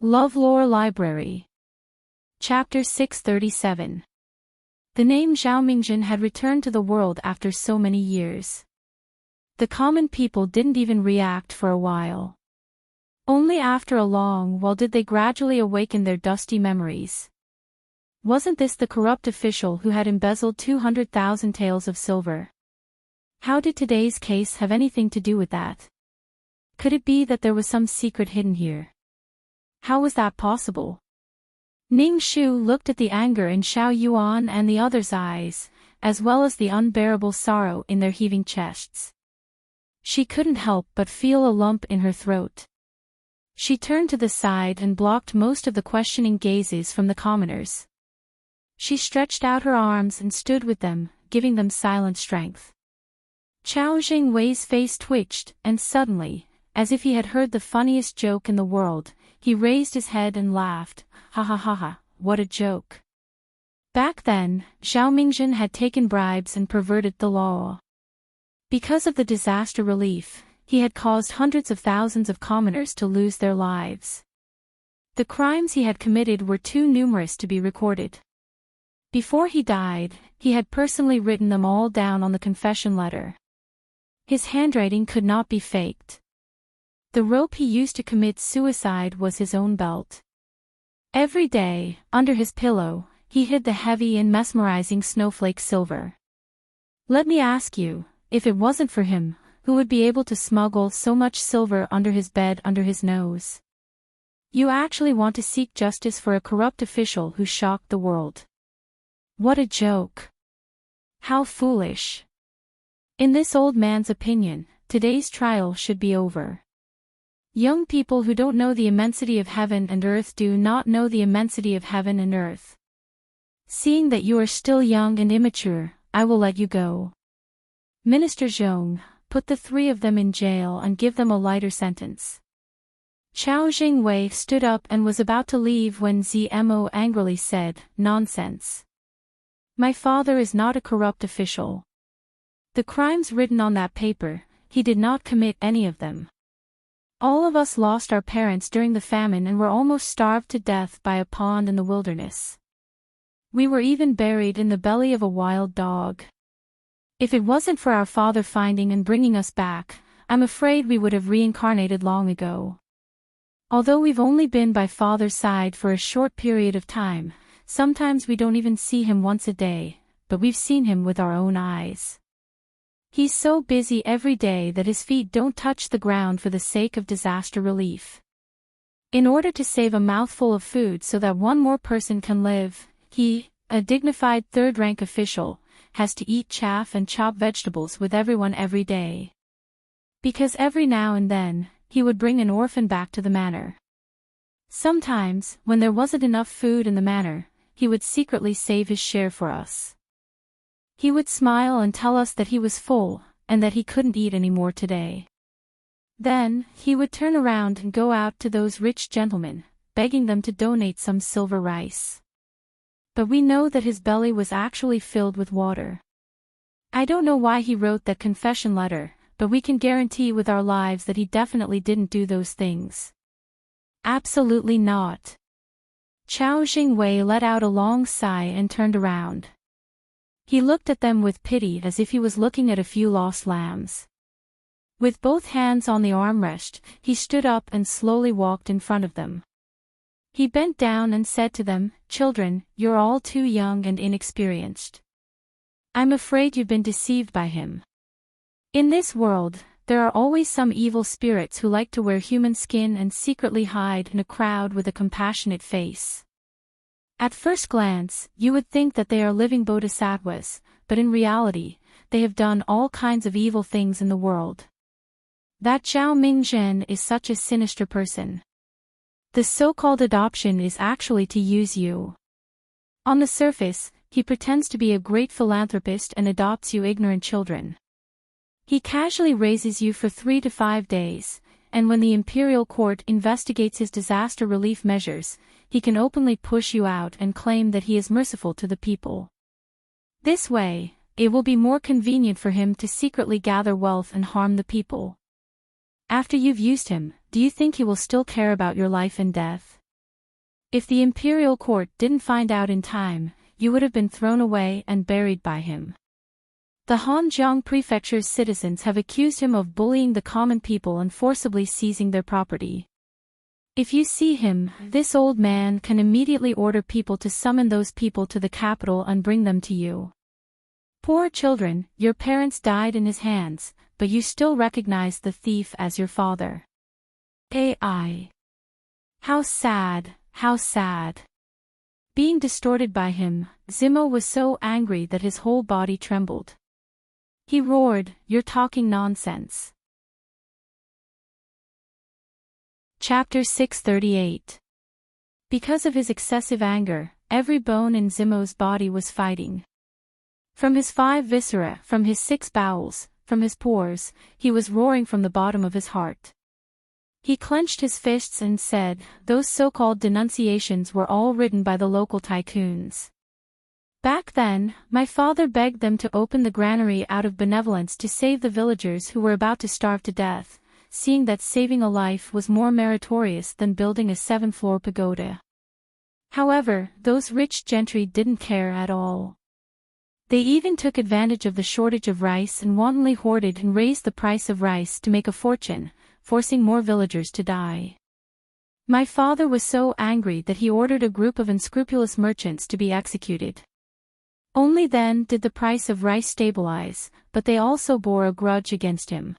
LoveLore Library. Chapter 637. The name Zhao Mingjun had returned to the world after so many years. The common people didn't even react for a while. Only after a long while did they gradually awaken their dusty memories. Wasn't this the corrupt official who had embezzled 200,000 taels of silver? How did today's case have anything to do with that? Could it be that there was some secret hidden here? How was that possible? Ning Shu looked at the anger in Xiao Yuan and the others' eyes, as well as the unbearable sorrow in their heaving chests. She couldn't help but feel a lump in her throat. She turned to the side and blocked most of the questioning gazes from the commoners. She stretched out her arms and stood with them, giving them silent strength. Chao Jingwei's face twitched, and suddenly, as if he had heard the funniest joke in the world, he raised his head and laughed. Ha ha ha ha, what a joke. Back then, Zhao Mingjun had taken bribes and perverted the law. Because of the disaster relief, he had caused hundreds of thousands of commoners to lose their lives. The crimes he had committed were too numerous to be recorded. Before he died, he had personally written them all down on the confession letter. His handwriting could not be faked. The rope he used to commit suicide was his own belt. Every day, under his pillow, he hid the heavy and mesmerizing snowflake silver. Let me ask you, if it wasn't for him, who would be able to smuggle so much silver under his bed under his nose? You actually want to seek justice for a corrupt official who shocked the world. What a joke. How foolish. In this old man's opinion, today's trial should be over. Young people who don't know the immensity of heaven and earth do not know the immensity of heaven and earth. Seeing that you are still young and immature, I will let you go. Minister Zhong, put the three of them in jail and give them a lighter sentence. Chao Jingwei stood up and was about to leave when Zmo angrily said, "Nonsense. My father is not a corrupt official. The crimes written on that paper, he did not commit any of them. All of us lost our parents during the famine and were almost starved to death by a pond in the wilderness. We were even buried in the belly of a wild dog. If it wasn't for our father finding and bringing us back, I'm afraid we would have reincarnated long ago. Although we've only been by father's side for a short period of time, sometimes we don't even see him once a day, but we've seen him with our own eyes. He's so busy every day that his feet don't touch the ground for the sake of disaster relief. In order to save a mouthful of food so that one more person can live, he, a dignified third-rank official, has to eat chaff and chop vegetables with everyone every day. Because every now and then, he would bring an orphan back to the manor. Sometimes, when there wasn't enough food in the manor, he would secretly save his share for us. He would smile and tell us that he was full, and that he couldn't eat any more today. Then, he would turn around and go out to those rich gentlemen, begging them to donate some silver rice. But we know that his belly was actually filled with water. I don't know why he wrote that confession letter, but we can guarantee with our lives that he definitely didn't do those things. Absolutely not. Chao Jingwei let out a long sigh and turned around. He looked at them with pity as if he was looking at a few lost lambs. With both hands on the armrest, he stood up and slowly walked in front of them. He bent down and said to them, "Children, you're all too young and inexperienced. I'm afraid you've been deceived by him. In this world, there are always some evil spirits who like to wear human skin and secretly hide in a crowd with a compassionate face. At first glance, you would think that they are living bodhisattvas, but in reality, they have done all kinds of evil things in the world. That Zhao Mingjun is such a sinister person. The so-called adoption is actually to use you. On the surface, he pretends to be a great philanthropist and adopts you ignorant children. He casually raises you for 3 to 5 days, and when the imperial court investigates his disaster relief measures, he can openly push you out and claim that he is merciful to the people. This way, it will be more convenient for him to secretly gather wealth and harm the people. After you've used him, do you think he will still care about your life and death? If the imperial court didn't find out in time, you would have been thrown away and buried by him. The Hanjiang Prefecture's citizens have accused him of bullying the common people and forcibly seizing their property. If you see him, this old man can immediately order people to summon those people to the capital and bring them to you. Poor children, your parents died in his hands, but you still recognize the thief as your father. AI. How sad, how sad. Being distorted by him, Zimo was so angry that his whole body trembled. He roared, "You're talking nonsense." Chapter 638. Because of his excessive anger, every bone in Zimo's body was fighting. From his 5 viscera, from his 6 bowels, from his pores, he was roaring from the bottom of his heart. He clenched his fists and said, "Those so-called denunciations were all written by the local tycoons. Back then, my father begged them to open the granary out of benevolence to save the villagers who were about to starve to death, seeing that saving a life was more meritorious than building a 7-floor pagoda. However, those rich gentry didn't care at all. They even took advantage of the shortage of rice and wantonly hoarded and raised the price of rice to make a fortune, forcing more villagers to die. My father was so angry that he ordered a group of unscrupulous merchants to be executed. Only then did the price of rice stabilize, but they also bore a grudge against him.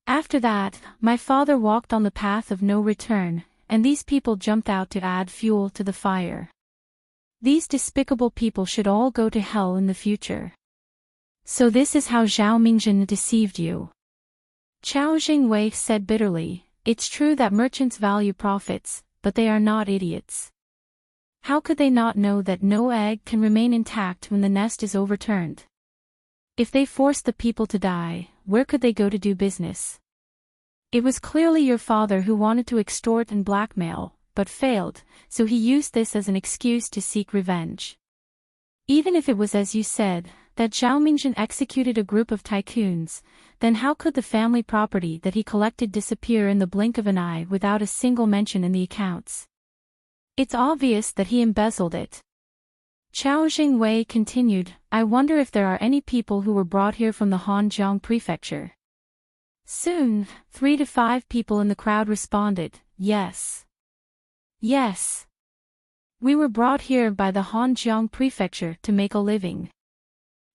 After that, my father walked on the path of no return, and these people jumped out to add fuel to the fire. These despicable people should all go to hell in the future. So this is how Zhao Mingjin deceived you." Qiao Jingwei said bitterly, "It's true that merchants value profits, but they are not idiots. How could they not know that no egg can remain intact when the nest is overturned? If they forced the people to die, where could they go to do business? It was clearly your father who wanted to extort and blackmail, but failed, so he used this as an excuse to seek revenge. Even if it was as you said, that Zhao Mingjin executed a group of tycoons, then how could the family property that he collected disappear in the blink of an eye without a single mention in the accounts? It's obvious that he embezzled it." Qiao Jingwei continued, "I wonder if there are any people who were brought here from the Hanjiang Prefecture." Soon, 3 to 5 people in the crowd responded, "Yes. Yes. We were brought here by the Hanjiang Prefecture to make a living."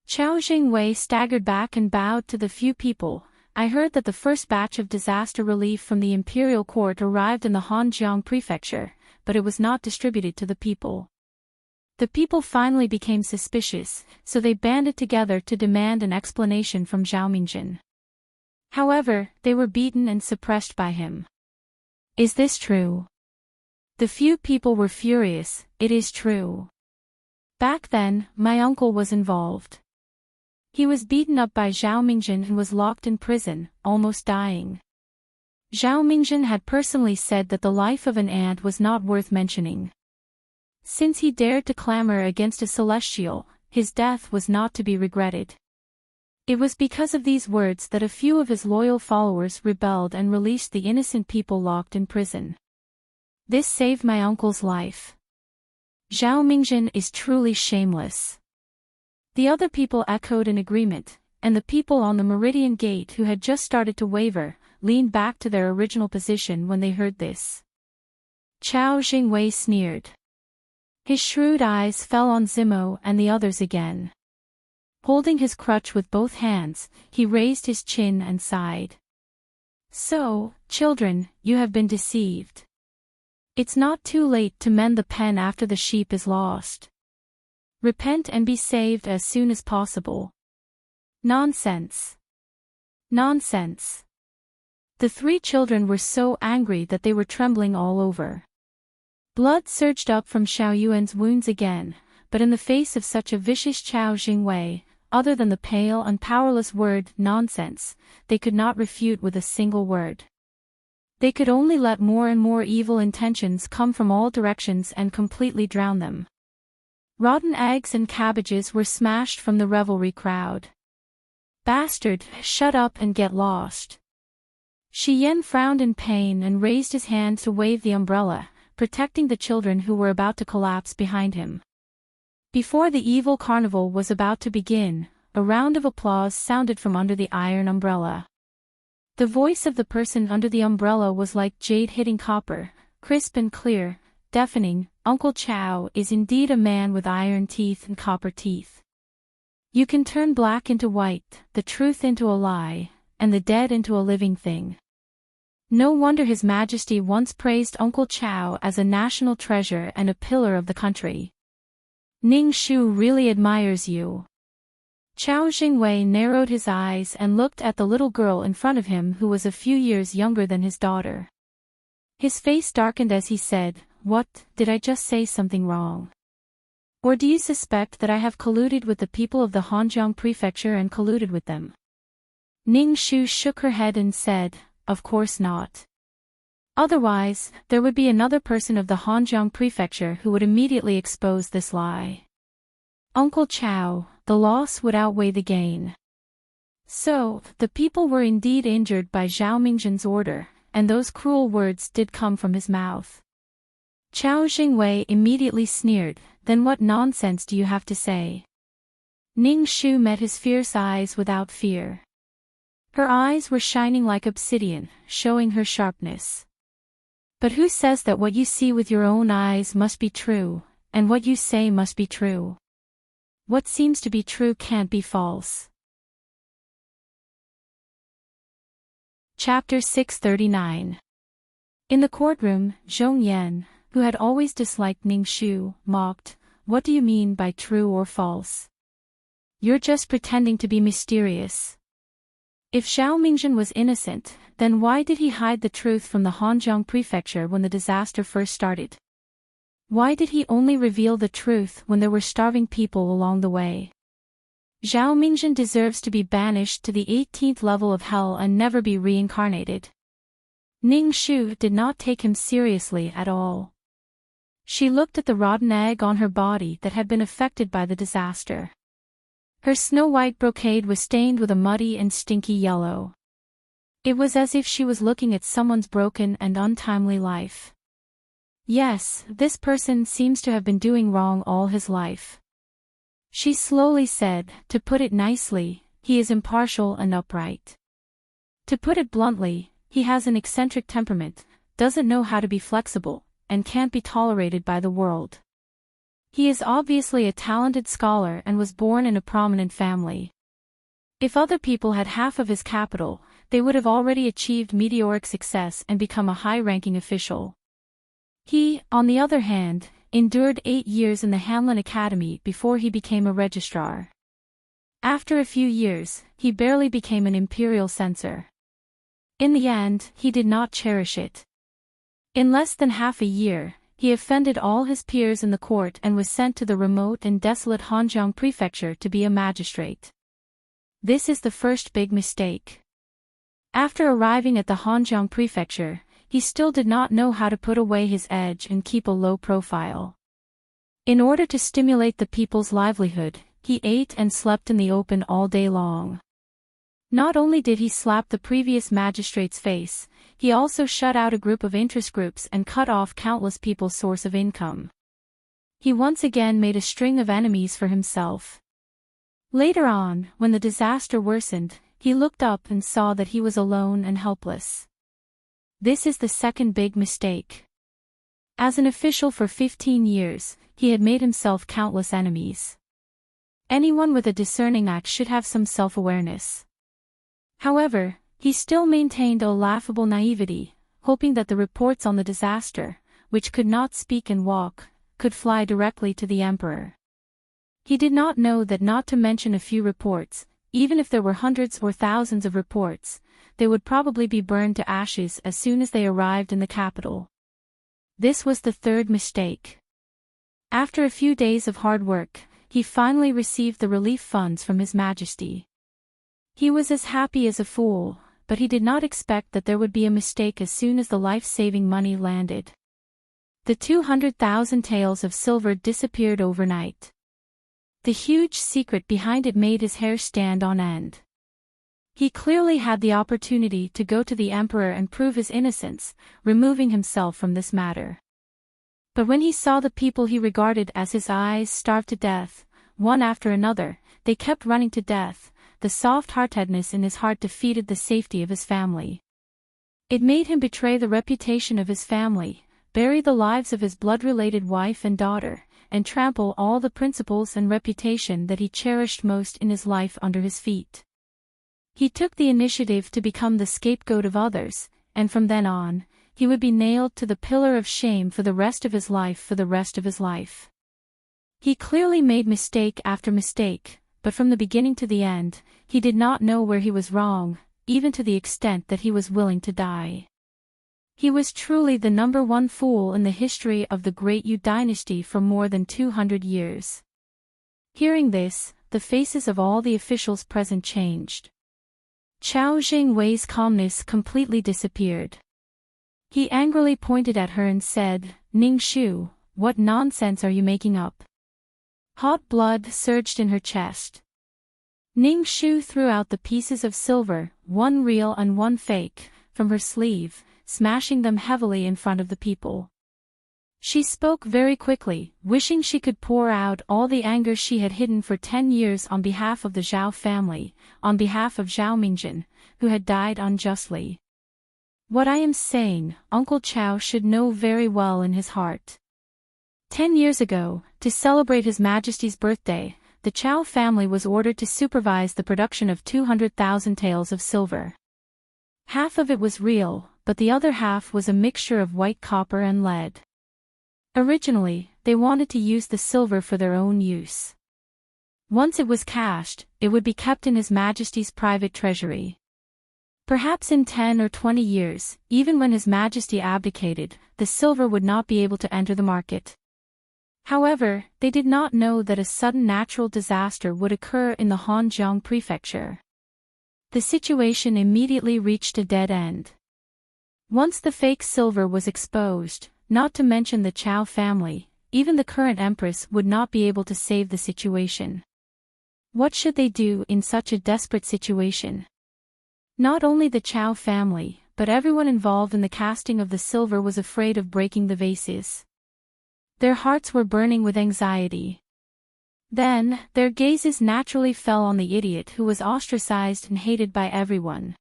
Qiao Jingwei staggered back and bowed to the few people. "I heard that the first batch of disaster relief from the imperial court arrived in the Hanjiang Prefecture, but it was not distributed to the people. The people finally became suspicious, so they banded together to demand an explanation from Zhao Mingjin. However, they were beaten and suppressed by him." "Is this true?" The few people were furious. "It is true. Back then, my uncle was involved. He was beaten up by Zhao Mingjin and was locked in prison, almost dying. Zhao Mingjin had personally said that the life of an ant was not worth mentioning. Since he dared to clamor against a celestial, his death was not to be regretted. It was because of these words that a few of his loyal followers rebelled and released the innocent people locked in prison. This saved my uncle's life. Zhao Mingjin is truly shameless." The other people echoed in agreement, and the people on the Meridian Gate who had just started to waver, leaned back to their original position when they heard this. Qiao Jingwei sneered. His shrewd eyes fell on Zimo and the others again. Holding his crutch with both hands, he raised his chin and sighed. "So, children, you have been deceived. It's not too late to mend the pen after the sheep is lost. Repent and be saved as soon as possible." "Nonsense. Nonsense." The 3 children were so angry that they were trembling all over. Blood surged up from Xiao Yuan's wounds again, but in the face of such a vicious Qiao Jingwei, other than the pale and powerless word "nonsense," they could not refute with a single word. They could only let more and more evil intentions come from all directions and completely drown them. Rotten eggs and cabbages were smashed from the revelry crowd. "Bastard, shut up and get lost." Shi Yan frowned in pain and raised his hand to wave the umbrella, protecting the children who were about to collapse behind him. Before the evil carnival was about to begin, a round of applause sounded from under the iron umbrella. The voice of the person under the umbrella was like jade hitting copper, crisp and clear, deafening. Uncle Chow is indeed a man with iron teeth and copper teeth. You can turn black into white, the truth into a lie, and the dead into a living thing. No wonder His Majesty once praised Uncle Chow as a national treasure and a pillar of the country. Ning Shu really admires you. Chao Jingwei narrowed his eyes and looked at the little girl in front of him who was a few years younger than his daughter. His face darkened as he said, "What, did I just say something wrong? Or do you suspect that I have colluded with the people of the Hanjiang Prefecture and colluded with them?" Ning Shu shook her head and said, "Of course not. Otherwise, there would be another person of the Hanjiang Prefecture who would immediately expose this lie. Uncle Chow, the loss would outweigh the gain." So, the people were indeed injured by Zhao Mingzhen's order, and those cruel words did come from his mouth. Chao Jingwei immediately sneered, "Then what nonsense do you have to say?" Ning Shu met his fierce eyes without fear. Her eyes were shining like obsidian, showing her sharpness. "But who says that what you see with your own eyes must be true, and what you say must be true? What seems to be true can't be false." Chapter 639. In the courtroom, Zhong Yan, who had always disliked Ning Shu, mocked, "What do you mean by true or false? You're just pretending to be mysterious. If Zhao Mingzhen was innocent, then why did he hide the truth from the Hanjiang Prefecture when the disaster first started? Why did he only reveal the truth when there were starving people along the way? Zhao Mingzhen deserves to be banished to the 18th level of hell and never be reincarnated." Ning Shu did not take him seriously at all. She looked at the rotten egg on her body that had been affected by the disaster. Her snow-white brocade was stained with a muddy and stinky yellow. It was as if she was looking at someone's broken and untimely life. Yes, this person seems to have been doing wrong all his life. She slowly said, "To put it nicely, he is impartial and upright. To put it bluntly, he has an eccentric temperament, doesn't know how to be flexible, and can't be tolerated by the world. He is obviously a talented scholar and was born in a prominent family. If other people had half of his capital, they would have already achieved meteoric success and become a high-ranking official. He, on the other hand, endured 8 years in the Hanlin Academy before he became a registrar. After a few years, he barely became an imperial censor. In the end, he did not cherish it. In less than half a year, he offended all his peers in the court and was sent to the remote and desolate Hanjiang Prefecture to be a magistrate. This is the first big mistake. After arriving at the Hanjiang Prefecture, he still did not know how to put away his edge and keep a low profile. In order to stimulate the people's livelihood, he ate and slept in the open all day long. Not only did he slap the previous magistrate's face, he also shut out a group of interest groups and cut off countless people's source of income. He once again made a string of enemies for himself. Later on, when the disaster worsened, he looked up and saw that he was alone and helpless. This is the second big mistake. As an official for 15 years, he had made himself countless enemies. Anyone with a discerning eye should have some self-awareness. However, he still maintained a laughable naivety, hoping that the reports on the disaster, which could not speak and walk, could fly directly to the emperor. He did not know that not to mention a few reports, even if there were hundreds or thousands of reports, they would probably be burned to ashes as soon as they arrived in the capital. This was the third mistake. After a few days of hard work, he finally received the relief funds from His Majesty. He was as happy as a fool, but he did not expect that there would be a mistake as soon as the life-saving money landed. The 200,000 taels of silver disappeared overnight. The huge secret behind it made his hair stand on end. He clearly had the opportunity to go to the emperor and prove his innocence, removing himself from this matter. But when he saw the people he regarded as his eyes starve to death, one after another, they kept running to death, the soft-heartedness in his heart defeated the safety of his family. It made him betray the reputation of his family, bury the lives of his blood-related wife and daughter, and trample all the principles and reputation that he cherished most in his life under his feet. He took the initiative to become the scapegoat of others, and from then on, he would be nailed to the pillar of shame for the rest of his life. He clearly made mistake after mistake, but from the beginning to the end, he did not know where he was wrong, even to the extent that he was willing to die. He was truly the number one fool in the history of the Great Yu dynasty for more than 200 years. Hearing this, the faces of all the officials present changed. Chao Jingwei's calmness completely disappeared. He angrily pointed at her and said, "Ning Shu, what nonsense are you making up?" Hot blood surged in her chest. Ning Shu threw out the pieces of silver, one real and one fake, from her sleeve, smashing them heavily in front of the people. She spoke very quickly, wishing she could pour out all the anger she had hidden for 10 years on behalf of the Zhao family, on behalf of Zhao Mingjun, who had died unjustly. What I am saying, Uncle Chao should know very well in his heart. 10 years ago, to celebrate His Majesty's birthday, the Chao family was ordered to supervise the production of 200,000 taels of silver. Half of it was real, but the other half was a mixture of white copper and lead. Originally, they wanted to use the silver for their own use. Once it was cashed, it would be kept in His Majesty's private treasury. Perhaps in 10 or 20 years, even when His Majesty abdicated, the silver would not be able to enter the market. However, they did not know that a sudden natural disaster would occur in the Hanjiang prefecture. The situation immediately reached a dead end. Once the fake silver was exposed, not to mention the Chao family, even the current empress would not be able to save the situation. What should they do in such a desperate situation? Not only the Chao family, but everyone involved in the casting of the silver was afraid of breaking the vases. Their hearts were burning with anxiety. Then, their gazes naturally fell on the idiot who was ostracized and hated by everyone.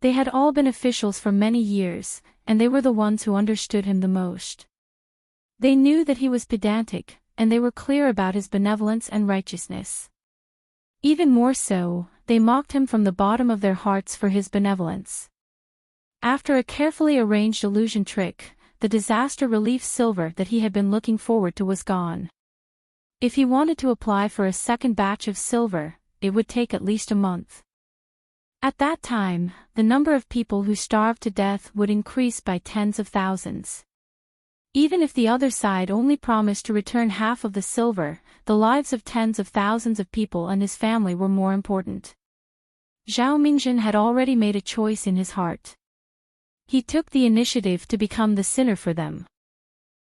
They had all been officials for many years, and they were the ones who understood him the most. They knew that he was pedantic, and they were clear about his benevolence and righteousness. Even more so, they mocked him from the bottom of their hearts for his benevolence. After a carefully arranged illusion trick, the disaster relief silver that he had been looking forward to was gone. If he wanted to apply for a second batch of silver, it would take at least a month. At that time, the number of people who starved to death would increase by tens of thousands. Even if the other side only promised to return half of the silver, the lives of tens of thousands of people and his family were more important. Zhao Mingjun had already made a choice in his heart. He took the initiative to become the sinner for them.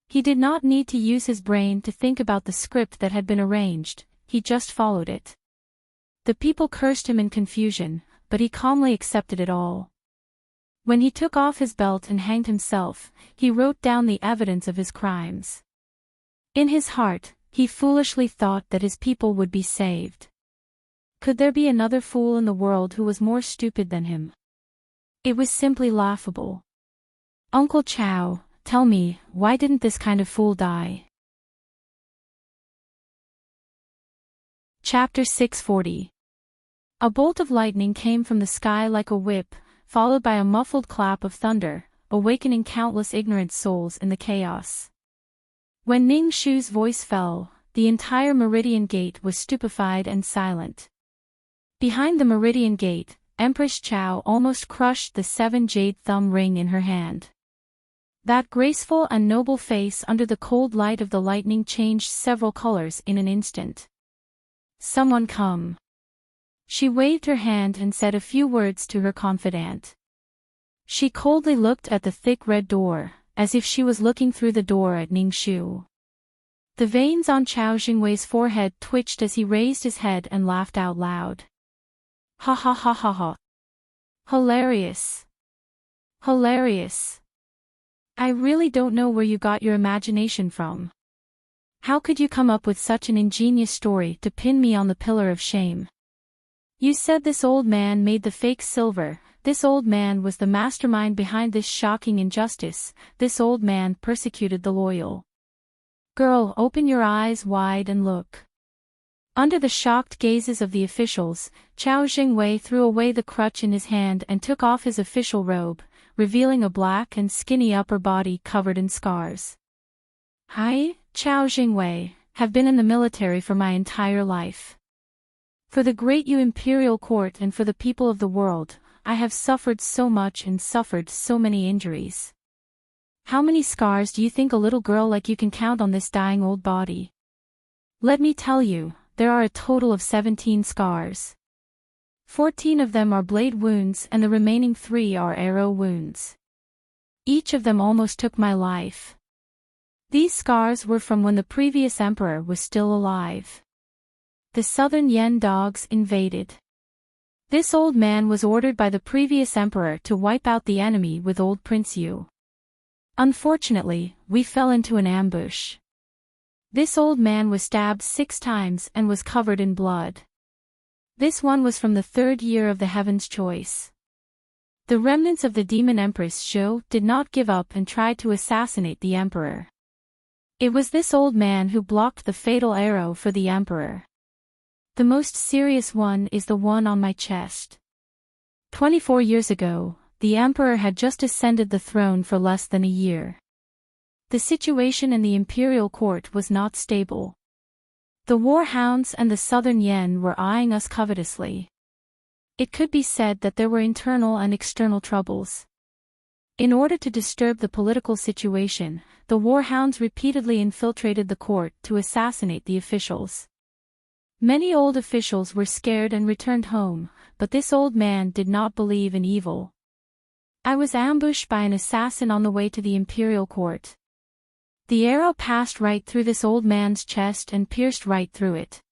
He did not need to use his brain to think about the script that had been arranged, he just followed it. The people cursed him in confusion, but he calmly accepted it all. When he took off his belt and hanged himself, he wrote down the evidence of his crimes. In his heart, he foolishly thought that his people would be saved. Could there be another fool in the world who was more stupid than him? It was simply laughable. Uncle Chao, tell me, why didn't this kind of fool die? Chapter 640. A bolt of lightning came from the sky like a whip, followed by a muffled clap of thunder, awakening countless ignorant souls in the chaos. When Ning Shu's voice fell, the entire Meridian Gate was stupefied and silent. Behind the Meridian Gate, Empress Chao almost crushed the 7-jade thumb ring in her hand. That graceful and noble face under the cold light of the lightning changed several colors in an instant. Someone come. She waved her hand and said a few words to her confidant. She coldly looked at the thick red door, as if she was looking through the door at Ning Shu. The veins on Chao Jingwei's forehead twitched as he raised his head and laughed out loud. Ha ha ha ha ha. Hilarious. Hilarious. I really don't know where you got your imagination from. How could you come up with such an ingenious story to pin me on the pillar of shame? You said this old man made the fake silver, this old man was the mastermind behind this shocking injustice, this old man persecuted the loyal. Girl, open your eyes wide and look. Under the shocked gazes of the officials, Chao Jingwei threw away the crutch in his hand and took off his official robe, revealing a black and skinny upper body covered in scars. I, Chao Jingwei, have been in the military for my entire life. For the great imperial court and for the people of the world, I have suffered so much and suffered so many injuries. How many scars do you think a little girl like you can count on this dying old body? Let me tell you, there are a total of 17 scars. 14 of them are blade wounds and the remaining 3 are arrow wounds. Each of them almost took my life. These scars were from when the previous emperor was still alive. The southern Yen dogs invaded. This old man was ordered by the previous emperor to wipe out the enemy with old Prince Yu. Unfortunately, we fell into an ambush. This old man was stabbed 6 times and was covered in blood. This one was from the 3rd year of the Heaven's Choice. The remnants of the demon empress Zhou did not give up and tried to assassinate the emperor. It was this old man who blocked the fatal arrow for the emperor. The most serious one is the one on my chest. 24 years ago, the emperor had just ascended the throne for less than a year. The situation in the imperial court was not stable. The warhounds and the southern Yen were eyeing us covetously. It could be said that there were internal and external troubles. In order to disturb the political situation, the warhounds repeatedly infiltrated the court to assassinate the officials. Many old officials were scared and returned home, but this old man did not believe in evil. I was ambushed by an assassin on the way to the imperial court. The arrow passed right through this old man's chest and pierced right through it.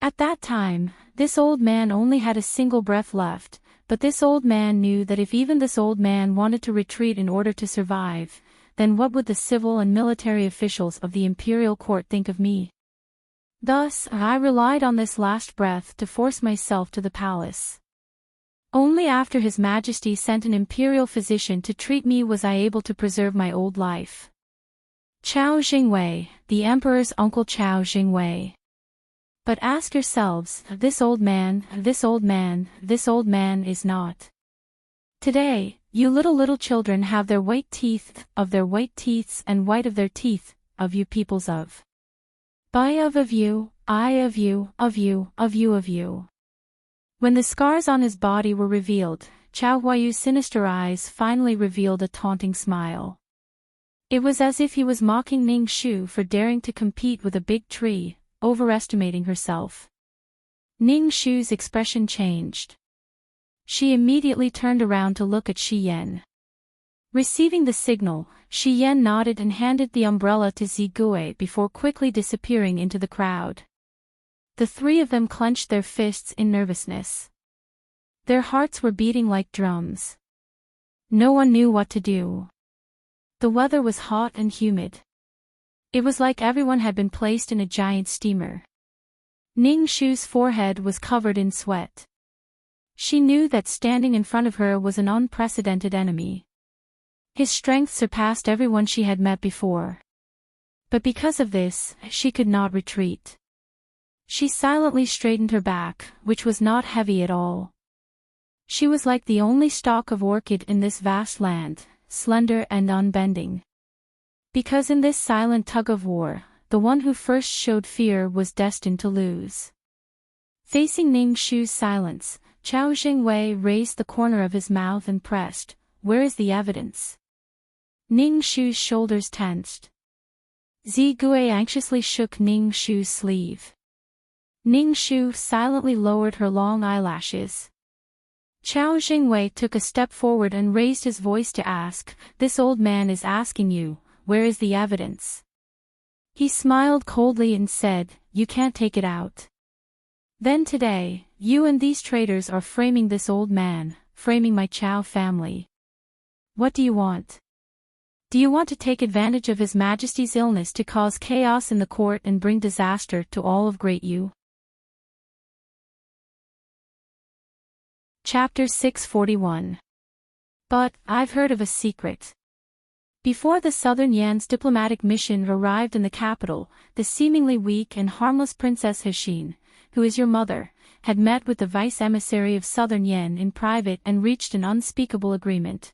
At that time, this old man only had a single breath left, but this old man knew that if even this old man wanted to retreat in order to survive, then what would the civil and military officials of the imperial court think of me? Thus, I relied on this last breath to force myself to the palace. Only after His Majesty sent an imperial physician to treat me was I able to preserve my old life. Chao Jingwei, the emperor's uncle Chao Jingwei. But ask yourselves, this old man is not. Today, you little children have their white teeth, of their white teeths and white of their teeth, of you peoples of. By of you, I of you, of you, of you of you. When the scars on his body were revealed, Chao Huayu's sinister eyes finally revealed a taunting smile. It was as if he was mocking Ning Shu for daring to compete with a big tree, overestimating herself. Ning Shu's expression changed. She immediately turned around to look at Shi Yan. Receiving the signal, Shi Yan nodded and handed the umbrella to Zigui before quickly disappearing into the crowd. The 3 of them clenched their fists in nervousness. Their hearts were beating like drums. No one knew what to do. The weather was hot and humid. It was like everyone had been placed in a giant steamer. Ning Shu's forehead was covered in sweat. She knew that standing in front of her was an unprecedented enemy. His strength surpassed everyone she had met before. But because of this, she could not retreat. She silently straightened her back, which was not heavy at all. She was like the only stalk of orchid in this vast land, slender and unbending. Because in this silent tug-of-war, the one who first showed fear was destined to lose. Facing Ning Shu's silence, Chao Jingwei raised the corner of his mouth and pressed, "Where is the evidence?" Ning Shu's shoulders tensed. Zigui anxiously shook Ning Shu's sleeve. Ning Shu silently lowered her long eyelashes. Chao Jingwei took a step forward and raised his voice to ask, "This old man is asking you, where is the evidence?" He smiled coldly and said, "You can't take it out. Then today, you and these traitors are framing this old man, framing my Chao family. What do you want?" Do you want to take advantage of His Majesty's illness to cause chaos in the court and bring disaster to all of Great Yu? Chapter 641. But, I've heard of a secret. Before the Southern Yan's diplomatic mission arrived in the capital, the seemingly weak and harmless Princess Hsien, who is your mother, had met with the vice emissary of Southern Yan in private and reached an unspeakable agreement.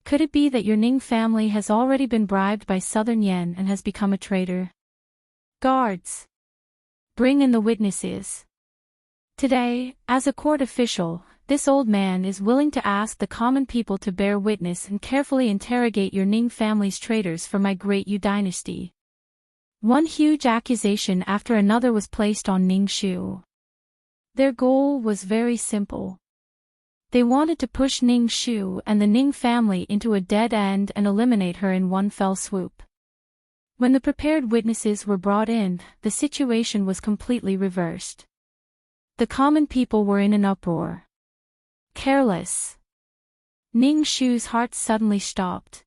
Could it be that your Ning family has already been bribed by Southern Yan and has become a traitor? Guards! Bring in the witnesses. Today, as a court official, this old man is willing to ask the common people to bear witness and carefully interrogate your Ning family's traitors for my Great Yu dynasty. One huge accusation after another was placed on Ning Shu. Their goal was very simple. They wanted to push Ning Shu and the Ning family into a dead end and eliminate her in one fell swoop. When the prepared witnesses were brought in, the situation was completely reversed. The common people were in an uproar. Careless. Ning Shu's heart suddenly stopped.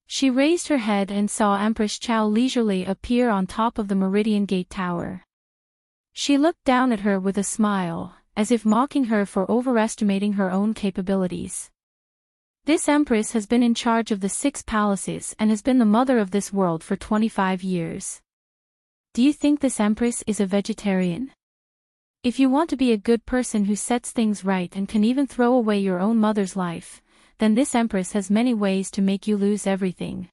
She raised her head and saw Empress Chao leisurely appear on top of the Meridian Gate Tower. She looked down at her with a smile, as if mocking her for overestimating her own capabilities. This empress has been in charge of the 6 palaces and has been the mother of this world for 25 years. Do you think this empress is a vegetarian? If you want to be a good person who sets things right and can even throw away your own mother's life, then this empress has many ways to make you lose everything.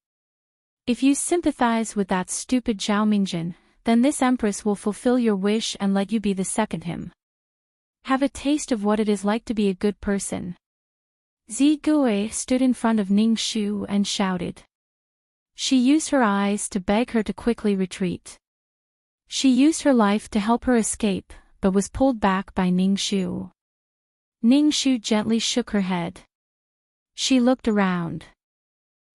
If you sympathize with that stupid Zhao Mingjin, then this empress will fulfill your wish and let you be the second him. Have a taste of what it is like to be a good person. Zi Gui stood in front of Ning Shu and shouted. She used her eyes to beg her to quickly retreat. She used her life to help her escape, but was pulled back by Ning Shu. Ning Shu gently shook her head. She looked around.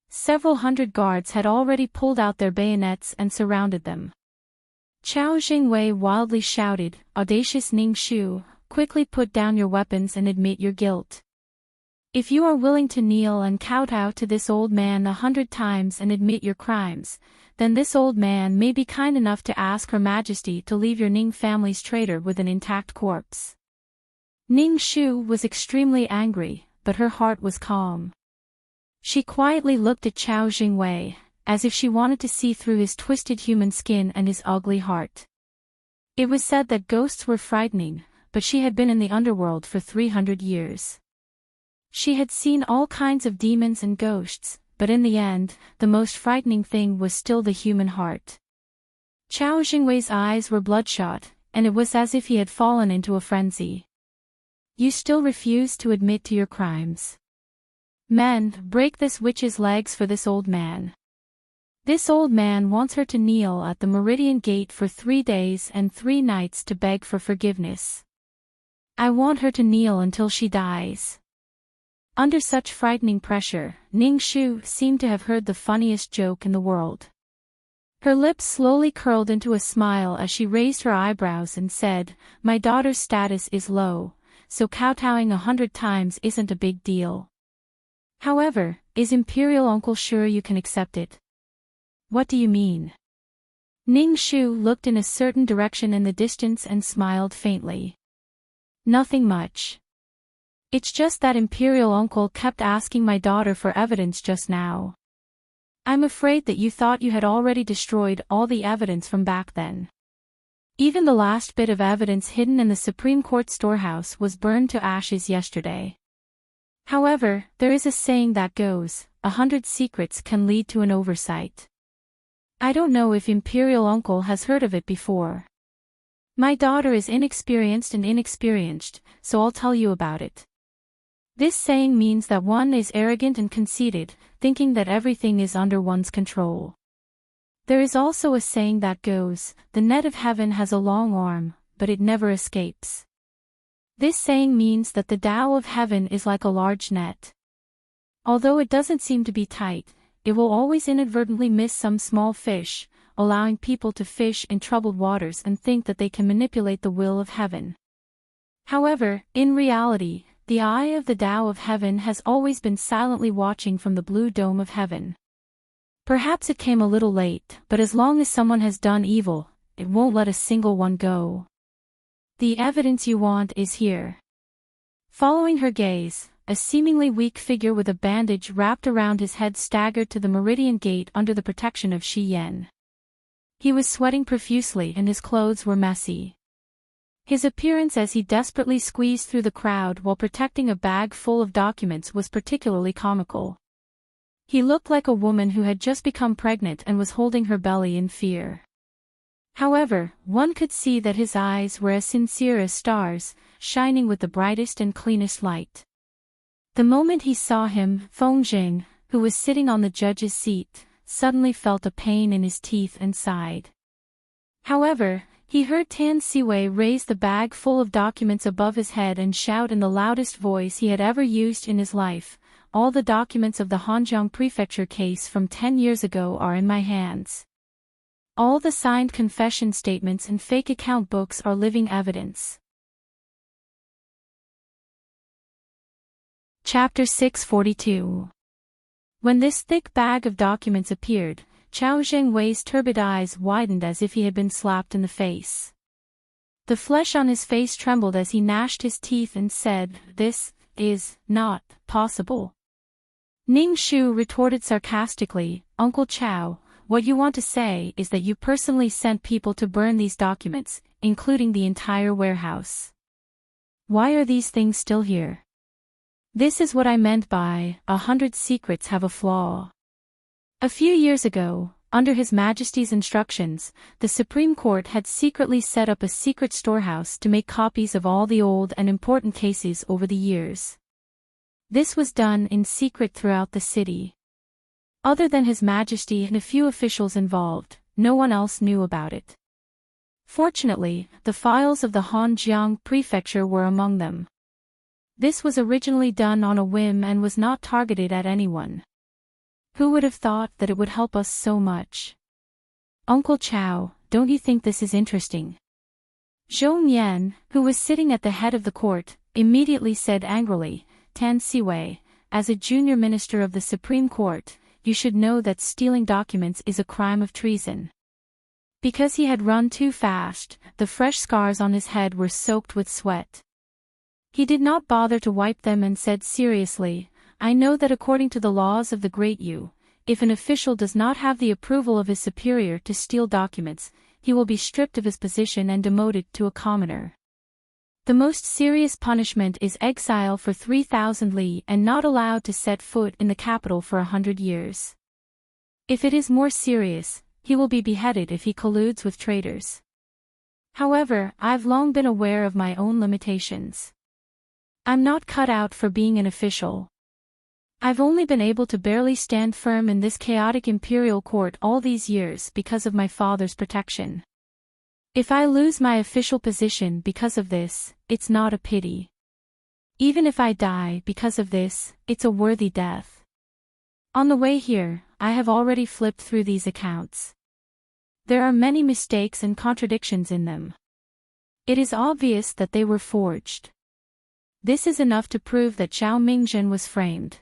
Several hundred guards had already pulled out their bayonets and surrounded them. Chao Jingwei wildly shouted, "Audacious Ning Shu, quickly put down your weapons and admit your guilt. If you are willing to kneel and kowtow to this old man 100 times and admit your crimes, then this old man may be kind enough to ask Her Majesty to leave your Ning family's traitor with an intact corpse." Ning Shu was extremely angry, but her heart was calm. She quietly looked at Chao Jingwei, as if she wanted to see through his twisted human skin and his ugly heart. It was said that ghosts were frightening, but she had been in the underworld for 300 years. She had seen all kinds of demons and ghosts, but in the end, the most frightening thing was still the human heart. Chao Jingwei's eyes were bloodshot, and it was as if he had fallen into a frenzy. You still refuse to admit to your crimes. Men, break this witch's legs for this old man. This old man wants her to kneel at the Meridian Gate for 3 days and 3 nights to beg for forgiveness. I want her to kneel until she dies. Under such frightening pressure, Ning Shu seemed to have heard the funniest joke in the world. Her lips slowly curled into a smile as she raised her eyebrows and said, "My daughter's status is low, so kowtowing 100 times isn't a big deal. However, is Imperial Uncle sure you can accept it?" What do you mean? Ning Shu looked in a certain direction in the distance and smiled faintly. Nothing much. It's just that Imperial Uncle kept asking my daughter for evidence just now. I'm afraid that you thought you had already destroyed all the evidence from back then. Even the last bit of evidence hidden in the Supreme Court storehouse was burned to ashes yesterday. However, there is a saying that goes, 100 secrets can lead to an oversight. I don't know if Imperial Uncle has heard of it before. My daughter is inexperienced, so I'll tell you about it. This saying means that one is arrogant and conceited, thinking that everything is under one's control. There is also a saying that goes, the net of heaven has a long arm, but it never escapes. This saying means that the Tao of heaven is like a large net. Although it doesn't seem to be tight, it will always inadvertently miss some small fish, allowing people to fish in troubled waters and think that they can manipulate the will of heaven. However, in reality, the eye of the Tao of heaven has always been silently watching from the blue dome of heaven. Perhaps it came a little late, but as long as someone has done evil, it won't let a single one go. The evidence you want is here. Following her gaze, a seemingly weak figure with a bandage wrapped around his head staggered to the Meridian Gate under the protection of Shi Yan. He was sweating profusely and his clothes were messy. His appearance as he desperately squeezed through the crowd while protecting a bag full of documents was particularly comical. He looked like a woman who had just become pregnant and was holding her belly in fear. However, one could see that his eyes were as sincere as stars, shining with the brightest and cleanest light. The moment he saw him, Feng Jing, who was sitting on the judge's seat, suddenly felt a pain in his teeth and sighed. However, he heard Tan Siwei raise the bag full of documents above his head and shout in the loudest voice he had ever used in his life, "All the documents of the Hanjiang Prefecture case from 10 years ago are in my hands. All the signed confession statements and fake account books are living evidence." Chapter 642. When this thick bag of documents appeared, Chao Zhengwei's turbid eyes widened as if he had been slapped in the face. The flesh on his face trembled as he gnashed his teeth and said, "This is not possible." Ning Shu retorted sarcastically, "Uncle Chao, what you want to say is that you personally sent people to burn these documents, including the entire warehouse. Why are these things still here? This is what I meant by, 100 secrets have a flaw." A few years ago, under His Majesty's instructions, the Supreme Court had secretly set up a secret storehouse to make copies of all the old and important cases over the years. This was done in secret throughout the city. Other than His Majesty and a few officials involved, no one else knew about it. Fortunately, the files of the Hanjiang Prefecture were among them. This was originally done on a whim and was not targeted at anyone. Who would have thought that it would help us so much? Uncle Chao, don't you think this is interesting? Zhou Yan, who was sitting at the head of the court, immediately said angrily, "Tan Siwei, as a junior minister of the Supreme Court, you should know that stealing documents is a crime of treason." Because he had run too fast, the fresh scars on his head were soaked with sweat. He did not bother to wipe them and said seriously, "I know that according to the laws of the Great Yu, if an official does not have the approval of his superior to steal documents, he will be stripped of his position and demoted to a commoner. The most serious punishment is exile for 3,000 li and not allowed to set foot in the capital for 100 years. If it is more serious, he will be beheaded if he colludes with traitors. However, I've long been aware of my own limitations. I'm not cut out for being an official. I've only been able to barely stand firm in this chaotic imperial court all these years because of my father's protection. If I lose my official position because of this, it's not a pity. Even if I die because of this, it's a worthy death. On the way here, I have already flipped through these accounts. There are many mistakes and contradictions in them. It is obvious that they were forged. This is enough to prove that Zhao Mingjun was framed.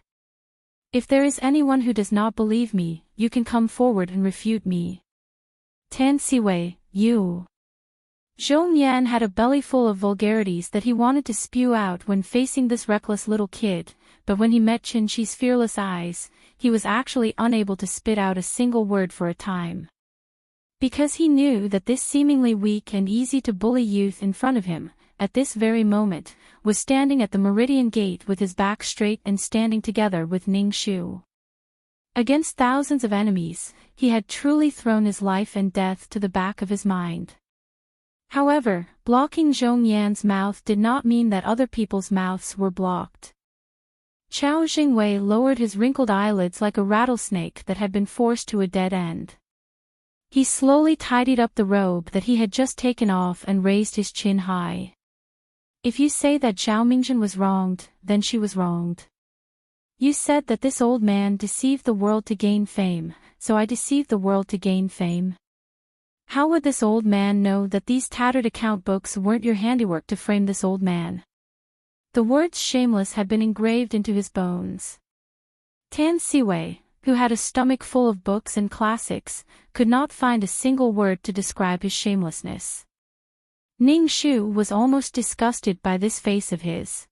If there is anyone who does not believe me, you can come forward and refute me. Tan Siwei, you. Zhou Yan had a belly full of vulgarities that he wanted to spew out when facing this reckless little kid, but when he met Qin Shi's fearless eyes, he was actually unable to spit out a single word for a time. Because he knew that this seemingly weak and easy-to-bully youth in front of him, at this very moment, was standing at the Meridian Gate with his back straight and standing together with Ning Shu. Against thousands of enemies, he had truly thrown his life and death to the back of his mind. However, blocking Zhou Yan's mouth did not mean that other people's mouths were blocked. Chao Jingwei lowered his wrinkled eyelids like a rattlesnake that had been forced to a dead end. He slowly tidied up the robe that he had just taken off and raised his chin high. If you say that Zhao Mingjun was wronged, then she was wronged. You said that this old man deceived the world to gain fame, so I deceived the world to gain fame. How would this old man know that these tattered account books weren't your handiwork to frame this old man? The words shameless had been engraved into his bones. Tan Siwei, who had a stomach full of books and classics, could not find a single word to describe his shamelessness. Ning Shu was almost disgusted by this face of his.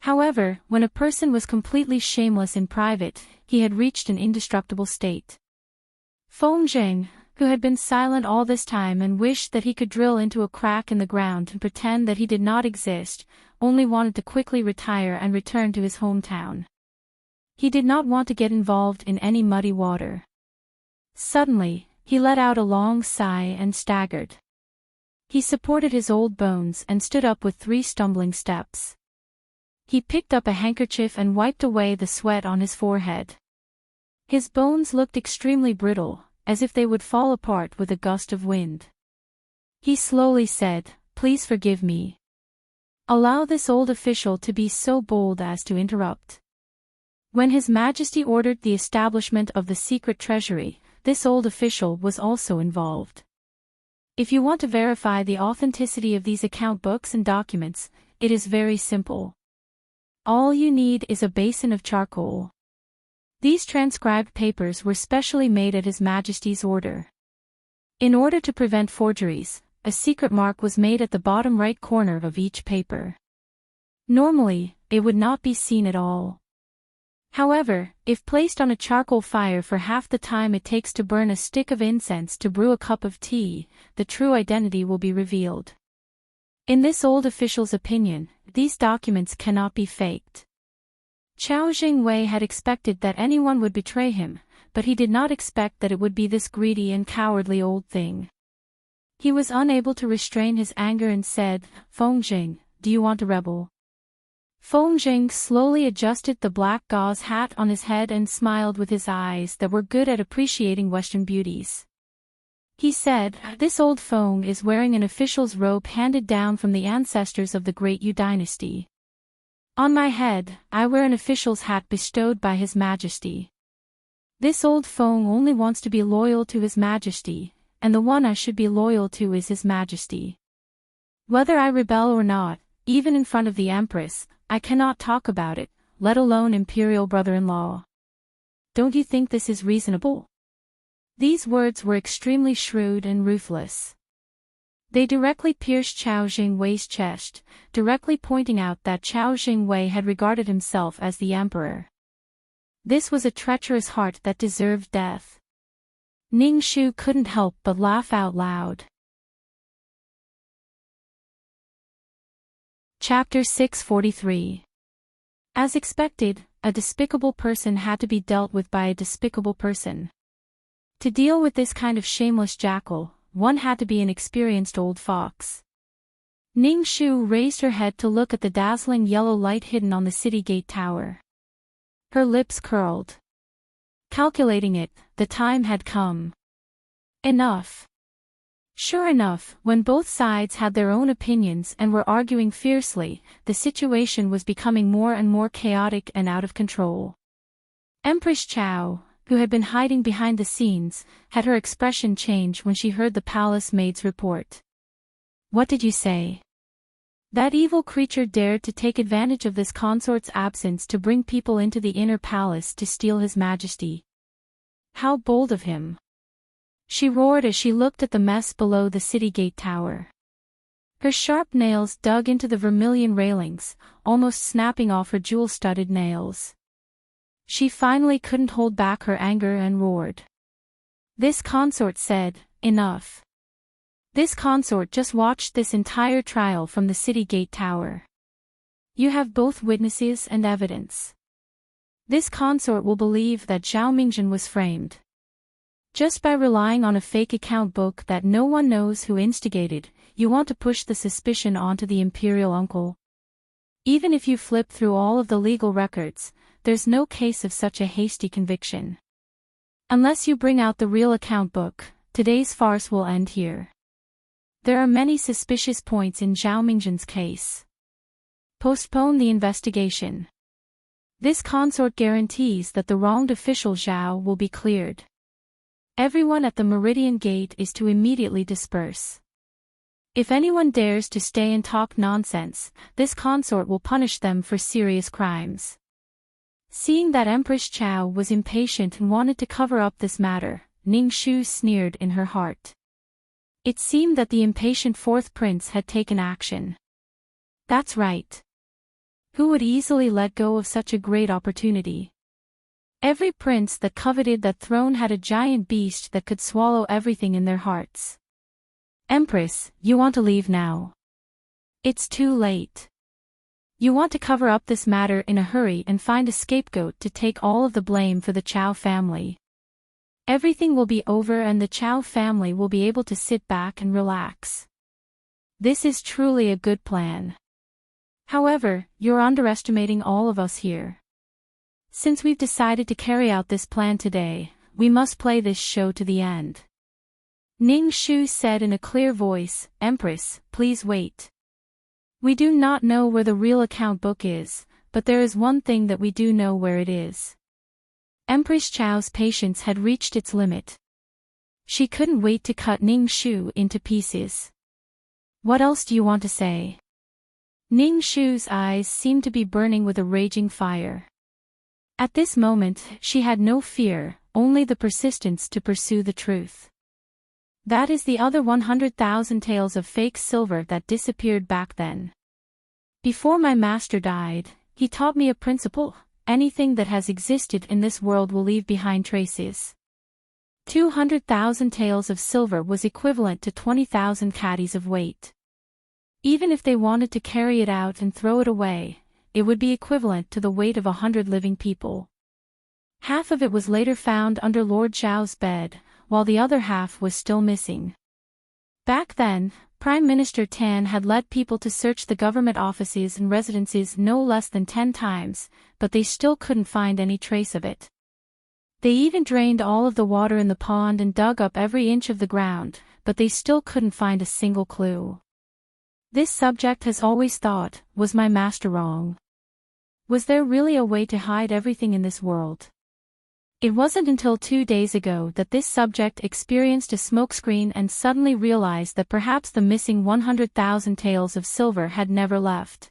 However, when a person was completely shameless in private, he had reached an indestructible state. Feng Zheng, who had been silent all this time and wished that he could drill into a crack in the ground and pretend that he did not exist, only wanted to quickly retire and return to his hometown. He did not want to get involved in any muddy water. Suddenly, he let out a long sigh and staggered. He supported his old bones and stood up with 3 stumbling steps. He picked up a handkerchief and wiped away the sweat on his forehead. His bones looked extremely brittle, as if they would fall apart with a gust of wind. He slowly said, "Please forgive me. Allow this old official to be so bold as to interrupt." When His Majesty ordered the establishment of the secret treasury, this old official was also involved. If you want to verify the authenticity of these account books and documents, it is very simple. All you need is a basin of charcoal. These transcribed papers were specially made at His Majesty's order. In order to prevent forgeries, a secret mark was made at the bottom right corner of each paper. Normally, it would not be seen at all. However, if placed on a charcoal fire for half the time it takes to burn a stick of incense to brew a cup of tea, the true identity will be revealed. In this old official's opinion, these documents cannot be faked. Chao Jingwei had expected that anyone would betray him, but he did not expect that it would be this greedy and cowardly old thing. He was unable to restrain his anger and said, "Feng Jing, do you want to rebel?" Feng Jing slowly adjusted the black gauze hat on his head and smiled with his eyes that were good at appreciating Western beauties. He said, "This old Feng is wearing an official's robe handed down from the ancestors of the Great Yu dynasty. On my head, I wear an official's hat bestowed by His Majesty. This old Feng only wants to be loyal to His Majesty, and the one I should be loyal to is His Majesty. Whether I rebel or not, even in front of the Empress, I cannot talk about it, let alone Imperial brother-in-law. Don't you think this is reasonable?" These words were extremely shrewd and ruthless. They directly pierced Chao Jingwei's chest, directly pointing out that Chao Jingwei had regarded himself as the emperor. This was a treacherous heart that deserved death. Ning Shu couldn't help but laugh out loud. Chapter 643. As expected, a despicable person had to be dealt with by a despicable person. To deal with this kind of shameless jackal, one had to be an experienced old fox. Ning Shu raised her head to look at the dazzling yellow light hidden on the city gate tower. Her lips curled. Calculating it, the time had come. Enough. Sure enough, when both sides had their own opinions and were arguing fiercely, the situation was becoming more and more chaotic and out of control. Empress Chao, who had been hiding behind the scenes, had her expression change when she heard the palace maid's report. "What did you say?" "That evil creature dared to take advantage of this consort's absence to bring people into the inner palace to steal His Majesty. How bold of him!" she roared as she looked at the mess below the city gate tower. Her sharp nails dug into the vermilion railings, almost snapping off her jewel-studded nails. She finally couldn't hold back her anger and roared. This consort said, "Enough." This consort just watched this entire trial from the city gate tower. You have both witnesses and evidence. This consort will believe that Zhao Mingjun was framed. Just by relying on a fake account book that no one knows who instigated, you want to push the suspicion onto the imperial uncle. Even if you flip through all of the legal records, there's no case of such a hasty conviction. Unless you bring out the real account book, today's farce will end here. There are many suspicious points in Zhao Mingjun's case. Postpone the investigation. This consort guarantees that the wronged official Zhao will be cleared. Everyone at the Meridian Gate is to immediately disperse. If anyone dares to stay and talk nonsense, this consort will punish them for serious crimes. Seeing that Empress Chao was impatient and wanted to cover up this matter, Ning Shu sneered in her heart. It seemed that the impatient fourth prince had taken action. That's right. Who would easily let go of such a great opportunity? Every prince that coveted that throne had a giant beast that could swallow everything in their hearts. Empress, you want to leave now. It's too late. You want to cover up this matter in a hurry and find a scapegoat to take all of the blame for the Chao family. Everything will be over and the Chao family will be able to sit back and relax. This is truly a good plan. However, you're underestimating all of us here. Since we've decided to carry out this plan today, we must play this show to the end. Ning Shu said in a clear voice, Empress, please wait. We do not know where the real account book is, but there is one thing that we do know where it is. Empress Chao's patience had reached its limit. She couldn't wait to cut Ning Shu into pieces. What else do you want to say? Ning Shu's eyes seemed to be burning with a raging fire. At this moment, she had no fear, only the persistence to pursue the truth. That is the other 100,000 taels of fake silver that disappeared back then. Before my master died, he taught me a principle: anything that has existed in this world will leave behind traces. 200,000 taels of silver was equivalent to 20,000 caddies of weight. Even if they wanted to carry it out and throw it away, it would be equivalent to the weight of 100 living people. Half of it was later found under Lord Zhao's bed, while the other half was still missing. Back then, Prime Minister Tan had led people to search the government offices and residences no less than 10 times, but they still couldn't find any trace of it. They even drained all of the water in the pond and dug up every inch of the ground, but they still couldn't find a single clue. This subject has always thought, was my master wrong? Was there really a way to hide everything in this world? It wasn't until 2 days ago that this subject experienced a smokescreen and suddenly realized that perhaps the missing 100,000 taels of silver had never left.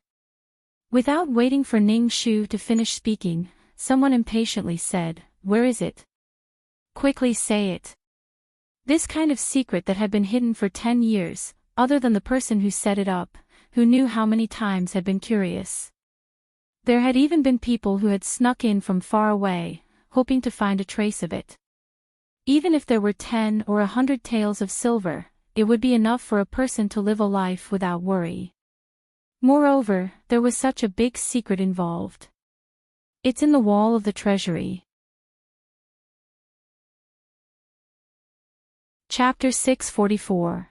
Without waiting for Ning Shu to finish speaking, someone impatiently said, "Where is it? Quickly say it." This kind of secret that had been hidden for 10 years, other than the person who set it up, who knew how many times had been curious. There had even been people who had snuck in from far away, hoping to find a trace of it. Even if there were 10 or 100 taels of silver, it would be enough for a person to live a life without worry. Moreover, there was such a big secret involved. It's in the wall of the treasury. Chapter 644.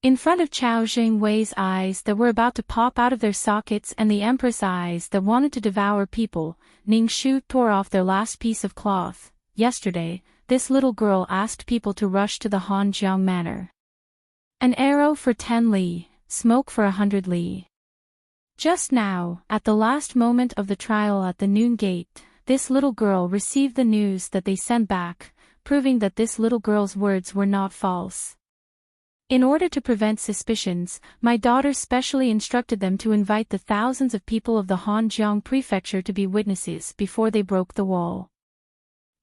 In front of Chao Jingwei's eyes that were about to pop out of their sockets and the Empress' eyes that wanted to devour people, Ning Shu tore off their last piece of cloth. Yesterday, this little girl asked people to rush to the Hanjiang Manor. An arrow for 10 li, smoke for 100 li. Just now, at the last moment of the trial at the noon gate, this little girl received the news that they sent back, proving that this little girl's words were not false. In order to prevent suspicions, my daughter specially instructed them to invite the thousands of people of the Hanjiang prefecture to be witnesses before they broke the wall.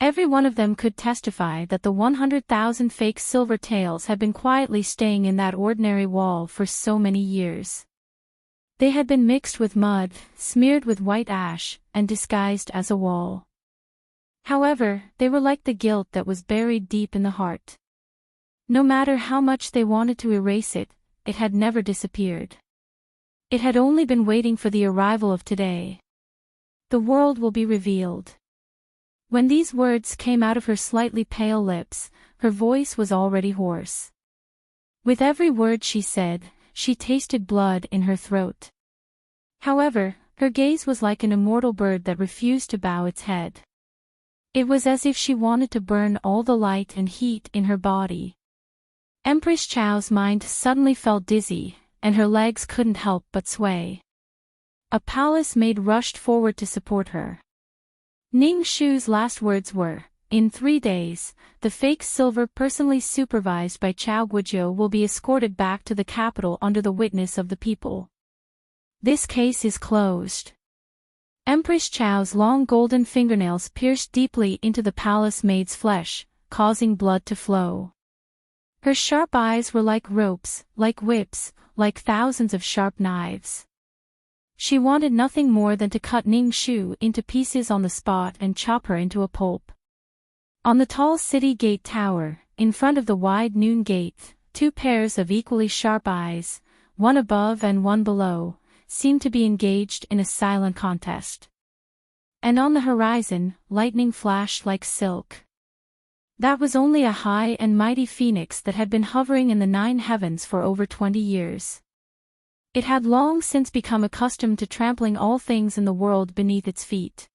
Every one of them could testify that the 100,000 fake silver taels had been quietly staying in that ordinary wall for so many years. They had been mixed with mud, smeared with white ash, and disguised as a wall. However, they were like the guilt that was buried deep in the heart. No matter how much they wanted to erase it, it had never disappeared. It had only been waiting for the arrival of today. The world will be revealed. When these words came out of her slightly pale lips, her voice was already hoarse. With every word she said, she tasted blood in her throat. However, her gaze was like an immortal bird that refused to bow its head. It was as if she wanted to burn all the light and heat in her body. Empress Chao's mind suddenly felt dizzy, and her legs couldn't help but sway. A palace maid rushed forward to support her. Ning Shu's last words were, "In 3 days, the fake silver personally supervised by Chao Guizhou will be escorted back to the capital under the witness of the people. This case is closed." Empress Chow's long golden fingernails pierced deeply into the palace maid's flesh, causing blood to flow. Her sharp eyes were like ropes, like whips, like thousands of sharp knives. She wanted nothing more than to cut Ning Shu into pieces on the spot and chop her into a pulp. On the tall city gate tower, in front of the wide noon gate, two pairs of equally sharp eyes, one above and one below, seemed to be engaged in a silent contest. And on the horizon, lightning flashed like silk. That was only a high and mighty phoenix that had been hovering in the 9 heavens for over 20 years. It had long since become accustomed to trampling all things in the world beneath its feet.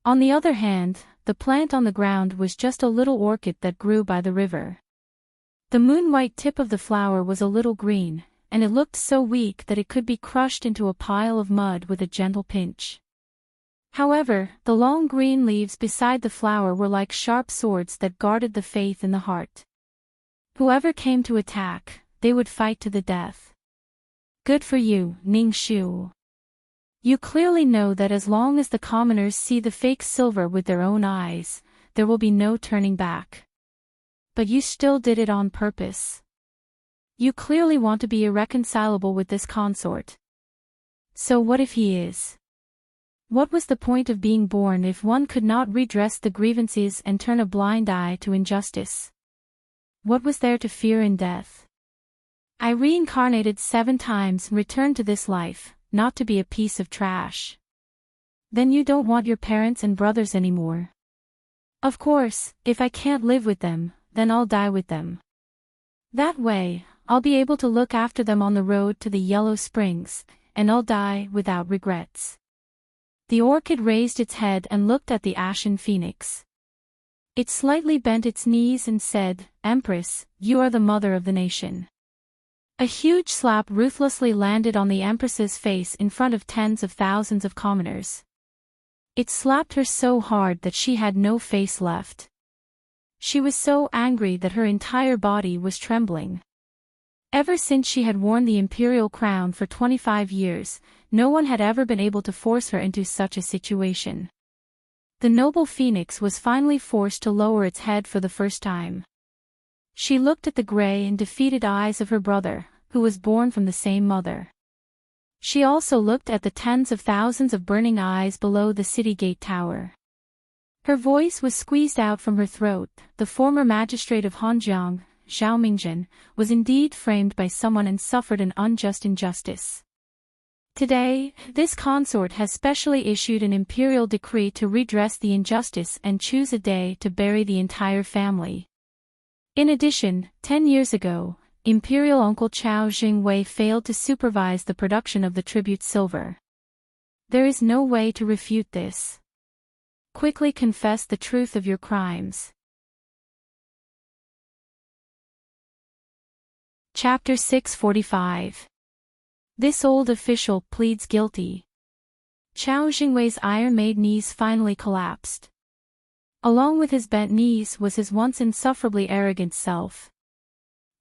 On the other hand, the plant on the ground was just a little orchid that grew by the river. The moon-white tip of the flower was a little green, and it looked so weak that it could be crushed into a pile of mud with a gentle pinch. However, the long green leaves beside the flower were like sharp swords that guarded the faith in the heart. Whoever came to attack, they would fight to the death. Good for you, Ning Shu. You clearly know that as long as the commoners see the fake silver with their own eyes, there will be no turning back. But you still did it on purpose. You clearly want to be irreconcilable with this consort. So what if he is? What was the point of being born if one could not redress the grievances and turn a blind eye to injustice? What was there to fear in death? I reincarnated 7 times and returned to this life, not to be a piece of trash. Then you don't want your parents and brothers anymore. Of course, if I can't live with them, then I'll die with them. That way, I'll be able to look after them on the road to the Yellow Springs, and I'll die without regrets. The orchid raised its head and looked at the ashen phoenix. It slightly bent its knees and said, "Empress, you are the mother of the nation." A huge slap ruthlessly landed on the Empress's face in front of tens of thousands of commoners. It slapped her so hard that she had no face left. She was so angry that her entire body was trembling. Ever since she had worn the imperial crown for 25 years, no one had ever been able to force her into such a situation. The noble phoenix was finally forced to lower its head for the first time. She looked at the gray and defeated eyes of her brother, who was born from the same mother. She also looked at the tens of thousands of burning eyes below the city gate tower. Her voice was squeezed out from her throat. The former magistrate of Hanjiang, Zhao Mingjin, was indeed framed by someone and suffered an unjust injustice. Today, this consort has specially issued an imperial decree to redress the injustice and choose a day to bury the entire family. In addition, 10 years ago, Imperial Uncle Chao Jingwei failed to supervise the production of the tribute silver. There is no way to refute this. Quickly confess the truth of your crimes. Chapter 645. This old official pleads guilty. Chao Jingwei's iron-made knees finally collapsed. Along with his bent knees was his once insufferably arrogant self.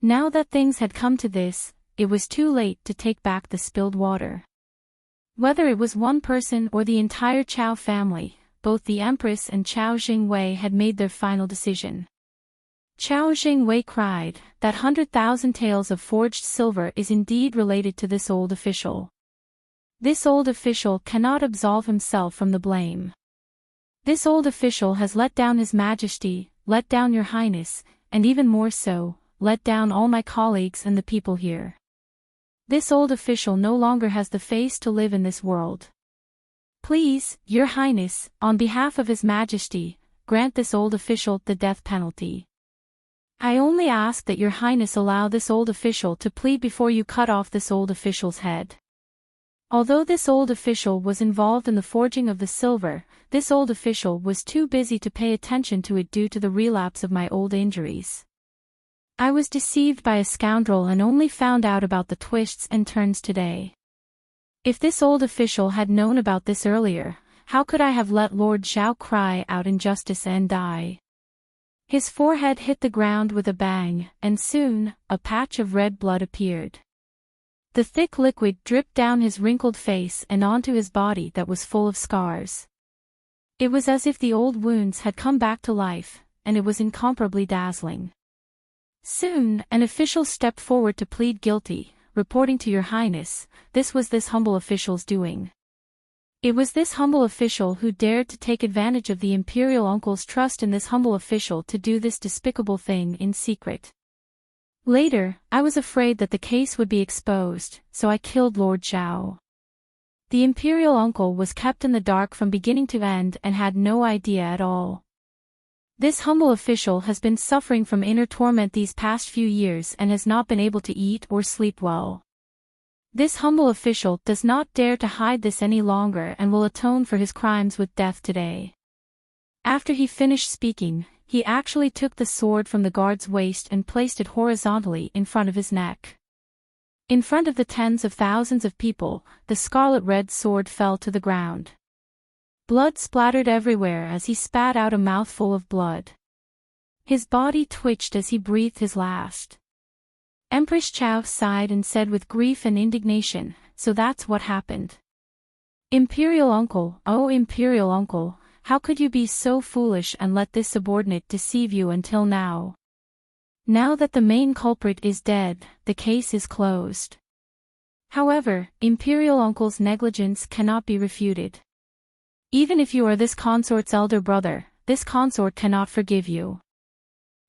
Now that things had come to this, it was too late to take back the spilled water. Whether it was one person or the entire Chao family, both the Empress and Chao Jingwei had made their final decision. Chao Jingwei cried, "That 100,000 taels of forged silver is indeed related to this old official. This old official cannot absolve himself from the blame. This old official has let down His Majesty, let down Your Highness, and even more so, let down all my colleagues and the people here. This old official no longer has the face to live in this world. Please, Your Highness, on behalf of His Majesty, grant this old official the death penalty. I only ask that Your Highness allow this old official to plead before you cut off this old official's head." Although this old official was involved in the forging of the silver, this old official was too busy to pay attention to it due to the relapse of my old injuries. I was deceived by a scoundrel and only found out about the twists and turns today. If this old official had known about this earlier, how could I have let Lord Zhao cry out injustice and die? His forehead hit the ground with a bang, and soon, a patch of red blood appeared. The thick liquid dripped down his wrinkled face and onto his body that was full of scars. It was as if the old wounds had come back to life, and it was incomparably dazzling. Soon, an official stepped forward to plead guilty, reporting to Your Highness, this was this humble official's doing. It was this humble official who dared to take advantage of the imperial uncle's trust in this humble official to do this despicable thing in secret. Later, I was afraid that the case would be exposed, so I killed Lord Zhao. The imperial uncle was kept in the dark from beginning to end and had no idea at all. This humble official has been suffering from inner torment these past few years and has not been able to eat or sleep well. This humble official does not dare to hide this any longer and will atone for his crimes with death today. After he finished speaking, he actually took the sword from the guard's waist and placed it horizontally in front of his neck. In front of the tens of thousands of people, the scarlet-red sword fell to the ground. Blood splattered everywhere as he spat out a mouthful of blood. His body twitched as he breathed his last. Empress Chao sighed and said with grief and indignation, so that's what happened. Imperial uncle, oh imperial uncle, how could you be so foolish and let this subordinate deceive you until now? Now that the main culprit is dead, the case is closed. However, imperial uncle's negligence cannot be refuted. Even if you are this consort's elder brother, this consort cannot forgive you.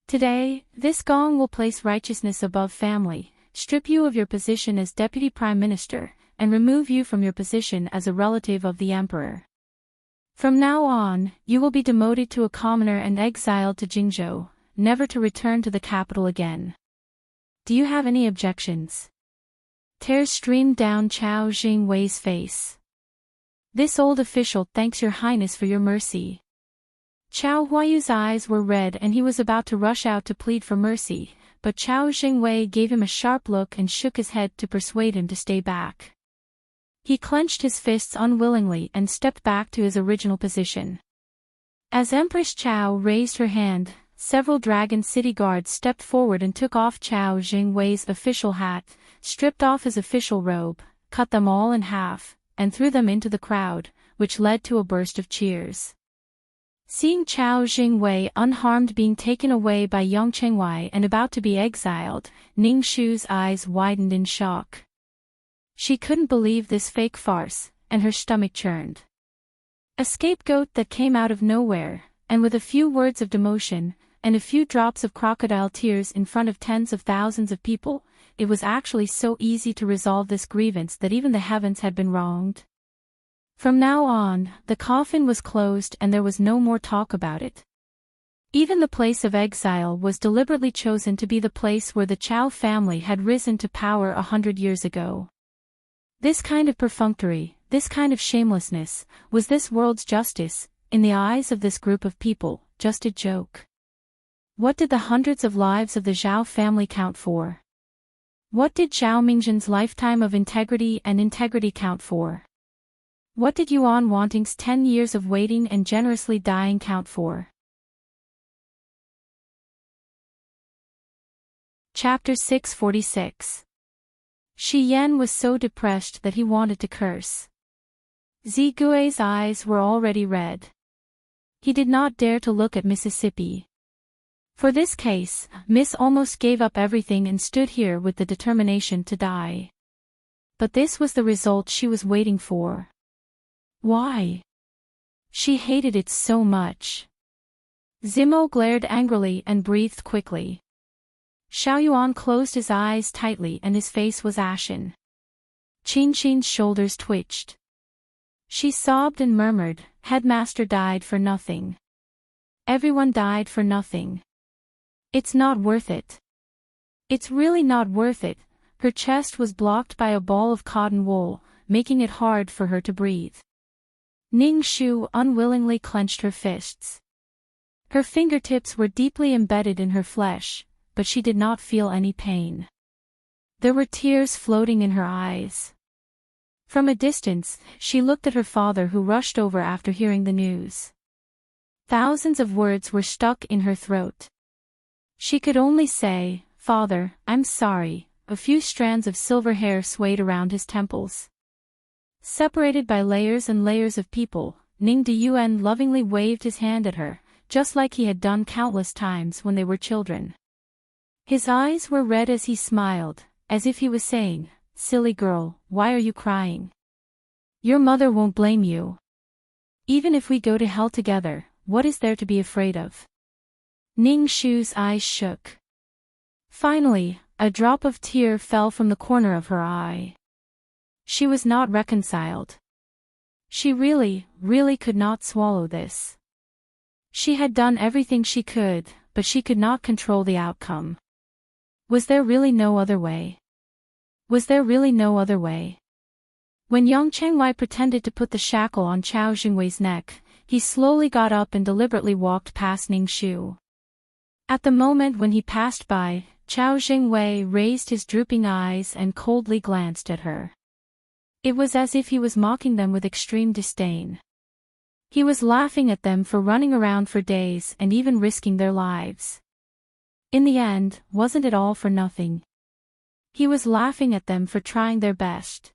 Today, this gong will place righteousness above family, strip you of your position as deputy prime minister, and remove you from your position as a relative of the emperor. From now on, you will be demoted to a commoner and exiled to Jingzhou, never to return to the capital again. Do you have any objections? Tears streamed down Chao Jingwei's face. This old official thanks Your Highness for your mercy. Chao Huayu's eyes were red and he was about to rush out to plead for mercy, but Chao Jingwei gave him a sharp look and shook his head to persuade him to stay back. He clenched his fists unwillingly and stepped back to his original position. As Empress Chao raised her hand, several Dragon City guards stepped forward and took off Chao Jingwei's official hat, stripped off his official robe, cut them all in half, and threw them into the crowd, which led to a burst of cheers. Seeing Chao Jingwei unharmed being taken away by Yang Chengwei and about to be exiled, Ning Shu's eyes widened in shock. She couldn't believe this fake farce, and her stomach churned. A scapegoat that came out of nowhere, and with a few words of demotion, and a few drops of crocodile tears in front of tens of thousands of people, it was actually so easy to resolve this grievance that even the heavens had been wronged. From now on, the coffin was closed and there was no more talk about it. Even the place of exile was deliberately chosen to be the place where the Chao family had risen to power 100 years ago. This kind of perfunctory, this kind of shamelessness, was this world's justice, in the eyes of this group of people, just a joke. What did the hundreds of lives of the Zhao family count for? What did Zhao Mingjin's lifetime of integrity count for? What did Yuan Wanting's 10 years of waiting and generously dying count for? Chapter 646. Shi Yan was so depressed that he wanted to curse. Zigui's eyes were already red. He did not dare to look at Mississippi. For this case, Miss almost gave up everything and stood here with the determination to die. But this was the result she was waiting for. Why? She hated it so much. Zimo glared angrily and breathed quickly. Xiaoyuan closed his eyes tightly and his face was ashen. Qinqin's shoulders twitched. She sobbed and murmured, "Headmaster died for nothing. Everyone died for nothing. It's not worth it. It's really not worth it." Her chest was blocked by a ball of cotton wool, making it hard for her to breathe. Ning Shu unwillingly clenched her fists. Her fingertips were deeply embedded in her flesh, but she did not feel any pain. There were tears floating in her eyes. From a distance, she looked at her father who rushed over after hearing the news. Thousands of words were stuck in her throat. She could only say, "Father, I'm sorry, a few strands of silver hair swayed around his temples. Separated by layers and layers of people, Ning Deyuan lovingly waved his hand at her, just like he had done countless times when they were children. His eyes were red as he smiled, as if he was saying, "Silly girl, why are you crying? Your mother won't blame you. Even if we go to hell together, what is there to be afraid of?" Ning Shu's eyes shook. Finally, a drop of tear fell from the corner of her eye. She was not reconciled. She really could not swallow this. She had done everything she could, but she could not control the outcome. Was there really no other way? Was there really no other way? When Yang Chengwei pretended to put the shackle on Chao Jingwei's neck, he slowly got up and deliberately walked past Ning Shu. At the moment when he passed by, Chao Jingwei raised his drooping eyes and coldly glanced at her. It was as if he was mocking them with extreme disdain. He was laughing at them for running around for days and even risking their lives. In the end, wasn't it all for nothing? He was laughing at them for trying their best.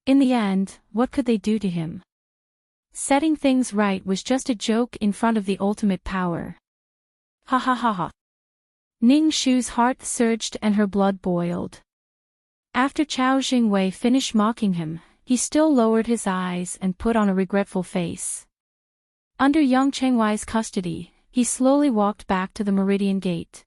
In the end, what could they do to him? Setting things right was just a joke in front of the ultimate power. Ha ha ha ha. Ning Shu's heart surged and her blood boiled. After Chao Jingwei finished mocking him, he still lowered his eyes and put on a regretful face. Under Yang Chengwei's custody, he slowly walked back to the Meridian Gate.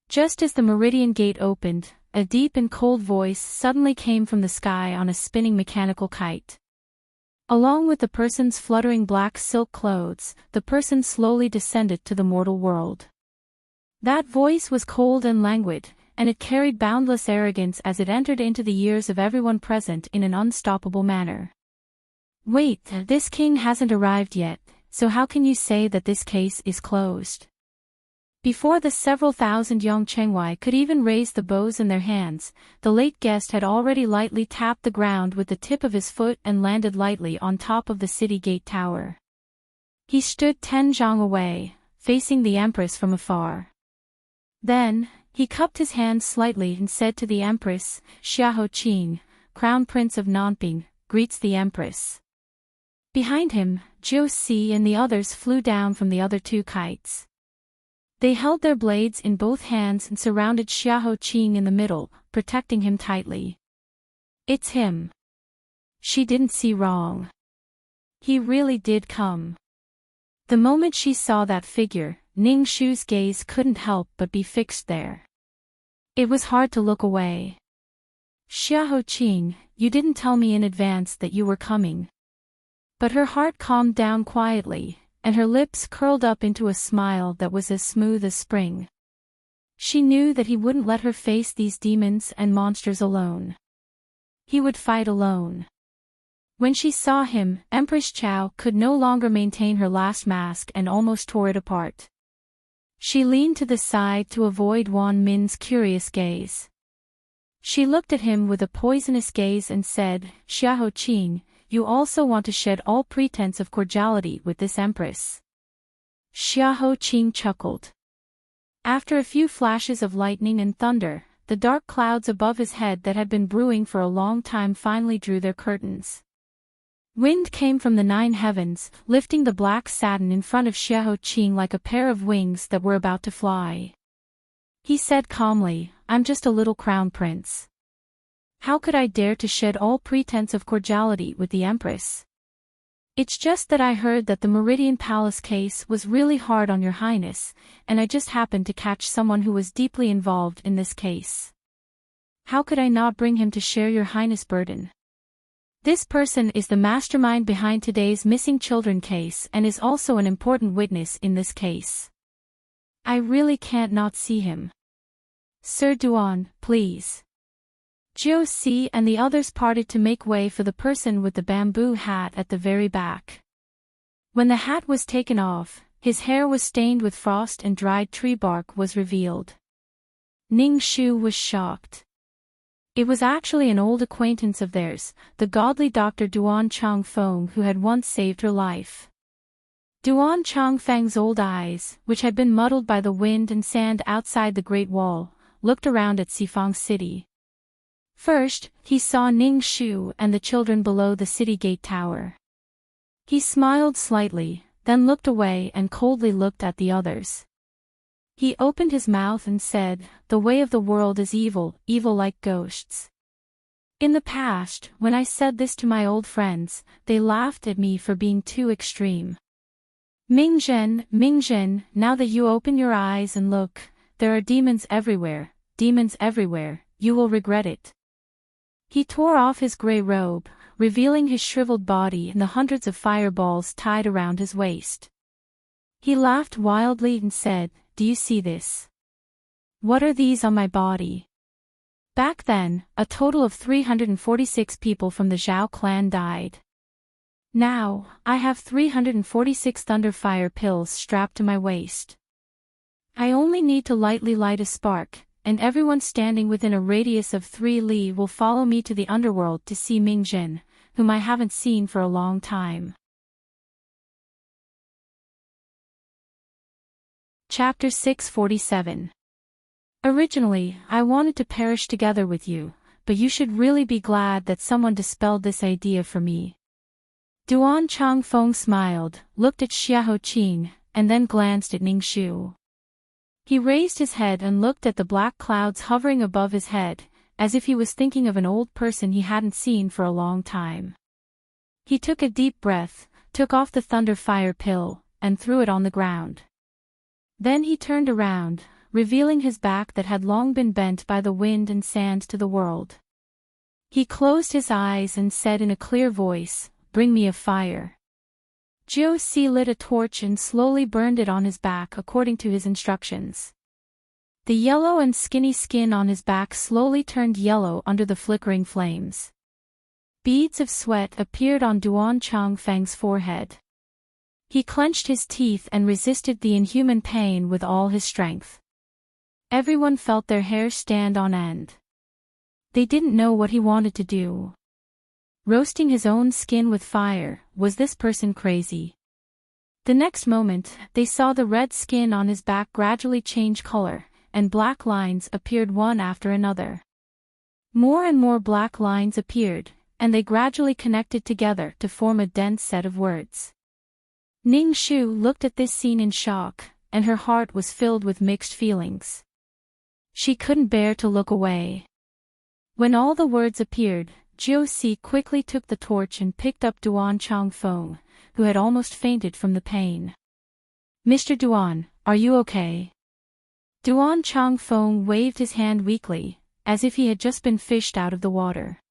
Just as the Meridian Gate opened, a deep and cold voice suddenly came from the sky on a spinning mechanical kite. Along with the person's fluttering black silk clothes, the person slowly descended to the mortal world. That voice was cold and languid, and it carried boundless arrogance as it entered into the ears of everyone present in an unstoppable manner. "Wait, this king hasn't arrived yet, so how can you say that this case is closed?" Before the several thousand Yang Chengwei could even raise the bows in their hands, the late guest had already lightly tapped the ground with the tip of his foot and landed lightly on top of the city gate tower. He stood 10 zhang away, facing the Empress from afar. Then, he cupped his hands slightly and said to the Empress, "Xiahou Qing, Crown Prince of Nanping, greets the Empress." Behind him, Jiu Si and the others flew down from the other two kites. They held their blades in both hands and surrounded Xiahou Qing in the middle, protecting him tightly. "It's him. She didn't see wrong. He really did come." The moment she saw that figure, Ning Shu's gaze couldn't help but be fixed there. It was hard to look away. "Xiahou Qing, you didn't tell me in advance that you were coming." But her heart calmed down quietly, and her lips curled up into a smile that was as smooth as spring. She knew that he wouldn't let her face these demons and monsters alone. He would fight alone. When she saw him, Empress Chao could no longer maintain her last mask and almost tore it apart. She leaned to the side to avoid Wan Min's curious gaze. She looked at him with a poisonous gaze and said, "Xiahou Qing, you also want to shed all pretense of cordiality with this empress." Xiahou Qing chuckled. After a few flashes of lightning and thunder, the dark clouds above his head that had been brewing for a long time finally drew their curtains. Wind came from the 9 heavens, lifting the black satin in front of Xiahou Qing like a pair of wings that were about to fly. He said calmly, "I'm just a little crown prince. How could I dare to shed all pretense of cordiality with the Empress? It's just that I heard that the Meridian Palace case was really hard on your highness, and I just happened to catch someone who was deeply involved in this case. How could I not bring him to share your highness' burden? This person is the mastermind behind today's missing children case and is also an important witness in this case. I really can't not see him. Sir Duan, please." Jiu Si and the others parted to make way for the person with the bamboo hat at the very back. When the hat was taken off, his hair was stained with frost and dried tree bark was revealed. Ning Shu was shocked. It was actually an old acquaintance of theirs, the godly Dr. Duan Changfeng, who had once saved her life. Duan Changfeng's old eyes, which had been muddled by the wind and sand outside the Great Wall, looked around at Sifang City. First, he saw Ning Shu and the children below the city gate tower. He smiled slightly, then looked away and coldly looked at the others. He opened his mouth and said, "The way of the world is evil, evil like ghosts." In the past, when I said this to my old friends, they laughed at me for being too extreme. Mingzhen, now that you open your eyes and look, there are demons everywhere, you will regret it. He tore off his gray robe, revealing his shriveled body and the hundreds of fireballs tied around his waist. He laughed wildly and said, "Do you see this? What are these on my body?" Back then, a total of 346 people from the Zhao clan died. Now, I have 346 Thunderfire pills strapped to my waist. I only need to lightly light a spark, and everyone standing within a radius of 3 li will follow me to the underworld to see Mingzhen, whom I haven't seen for a long time. Chapter 647. Originally, I wanted to perish together with you, but you should really be glad that someone dispelled this idea for me. Duan Changfeng smiled, looked at Xiahou Qing, and then glanced at Ning Shu. He raised his head and looked at the black clouds hovering above his head, as if he was thinking of an old person he hadn't seen for a long time. He took a deep breath, took off the Thunderfire pill, and threw it on the ground. Then he turned around, revealing his back that had long been bent by the wind and sand to the world. He closed his eyes and said in a clear voice, "Bring me a fire." Jiu Si lit a torch and slowly burned it on his back according to his instructions. The yellow and skinny skin on his back slowly turned yellow under the flickering flames. Beads of sweat appeared on Duan Changfeng's forehead. He clenched his teeth and resisted the inhuman pain with all his strength. Everyone felt their hair stand on end. They didn't know what he wanted to do. Roasting his own skin with fire, was this person crazy? The next moment, they saw the red skin on his back gradually change color, and black lines appeared one after another. More and more black lines appeared, and they gradually connected together to form a dense set of words. Ning Shu looked at this scene in shock, and her heart was filled with mixed feelings. She couldn't bear to look away. When all the words appeared, Jiu Si quickly took the torch and picked up Duan Changfeng, who had almost fainted from the pain. "Mr. Duan, are you okay?" Duan Changfeng waved his hand weakly, as if he had just been fished out of the water.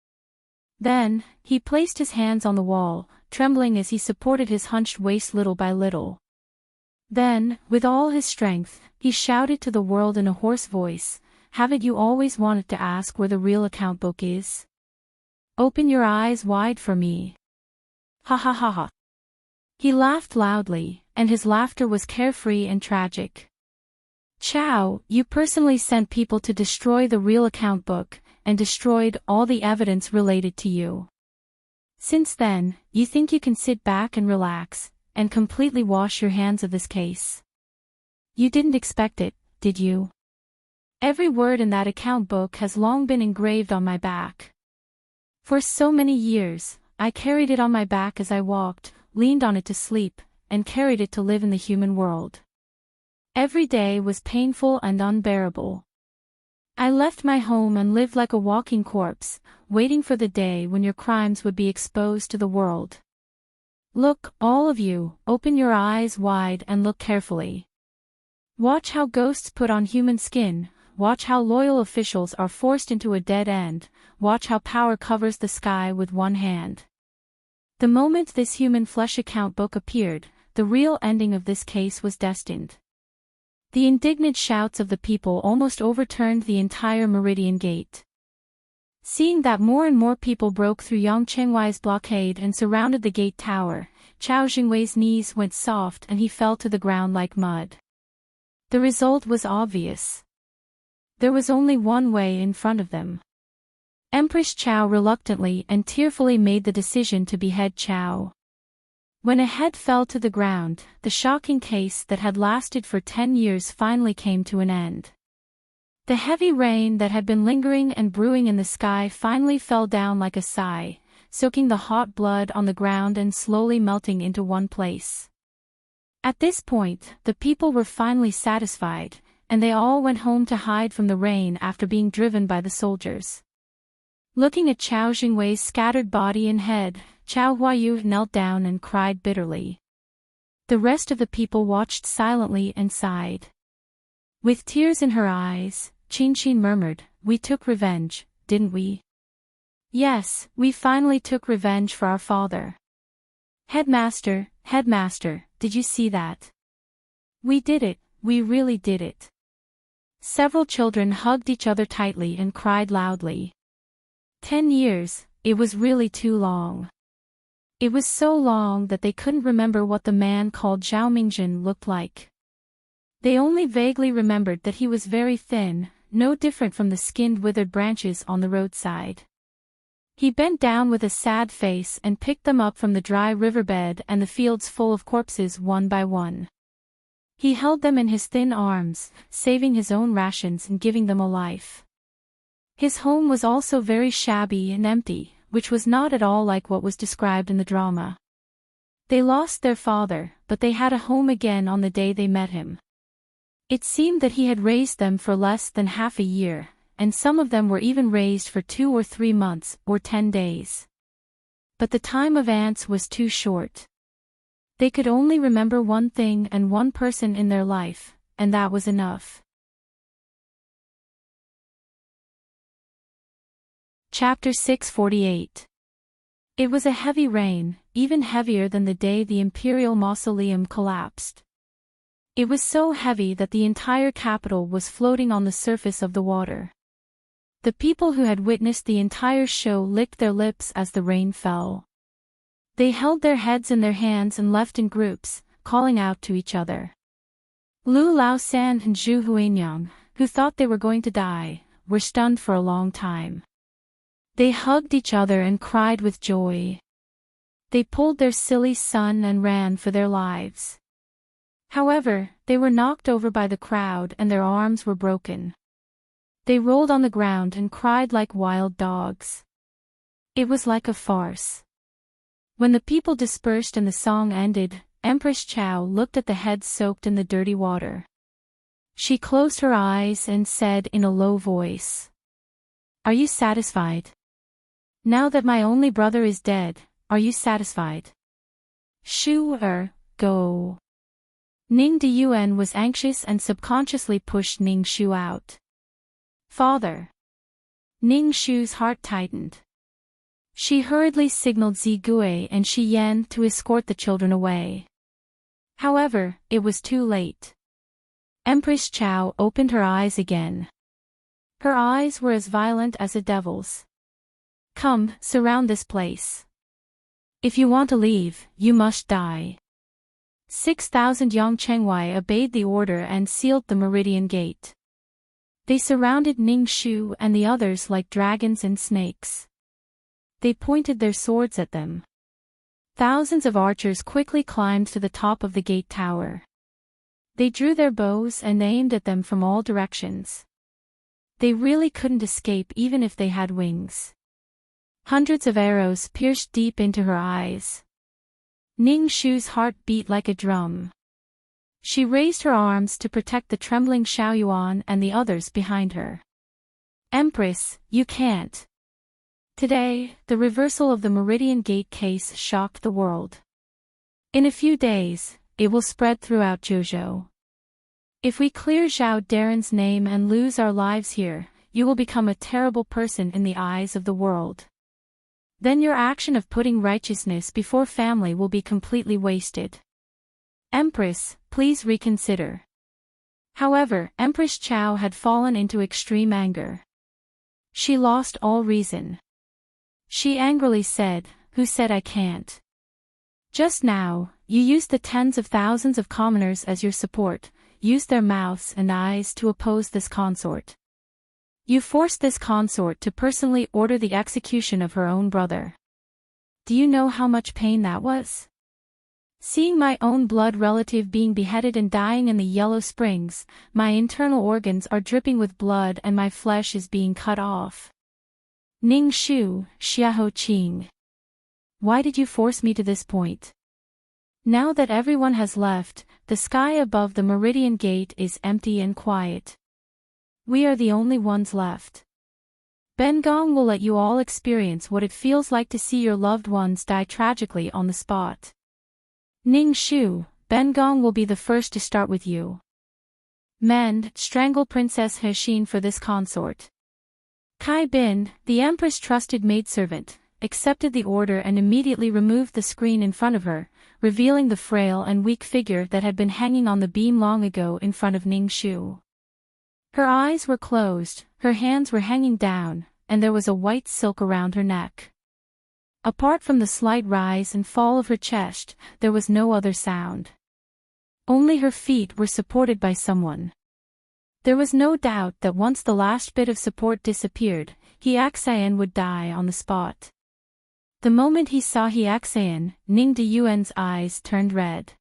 Then, he placed his hands on the wall, trembling as he supported his hunched waist little by little. Then, with all his strength, he shouted to the world in a hoarse voice, "Haven't you always wanted to ask where the real account book is? Open your eyes wide for me." Ha ha ha ha. He laughed loudly, and his laughter was carefree and tragic. "Chow, you personally sent people to destroy the real account book, and destroyed all the evidence related to you. Since then, you think you can sit back and relax, and completely wash your hands of this case. You didn't expect it, did you? Every word in that account book has long been engraved on my back. For so many years, I carried it on my back as I walked, leaned on it to sleep, and carried it to live in the human world. Every day was painful and unbearable. I left my home and lived like a walking corpse, waiting for the day when your crimes would be exposed to the world. Look, all of you, open your eyes wide and look carefully. Watch how ghosts put on human skin, watch how loyal officials are forced into a dead end, watch how power covers the sky with one hand. The moment this human flesh account book appeared, the real ending of this case was destined." The indignant shouts of the people almost overturned the entire Meridian Gate. Seeing that more and more people broke through Yang Chengwei's blockade and surrounded the gate tower, Chao Jingwei's knees went soft and he fell to the ground like mud. The result was obvious. There was only one way in front of them. Empress Chao reluctantly and tearfully made the decision to behead Chao. When a head fell to the ground, the shocking case that had lasted for 10 years finally came to an end. The heavy rain that had been lingering and brewing in the sky finally fell down like a sigh, soaking the hot blood on the ground and slowly melting into one place. At this point, the people were finally satisfied, and they all went home to hide from the rain after being driven by the soldiers. Looking at Chao Jingwei's scattered body and head, Chao Huayu knelt down and cried bitterly. The rest of the people watched silently and sighed. With tears in her eyes, Qin murmured, "We took revenge, didn't we?" "Yes, we finally took revenge for our father." Headmaster, did you see that?" "We did it, we really did it." Several children hugged each other tightly and cried loudly. 10 years, it was really too long. It was so long that they couldn't remember what the man called Zhao Mingjin looked like. They only vaguely remembered that he was very thin, no different from the skinned withered branches on the roadside. He bent down with a sad face and picked them up from the dry riverbed and the fields full of corpses one by one. He held them in his thin arms, saving his own rations and giving them a life. His home was also very shabby and empty, which was not at all like what was described in the drama. They lost their father, but they had a home again on the day they met him. It seemed that he had raised them for less than half a year, and some of them were even raised for 2 or 3 months, or 10 days. But the time of ants was too short. They could only remember one thing and one person in their life, and that was enough. Chapter 648. It was a heavy rain, even heavier than the day the imperial mausoleum collapsed. It was so heavy that the entire capital was floating on the surface of the water. The people who had witnessed the entire show licked their lips as the rain fell. They held their heads in their hands and left in groups, calling out to each other. Lu Laosan and Zhu Huinyang, who thought they were going to die, were stunned for a long time. They hugged each other and cried with joy. They pulled their silly son and ran for their lives. However, they were knocked over by the crowd and their arms were broken. They rolled on the ground and cried like wild dogs. It was like a farce. When the people dispersed and the song ended, Empress Chao looked at the heads soaked in the dirty water. She closed her eyes and said in a low voice, "Are you satisfied? Now that my only brother is dead, are you satisfied?" "Sure, go." Ning Diyuan was anxious and subconsciously pushed Ning Shu out. "Father." Ning Shu's heart tightened. She hurriedly signaled Zigui and Shi Yan to escort the children away. However, it was too late. Empress Chao opened her eyes again. Her eyes were as violent as a devil's. "Come, surround this place. If you want to leave, you must die." 6,000 Yongchengwei obeyed the order and sealed the Meridian Gate. They surrounded Ning Shu and the others like dragons and snakes. They pointed their swords at them. Thousands of archers quickly climbed to the top of the gate tower. They drew their bows and aimed at them from all directions. They really couldn't escape even if they had wings. Hundreds of arrows pierced deep into her eyes. Ning Shu's heart beat like a drum. She raised her arms to protect the trembling Xiaoyuan and the others behind her. "Empress, you can't." Today, the reversal of the Meridian Gate case shocked the world. In a few days, it will spread throughout Zhuzhou. If we clear Zhao Daren's name and lose our lives here, you will become a terrible person in the eyes of the world. Then your action of putting righteousness before family will be completely wasted. Empress, please reconsider. However, Empress Chao had fallen into extreme anger. She lost all reason. She angrily said, "Who said I can't? Just now, you used the tens of thousands of commoners as your support, used their mouths and eyes to oppose this consort. You forced this consort to personally order the execution of her own brother. Do you know how much pain that was? Seeing my own blood relative being beheaded and dying in the Yellow Springs, my internal organs are dripping with blood and my flesh is being cut off. Ning Shu, Xiahou Qing. Why did you force me to this point? Now that everyone has left, the sky above the Meridian Gate is empty and quiet. We are the only ones left. Ben Gong will let you all experience what it feels like to see your loved ones die tragically on the spot. Ning Shu, Ben Gong will be the first to start with you. Mend, strangle Princess Hexin for this consort. Kai Bin, the Empress' trusted maidservant, accepted the order and immediately removed the screen in front of her, revealing the frail and weak figure that had been hanging on the beam long ago in front of Ning Shu. Her eyes were closed, her hands were hanging down, and there was a white silk around her neck. Apart from the slight rise and fall of her chest, there was no other sound. Only her feet were supported by someone. There was no doubt that once the last bit of support disappeared, He Xian would die on the spot. The moment he saw He Xian, Ning Deyuan's eyes turned red.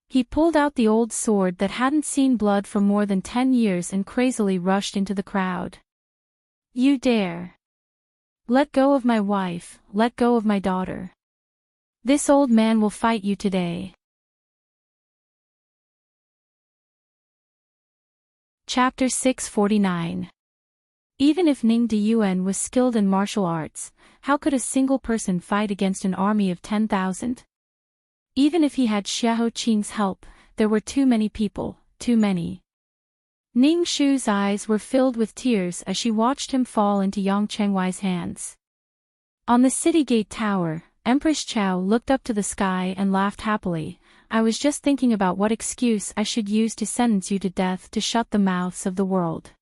He pulled out the old sword that hadn't seen blood for more than 10 years and crazily rushed into the crowd. You dare! Let go of my wife, let go of my daughter. This old man will fight you today. Chapter 649. Even if Ning Deyuan was skilled in martial arts, how could a single person fight against an army of 10,000? Even if he had Xiahou Qing's help, there were too many people, too many. Ning Shu's eyes were filled with tears as she watched him fall into Yang Chengwai's hands. On the city gate tower, Empress Chao looked up to the sky and laughed happily. I was just thinking about what excuse I should use to sentence you to death to shut the mouths of the world.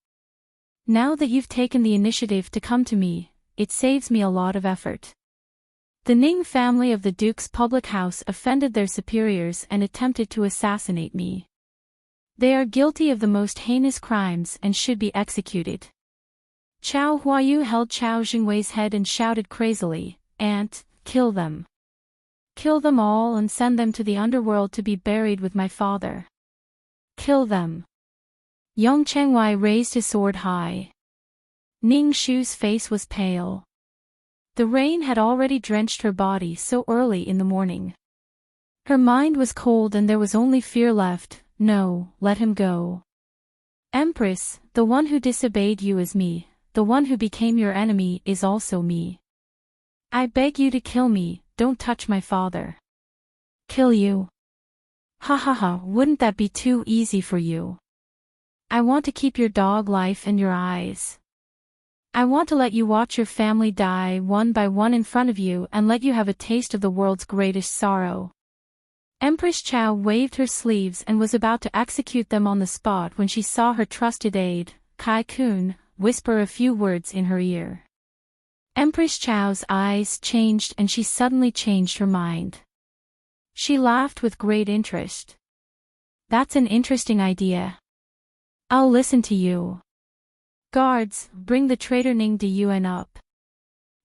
Now that you've taken the initiative to come to me, it saves me a lot of effort. The Ning family of the Duke's public house offended their superiors and attempted to assassinate me. They are guilty of the most heinous crimes and should be executed. Chao Huayu held Chao Jingwei's head and shouted crazily, "Aunt, kill them. Kill them all and send them to the underworld to be buried with my father. Kill them." Yang Chengwei raised his sword high. Ning Shu's face was pale. The rain had already drenched her body so early in the morning. Her mind was cold and there was only fear left. No, let him go. Empress, the one who disobeyed you is me, the one who became your enemy is also me. I beg you to kill me, don't touch my father. Kill you? Ha ha ha, wouldn't that be too easy for you? I want to keep your dog life in your eyes. I want to let you watch your family die one by one in front of you and let you have a taste of the world's greatest sorrow. Empress Chao waved her sleeves and was about to execute them on the spot when she saw her trusted aide, Kai Kun, whisper a few words in her ear. Empress Chao's eyes changed and she suddenly changed her mind. She laughed with great interest. That's an interesting idea. I'll listen to you. Guards, bring the traitor Ning Deyuan up.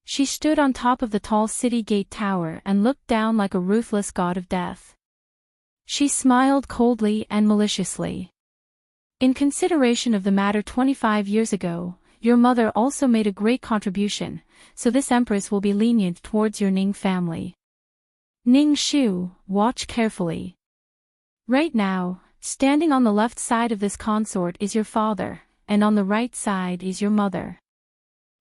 She stood on top of the tall city gate tower and looked down like a ruthless god of death. She smiled coldly and maliciously. In consideration of the matter 25 years ago, your mother also made a great contribution, so this empress will be lenient towards your Ning family. Ning Shu, watch carefully. Right now, standing on the left side of this consort is your father, and on the right side is your mother.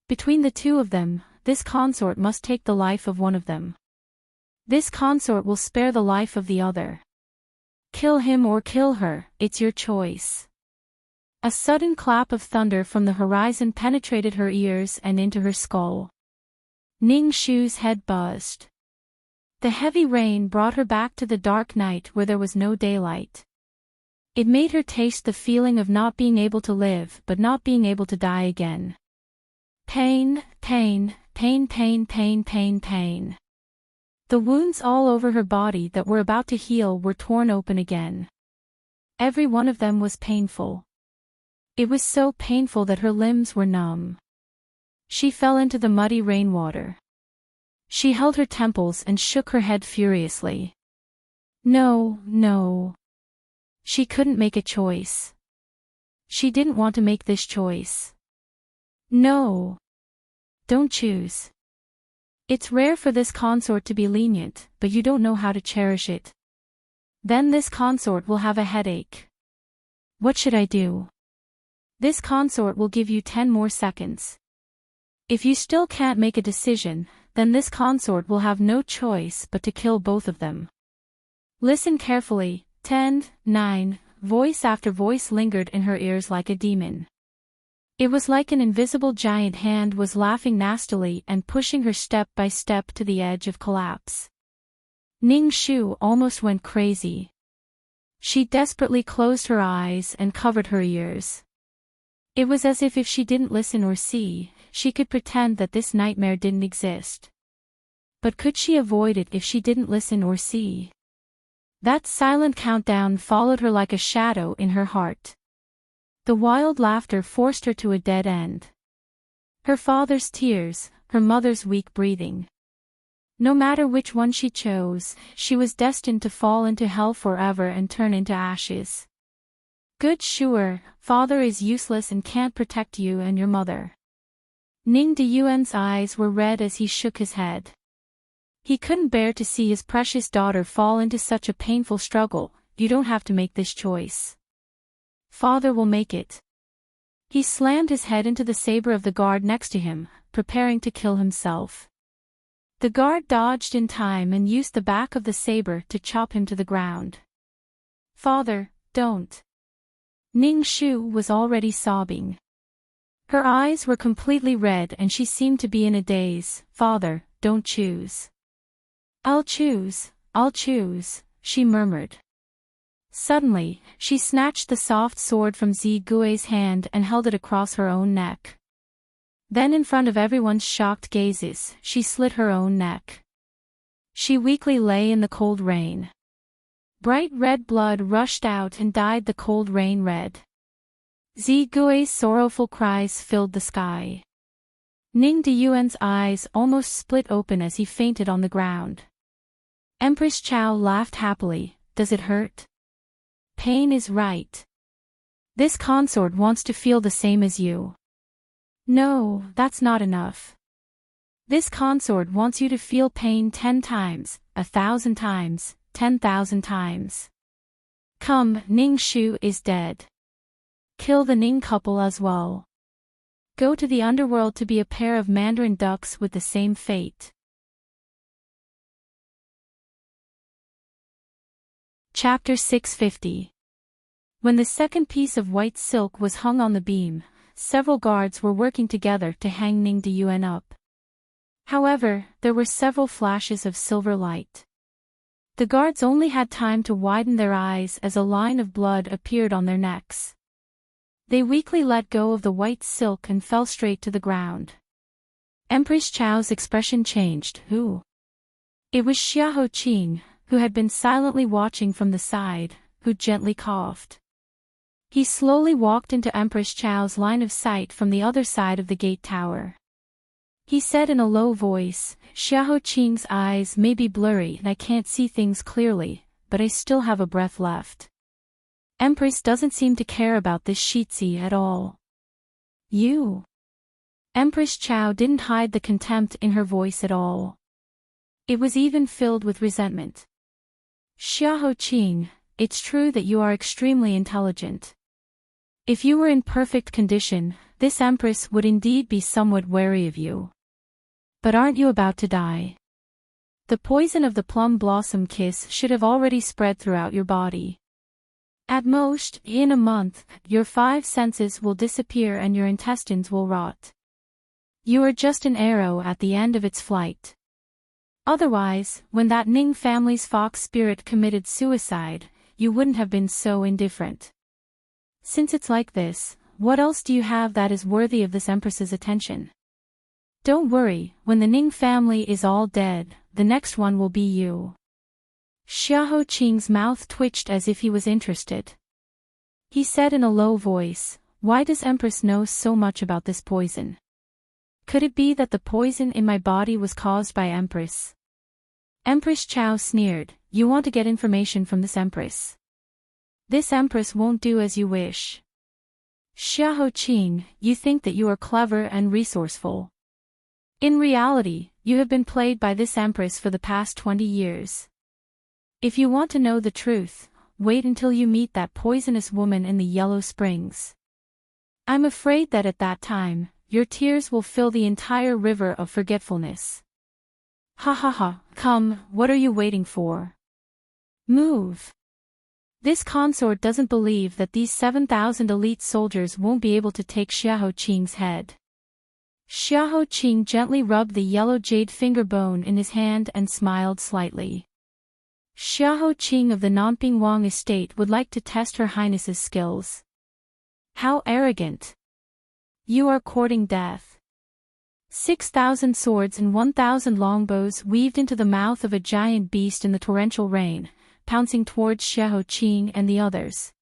Between the two of them, this consort must take the life of one of them. This consort will spare the life of the other. Kill him or kill her, it's your choice. A sudden clap of thunder from the horizon penetrated her ears and into her skull. Ning Shu's head buzzed. The heavy rain brought her back to the dark night where there was no daylight. It made her taste the feeling of not being able to live but not being able to die again. Pain, pain, pain, pain, pain, pain, pain. The wounds all over her body that were about to heal were torn open again. Every one of them was painful. It was so painful that her limbs were numb. She fell into the muddy rainwater. She held her temples and shook her head furiously. No, no. She couldn't make a choice. She didn't want to make this choice. No. Don't choose. It's rare for this consort to be lenient, but you don't know how to cherish it. Then this consort will have a headache. What should I do? This consort will give you 10 more seconds. If you still can't make a decision, then this consort will have no choice but to kill both of them. Listen carefully. 10, 9, voice after voice lingered in her ears like a demon. It was like an invisible giant hand was laughing nastily and pushing her step by step to the edge of collapse. Ning Shu almost went crazy. She desperately closed her eyes and covered her ears. It was as if she didn't listen or see, she could pretend that this nightmare didn't exist. But could she avoid it if she didn't listen or see? That silent countdown followed her like a shadow in her heart. The wild laughter forced her to a dead end. Her father's tears, her mother's weak breathing. No matter which one she chose, she was destined to fall into hell forever and turn into ashes. Good sure, father is useless and can't protect you and your mother. Ning Deyuan's eyes were red as he shook his head. He couldn't bear to see his precious daughter fall into such a painful struggle. You don't have to make this choice. Father will make it. He slammed his head into the saber of the guard next to him, preparing to kill himself. The guard dodged in time and used the back of the saber to chop him to the ground. Father, don't. Ning Shu was already sobbing. Her eyes were completely red and she seemed to be in a daze. Father, don't choose. I'll choose, she murmured. Suddenly, she snatched the soft sword from Zigui's hand and held it across her own neck. Then in front of everyone's shocked gazes, she slit her own neck. She weakly lay in the cold rain. Bright red blood rushed out and dyed the cold rain red. Zigui's sorrowful cries filled the sky. Ning Deyuan's eyes almost split open as he fainted on the ground. Empress Chao laughed happily. Does it hurt? Pain is right. This consort wants to feel the same as you. No, that's not enough. This consort wants you to feel pain 10 times, 1,000 times, 10,000 times. Come, Ning Shu is dead. Kill the Ning couple as well. Go to the underworld to be a pair of mandarin ducks with the same fate. Chapter 650. When the second piece of white silk was hung on the beam, several guards were working together to hang Ning Deyuan up. However, there were several flashes of silver light. The guards only had time to widen their eyes as a line of blood appeared on their necks. They weakly let go of the white silk and fell straight to the ground. Empress Chao's expression changed. Who? It was Xiahou Qing, who had been silently watching from the side, who gently coughed. He slowly walked into Empress Chao's line of sight from the other side of the gate tower. He said in a low voice, Xiahou Qing's eyes may be blurry and I can't see things clearly, but I still have a breath left. Empress doesn't seem to care about this Shitzi at all. You? Empress Chao didn't hide the contempt in her voice at all. It was even filled with resentment. Xiahou Qing, it's true that you are extremely intelligent. If you were in perfect condition, this Empress would indeed be somewhat wary of you. But aren't you about to die? The poison of the plum blossom kiss should have already spread throughout your body. At most, in a month, your 5 senses will disappear and your intestines will rot. You are just an arrow at the end of its flight. Otherwise, when that Ning family's fox spirit committed suicide, you wouldn't have been so indifferent. Since it's like this, what else do you have that is worthy of this Empress's attention? Don't worry, when the Ning family is all dead, the next one will be you. Xiahou Qing's mouth twitched as if he was interested. He said in a low voice, why does Empress know so much about this poison? Could it be that the poison in my body was caused by Empress? Empress Chao sneered, "You want to get information from this empress? This empress won't do as you wish. Xiahou Qing, you think that you are clever and resourceful. In reality, you have been played by this empress for the past 20 years. If you want to know the truth, wait until you meet that poisonous woman in the Yellow Springs. I'm afraid that at that time, your tears will fill the entire river of forgetfulness." "Ha ha ha, come, what are you waiting for? Move." This consort doesn't believe that these 7,000 elite soldiers won't be able to take Xiahou Qing's head. Xiahou Qing gently rubbed the yellow jade finger bone in his hand and smiled slightly. "Xiahou Qing of the Nanping Wang estate would like to test Her Highness's skills." "How arrogant. You are courting death." 6,000 swords and 1,000 longbows weaved into the mouth of a giant beast in the torrential rain, pouncing towards Xiahou Qing and the others.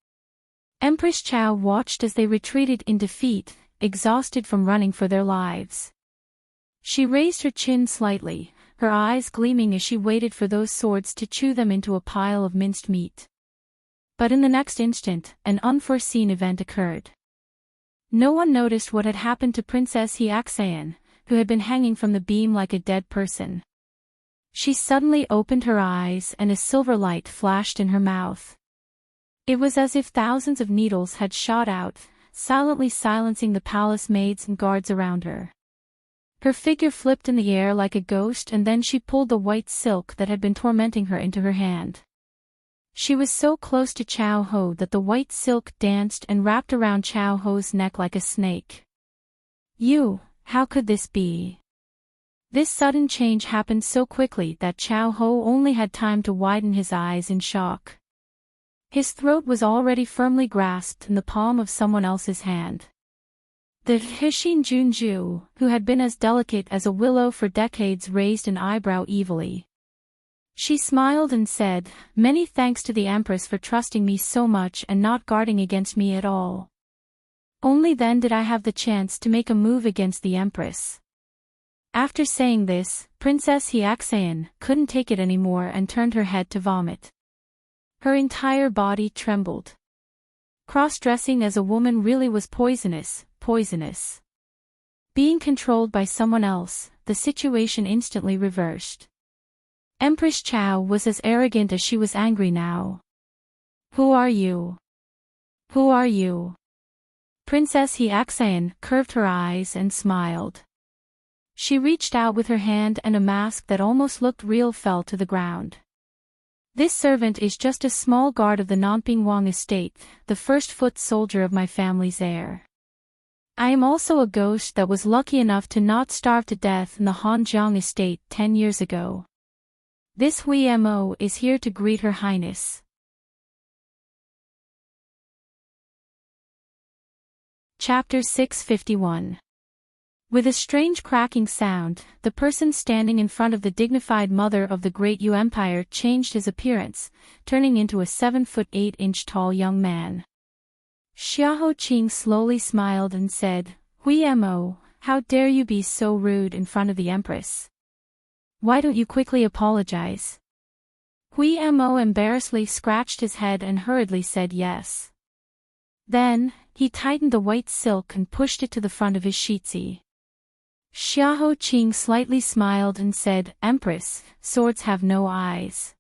Empress Chao watched as they retreated in defeat, exhausted from running for their lives. She raised her chin slightly, her eyes gleaming as she waited for those swords to chew them into a pile of minced meat. But in the next instant, an unforeseen event occurred. No one noticed what had happened to Princess Hiaxian, who had been hanging from the beam like a dead person. She suddenly opened her eyes and a silver light flashed in her mouth. It was as if thousands of needles had shot out, silently silencing the palace maids and guards around her. Her figure flipped in the air like a ghost and then she pulled the white silk that had been tormenting her into her hand. She was so close to Chao Ho that the white silk danced and wrapped around Chao Ho's neck like a snake. How could this be? This sudden change happened so quickly that Chao Ho only had time to widen his eyes in shock. His throat was already firmly grasped in the palm of someone else's hand. The Hixin Junju, who had been as delicate as a willow for decades, raised an eyebrow evilly. She smiled and said, "Many thanks to the Empress for trusting me so much and not guarding against me at all. Only then did I have the chance to make a move against the Empress." After saying this, Princess Hiaxian couldn't take it anymore and turned her head to vomit. Her entire body trembled. Cross-dressing as a woman really was poisonous. Being controlled by someone else, the situation instantly reversed. Empress Chao was as arrogant as she was angry now. "Who are you? Who are you?" Princess Hiaxian curved her eyes and smiled. She reached out with her hand and a mask that almost looked real fell to the ground. "This servant is just a small guard of the Nanping Wang estate, the first-foot soldier of my family's heir. I am also a ghost that was lucky enough to not starve to death in the Hanjiang estate 10 years ago. This Hui Mo is here to greet Her Highness." Chapter 651. With a strange cracking sound, the person standing in front of the dignified mother of the Great Yu Empire changed his appearance, turning into a 7-foot-8-inch tall young man. Xiahou Qing slowly smiled and said, "Hui Mo, how dare you be so rude in front of the Empress? Why don't you quickly apologize?" Hui Mo embarrassedly scratched his head and hurriedly said yes. Then, he tightened the white silk and pushed it to the front of his shitsi. Xiahou Qing slightly smiled and said, "Empress, swords have no eyes.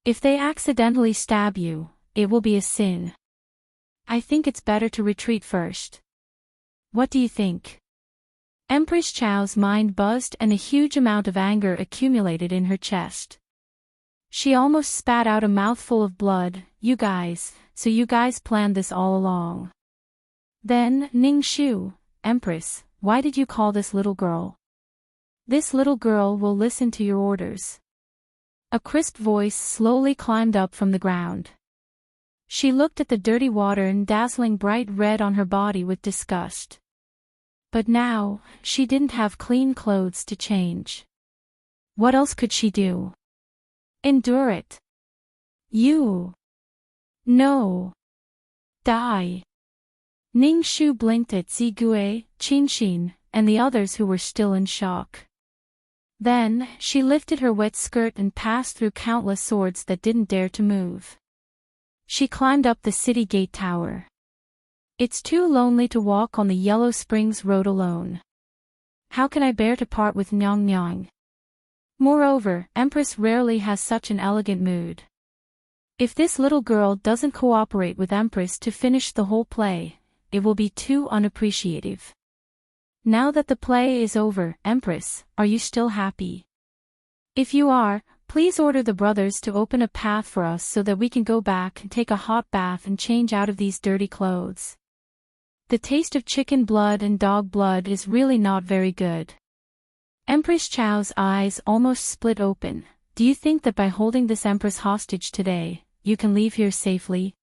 If they accidentally stab you, it will be a sin. I think it's better to retreat first. What do you think?" Empress Chao's mind buzzed and a huge amount of anger accumulated in her chest. She almost spat out a mouthful of blood. So you guys planned this all along." Then, Ningshu, "Empress, why did you call this little girl? This little girl will listen to your orders." A crisp voice slowly climbed up from the ground. She looked at the dirty water and dazzling bright red on her body with disgust. But now, she didn't have clean clothes to change. What else could she do? Endure it. No. Die. Ningshu blinked at Zigui, Qinxin, and the others who were still in shock. Then, she lifted her wet skirt and passed through countless swords that didn't dare to move. She climbed up the city gate tower. It's too lonely to walk on the Yellow Springs Road alone. How can I bear to part with Nyang Nyang? Moreover, Empress rarely has such an elegant mood. If this little girl doesn't cooperate with Empress to finish the whole play, it will be too unappreciative. Now that the play is over, Empress, are you still happy? If you are, please order the brothers to open a path for us so that we can go back and take a hot bath and change out of these dirty clothes. The taste of chicken blood and dog blood is really not very good. Empress Chow's eyes almost split open. Do you think that by holding this Empress hostage today, you can leave here safely?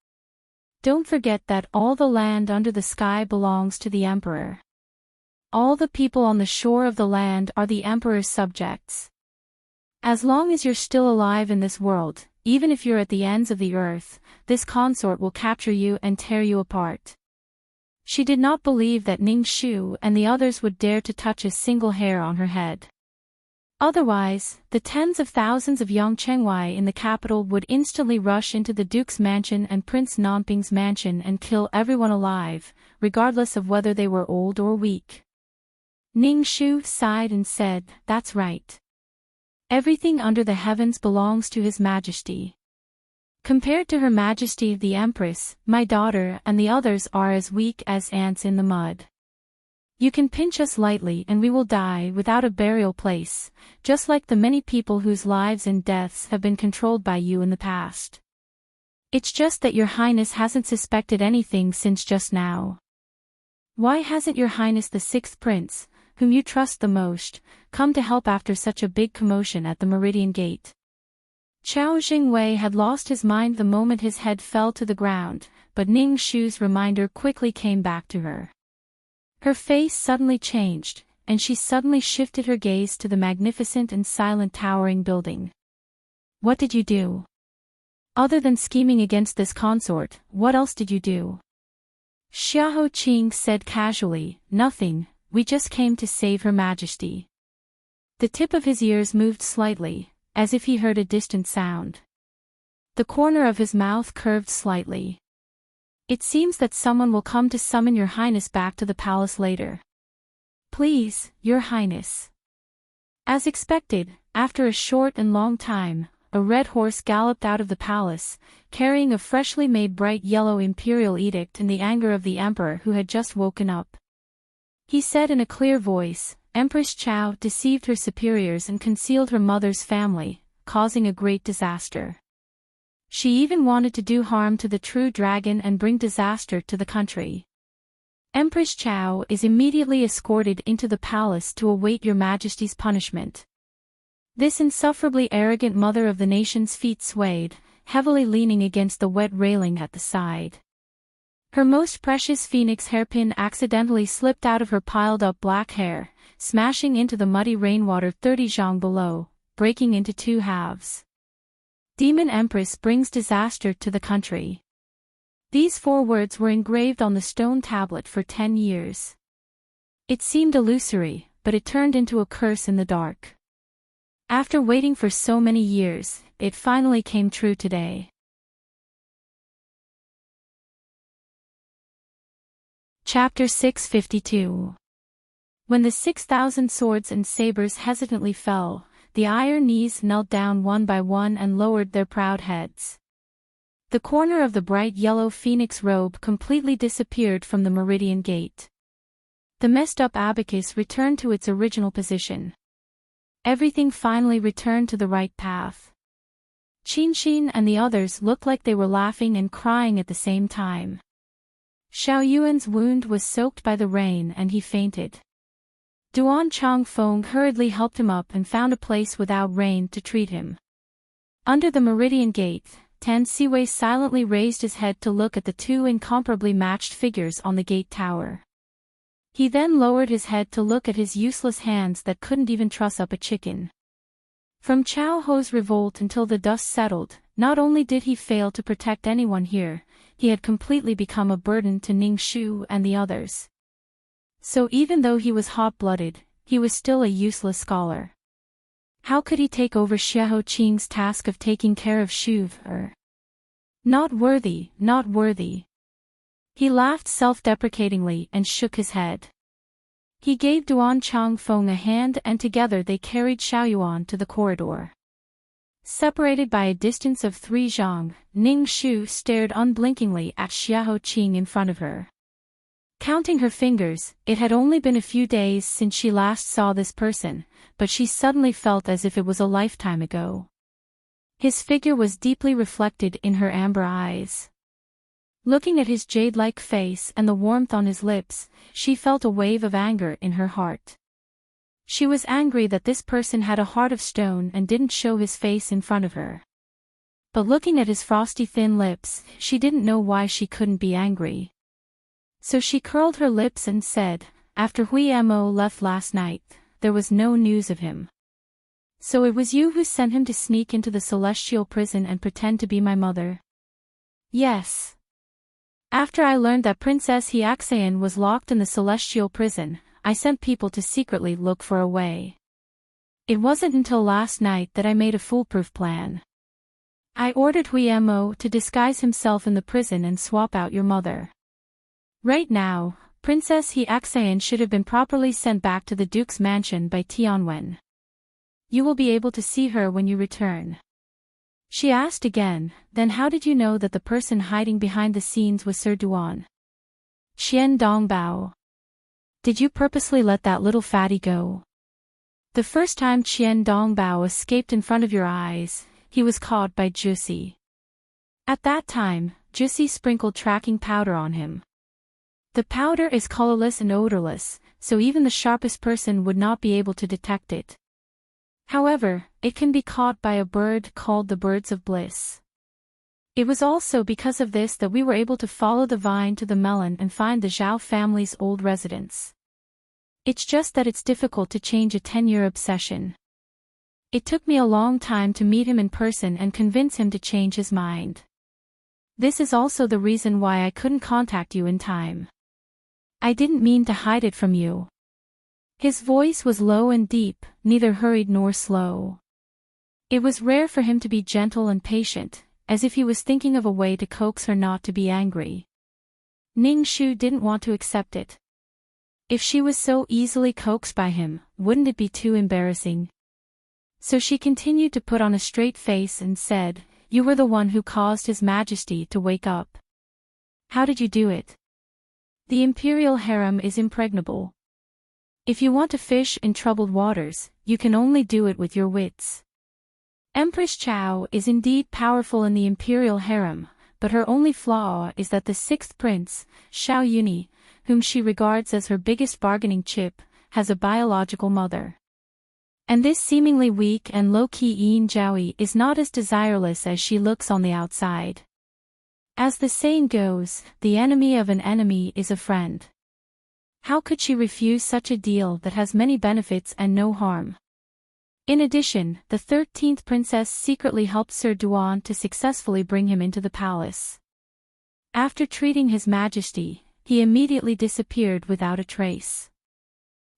Don't forget that all the land under the sky belongs to the Emperor. All the people on the shore of the land are the Emperor's subjects. As long as you're still alive in this world, even if you're at the ends of the earth, this consort will capture you and tear you apart. She did not believe that Ning Shu and the others would dare to touch a single hair on her head. Otherwise, the tens of thousands of Yang Chengwei in the capital would instantly rush into the Duke's mansion and Prince Nanping's mansion and kill everyone alive, regardless of whether they were old or weak. Ning Shu sighed and said, "That's right. Everything under the heavens belongs to His Majesty. Compared to Her Majesty the Empress, my daughter and the others are as weak as ants in the mud. You can pinch us lightly and we will die without a burial place, just like the many people whose lives and deaths have been controlled by you in the past. It's just that Your Highness hasn't suspected anything since just now. Why hasn't Your Highness the sixth prince, whom you trust the most, come to help after such a big commotion at the Meridian Gate?" Chao Jingwei had lost his mind the moment his head fell to the ground, but Ning Shu's reminder quickly came back to her. Her face suddenly changed, and she suddenly shifted her gaze to the magnificent and silent towering building. "What did you do? Other than scheming against this consort, what else did you do?" Xiahou Qing said casually, "Nothing, we just came to save Her Majesty." The tip of his ears moved slightly, as if he heard a distant sound. The corner of his mouth curved slightly. "It seems that someone will come to summon Your Highness back to the palace later. Please, Your Highness." As expected, after a short and long time, a red horse galloped out of the palace, carrying a freshly made bright yellow imperial edict in the anger of the emperor who had just woken up. He said in a clear voice, "Empress Chao deceived her superiors and concealed her mother's family, causing a great disaster. She even wanted to do harm to the true dragon and bring disaster to the country. Empress Chao is immediately escorted into the palace to await Your Majesty's punishment." This insufferably arrogant mother of the nation's feet swayed, heavily leaning against the wet railing at the side. Her most precious phoenix hairpin accidentally slipped out of her piled-up black hair, smashing into the muddy rainwater 30 zhang below, breaking into two halves. "Demon Empress brings disaster to the country." These 4 words were engraved on the stone tablet for 10 years. It seemed illusory, but it turned into a curse in the dark. After waiting for so many years, it finally came true today. Chapter 652. When the 6,000 swords and sabers hesitantly fell, the iron knees knelt down one by one and lowered their proud heads. The corner of the bright yellow phoenix robe completely disappeared from the Meridian Gate. The messed-up abacus returned to its original position. Everything finally returned to the right path. Qin and the others looked like they were laughing and crying at the same time. Xiao Yuan's wound was soaked by the rain and he fainted. Duan Chongfeng hurriedly helped him up and found a place without rain to treat him. Under the Meridian Gate, Tan Siwei silently raised his head to look at the 2 incomparably matched figures on the gate tower. He then lowered his head to look at his useless hands that couldn't even truss up a chicken. From Chao Ho's revolt until the dust settled, not only did he fail to protect anyone here, he had completely become a burden to Ning Shu and the others. So even though he was hot-blooded, he was still a useless scholar. How could he take over Xiahou Qing's task of taking care of Shu? Not worthy, not worthy. He laughed self-deprecatingly and shook his head. He gave Duan Changfeng a hand and together they carried Xiaoyuan to the corridor. Separated by a distance of 3 zhang, Ning Shu stared unblinkingly at Xiahou Qing in front of her. Counting her fingers, it had only been a few days since she last saw this person, but she suddenly felt as if it was a lifetime ago. His figure was deeply reflected in her amber eyes. Looking at his jade-like face and the warmth on his lips, she felt a wave of anger in her heart. She was angry that this person had a heart of stone and didn't show his face in front of her. But looking at his frosty thin lips, she didn't know why she couldn't be angry. So she curled her lips and said, "After Hui Mo left last night, there was no news of him. So it was you who sent him to sneak into the celestial prison and pretend to be my mother?" "Yes. After I learned that Princess Hiaxian was locked in the celestial prison, I sent people to secretly look for a way. It wasn't until last night that I made a foolproof plan. I ordered Hui Mo to disguise himself in the prison and swap out your mother. Right now, Princess Hiaxian should have been properly sent back to the Duke's mansion by Tianwen. You will be able to see her when you return." She asked again, "Then how did you know that the person hiding behind the scenes was Sir Duan?" "Qian Dongbao. Did you purposely let that little fatty go? The first time Qian Dongbao escaped in front of your eyes, he was caught by Jusi. At that time, Jusi sprinkled tracking powder on him. The powder is colorless and odorless, so even the sharpest person would not be able to detect it. However, it can be caught by a bird called the birds of bliss. It was also because of this that we were able to follow the vine to the melon and find the Zhao family's old residence. It's just that it's difficult to change a 10-year obsession. It took me a long time to meet him in person and convince him to change his mind. This is also the reason why I couldn't contact you in time. I didn't mean to hide it from you." His voice was low and deep, neither hurried nor slow. It was rare for him to be gentle and patient, as if he was thinking of a way to coax her not to be angry. Ning Shu didn't want to accept it. If she was so easily coaxed by him, wouldn't it be too embarrassing? So she continued to put on a straight face and said, "You were the one who caused His Majesty to wake up. How did you do it? The imperial harem is impregnable. If you want to fish in troubled waters, you can only do it with your wits. Empress Chao is indeed powerful in the imperial harem, but her only flaw is that the 6th prince, Xiao Yuni, whom she regards as her biggest bargaining chip, has a biological mother. And this seemingly weak and low-key Yin Jiaoyi is not as desireless as she looks on the outside. As the saying goes, the enemy of an enemy is a friend. How could she refuse such a deal that has many benefits and no harm? In addition, the 13th princess secretly helped Sir Duan to successfully bring him into the palace. After treating His Majesty, he immediately disappeared without a trace.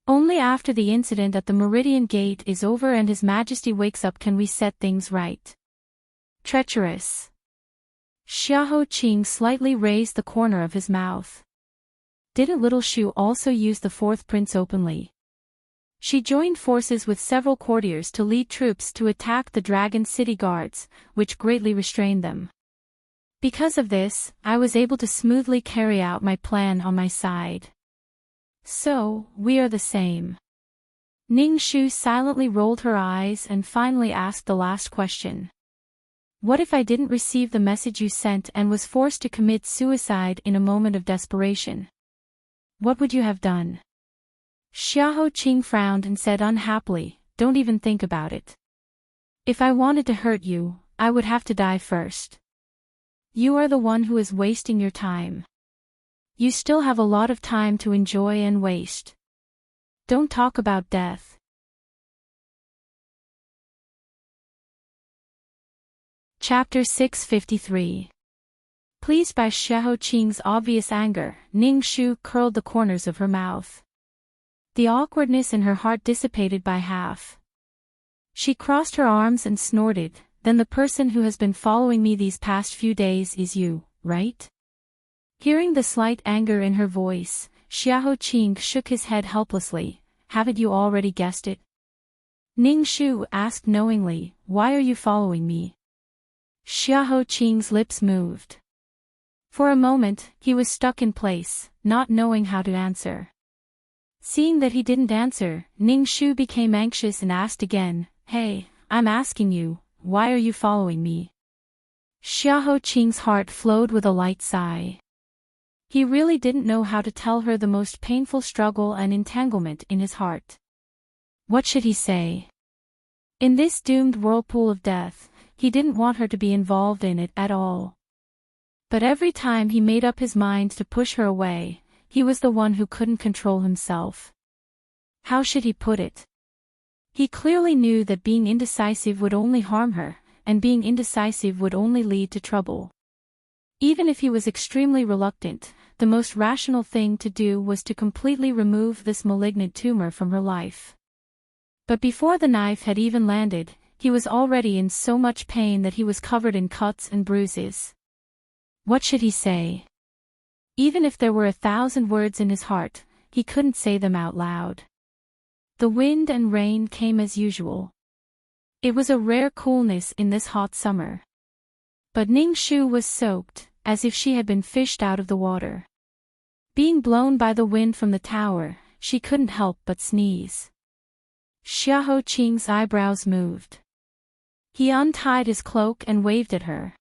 Only after the incident at the Meridian Gate is over and His Majesty wakes up can we set things right. Treacherous. Xiahou Qing slightly raised the corner of his mouth. Didn't Little Shu also use the 4th prince openly? She joined forces with several courtiers to lead troops to attack the Dragon City guards, which greatly restrained them. Because of this, I was able to smoothly carry out my plan on my side. So, we are the same. Ning Shu silently rolled her eyes and finally asked the last question. What if I didn't receive the message you sent and was forced to commit suicide in a moment of desperation? What would you have done? Xiahou Qing frowned and said unhappily, "Don't even think about it. If I wanted to hurt you, I would have to die first. You are the one who is wasting your time. You still have a lot of time to enjoy and waste. Don't talk about death." Chapter 653. Pleased by Xiahou Qing's obvious anger, Ning Shu curled the corners of her mouth. The awkwardness in her heart dissipated by half. She crossed her arms and snorted, "Then the person who has been following me these past few days is you, right?" Hearing the slight anger in her voice, Xiahou Qing shook his head helplessly. "Haven't you already guessed it?" Ning Shu asked knowingly, "Why are you following me?" Xiahou Qing's lips moved. For a moment, he was stuck in place, not knowing how to answer. Seeing that he didn't answer, Ning Shu became anxious and asked again, "Hey, I'm asking you, why are you following me?" Xiahou Qing's heart flowed with a light sigh. He really didn't know how to tell her the most painful struggle and entanglement in his heart. What should he say? In this doomed whirlpool of death, he didn't want her to be involved in it at all. But every time he made up his mind to push her away, he was the one who couldn't control himself. How should he put it? He clearly knew that being indecisive would only harm her, and being indecisive would only lead to trouble. Even if he was extremely reluctant, the most rational thing to do was to completely remove this malignant tumor from her life. But before the knife had even landed, he was already in so much pain that he was covered in cuts and bruises. What should he say? Even if there were 1,000 words in his heart, he couldn't say them out loud. The wind and rain came as usual. It was a rare coolness in this hot summer. But Ning Shu was soaked, as if she had been fished out of the water. Being blown by the wind from the tower, she couldn't help but sneeze. Xiahou Qing's eyebrows moved. He untied his cloak and waved at her.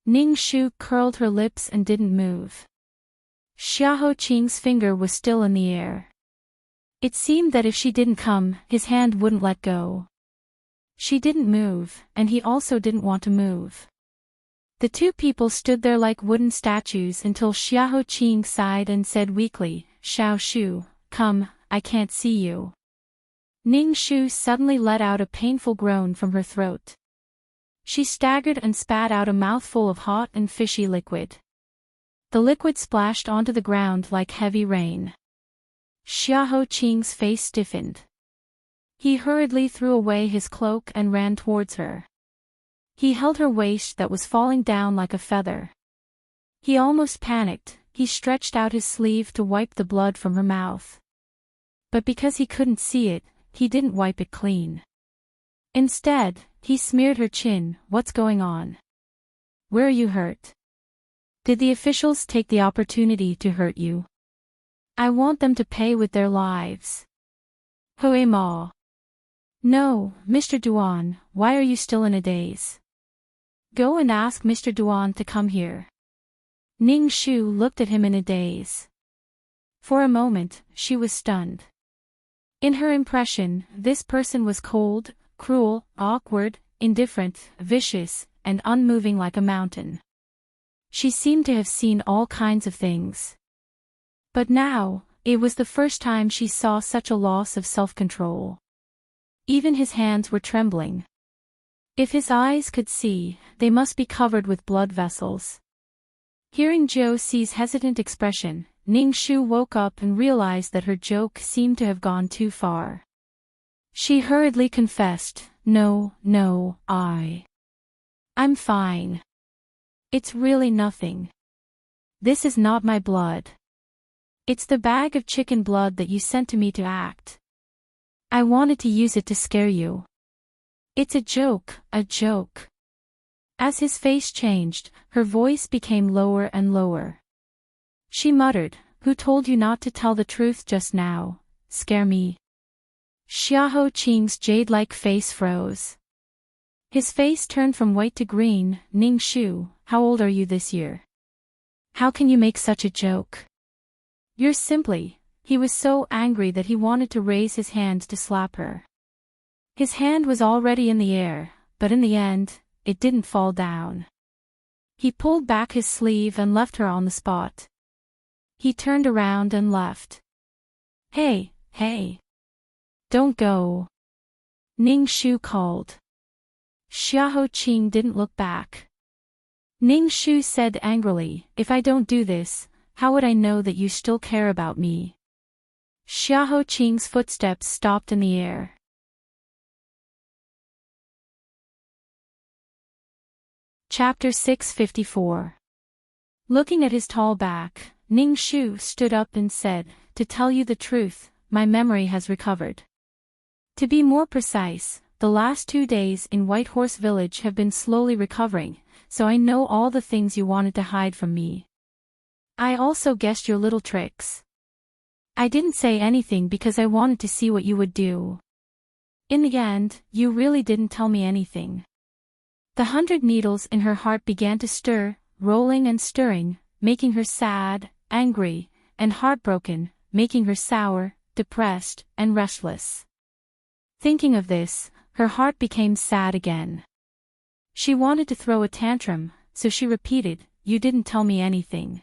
Ning Shu curled her lips and didn't move. Xiahou Qing's finger was still in the air. It seemed that if she didn't come, his hand wouldn't let go. She didn't move, and he also didn't want to move. The two people stood there like wooden statues until Xiahou Qing sighed and said weakly, "Xiao Shu, come, I can't see you." Ning Shu suddenly let out a painful groan from her throat. She staggered and spat out a mouthful of hot and fishy liquid. The liquid splashed onto the ground like heavy rain. Xiahou Qing's face stiffened. He hurriedly threw away his cloak and ran towards her. He held her waist that was falling down like a feather. He almost panicked. He stretched out his sleeve to wipe the blood from her mouth. But because he couldn't see it, he didn't wipe it clean. Instead, he smeared her chin. "What's going on? Where are you hurt? Did the officials take the opportunity to hurt you? I want them to pay with their lives." "Hui Ma." "No, Mr. Duan, why are you still in a daze? Go and ask Mr. Duan to come here." Ning Shu looked at him in a daze. For a moment, she was stunned. In her impression, this person was cold, cruel, awkward, indifferent, vicious, and unmoving like a mountain. She seemed to have seen all kinds of things. But now, it was the first time she saw such a loss of self-control. Even his hands were trembling. If his eyes could see, they must be covered with blood vessels. Hearing Zhou Si's hesitant expression, Ning Shu woke up and realized that her joke seemed to have gone too far. She hurriedly confessed, "No, I'm fine. It's really nothing. This is not my blood. It's the bag of chicken blood that you sent to me to act. I wanted to use it to scare you. It's a joke, a joke." As his face changed, her voice became lower and lower. She muttered, "Who told you not to tell the truth just now? Scare me?" Xiahou Qing's jade-like face froze. His face turned from white to green. "Ning Shu, how old are you this year? How can you make such a joke? You're simply..." He was so angry that he wanted to raise his hand to slap her. His hand was already in the air, but in the end, it didn't fall down. He pulled back his sleeve and left her on the spot. He turned around and left. Hey. Don't go." Ning Shu called. Xiahou Qing didn't look back. Ning Shu said angrily, "If I don't do this, how would I know that you still care about me?" Xiahou Qing's footsteps stopped in the air. Chapter 654. Looking at his tall back, Ning Shu stood up and said, "To tell you the truth, my memory has recovered. To be more precise, the last 2 days in White Horse Village have been slowly recovering, so I know all the things you wanted to hide from me. I also guessed your little tricks. I didn't say anything because I wanted to see what you would do. In the end, you really didn't tell me anything." The 100 needles in her heart began to stir, rolling and stirring, making her sad, angry, and heartbroken, making her sour, depressed, and restless. Thinking of this, her heart became sad again. She wanted to throw a tantrum, so she repeated, "You didn't tell me anything."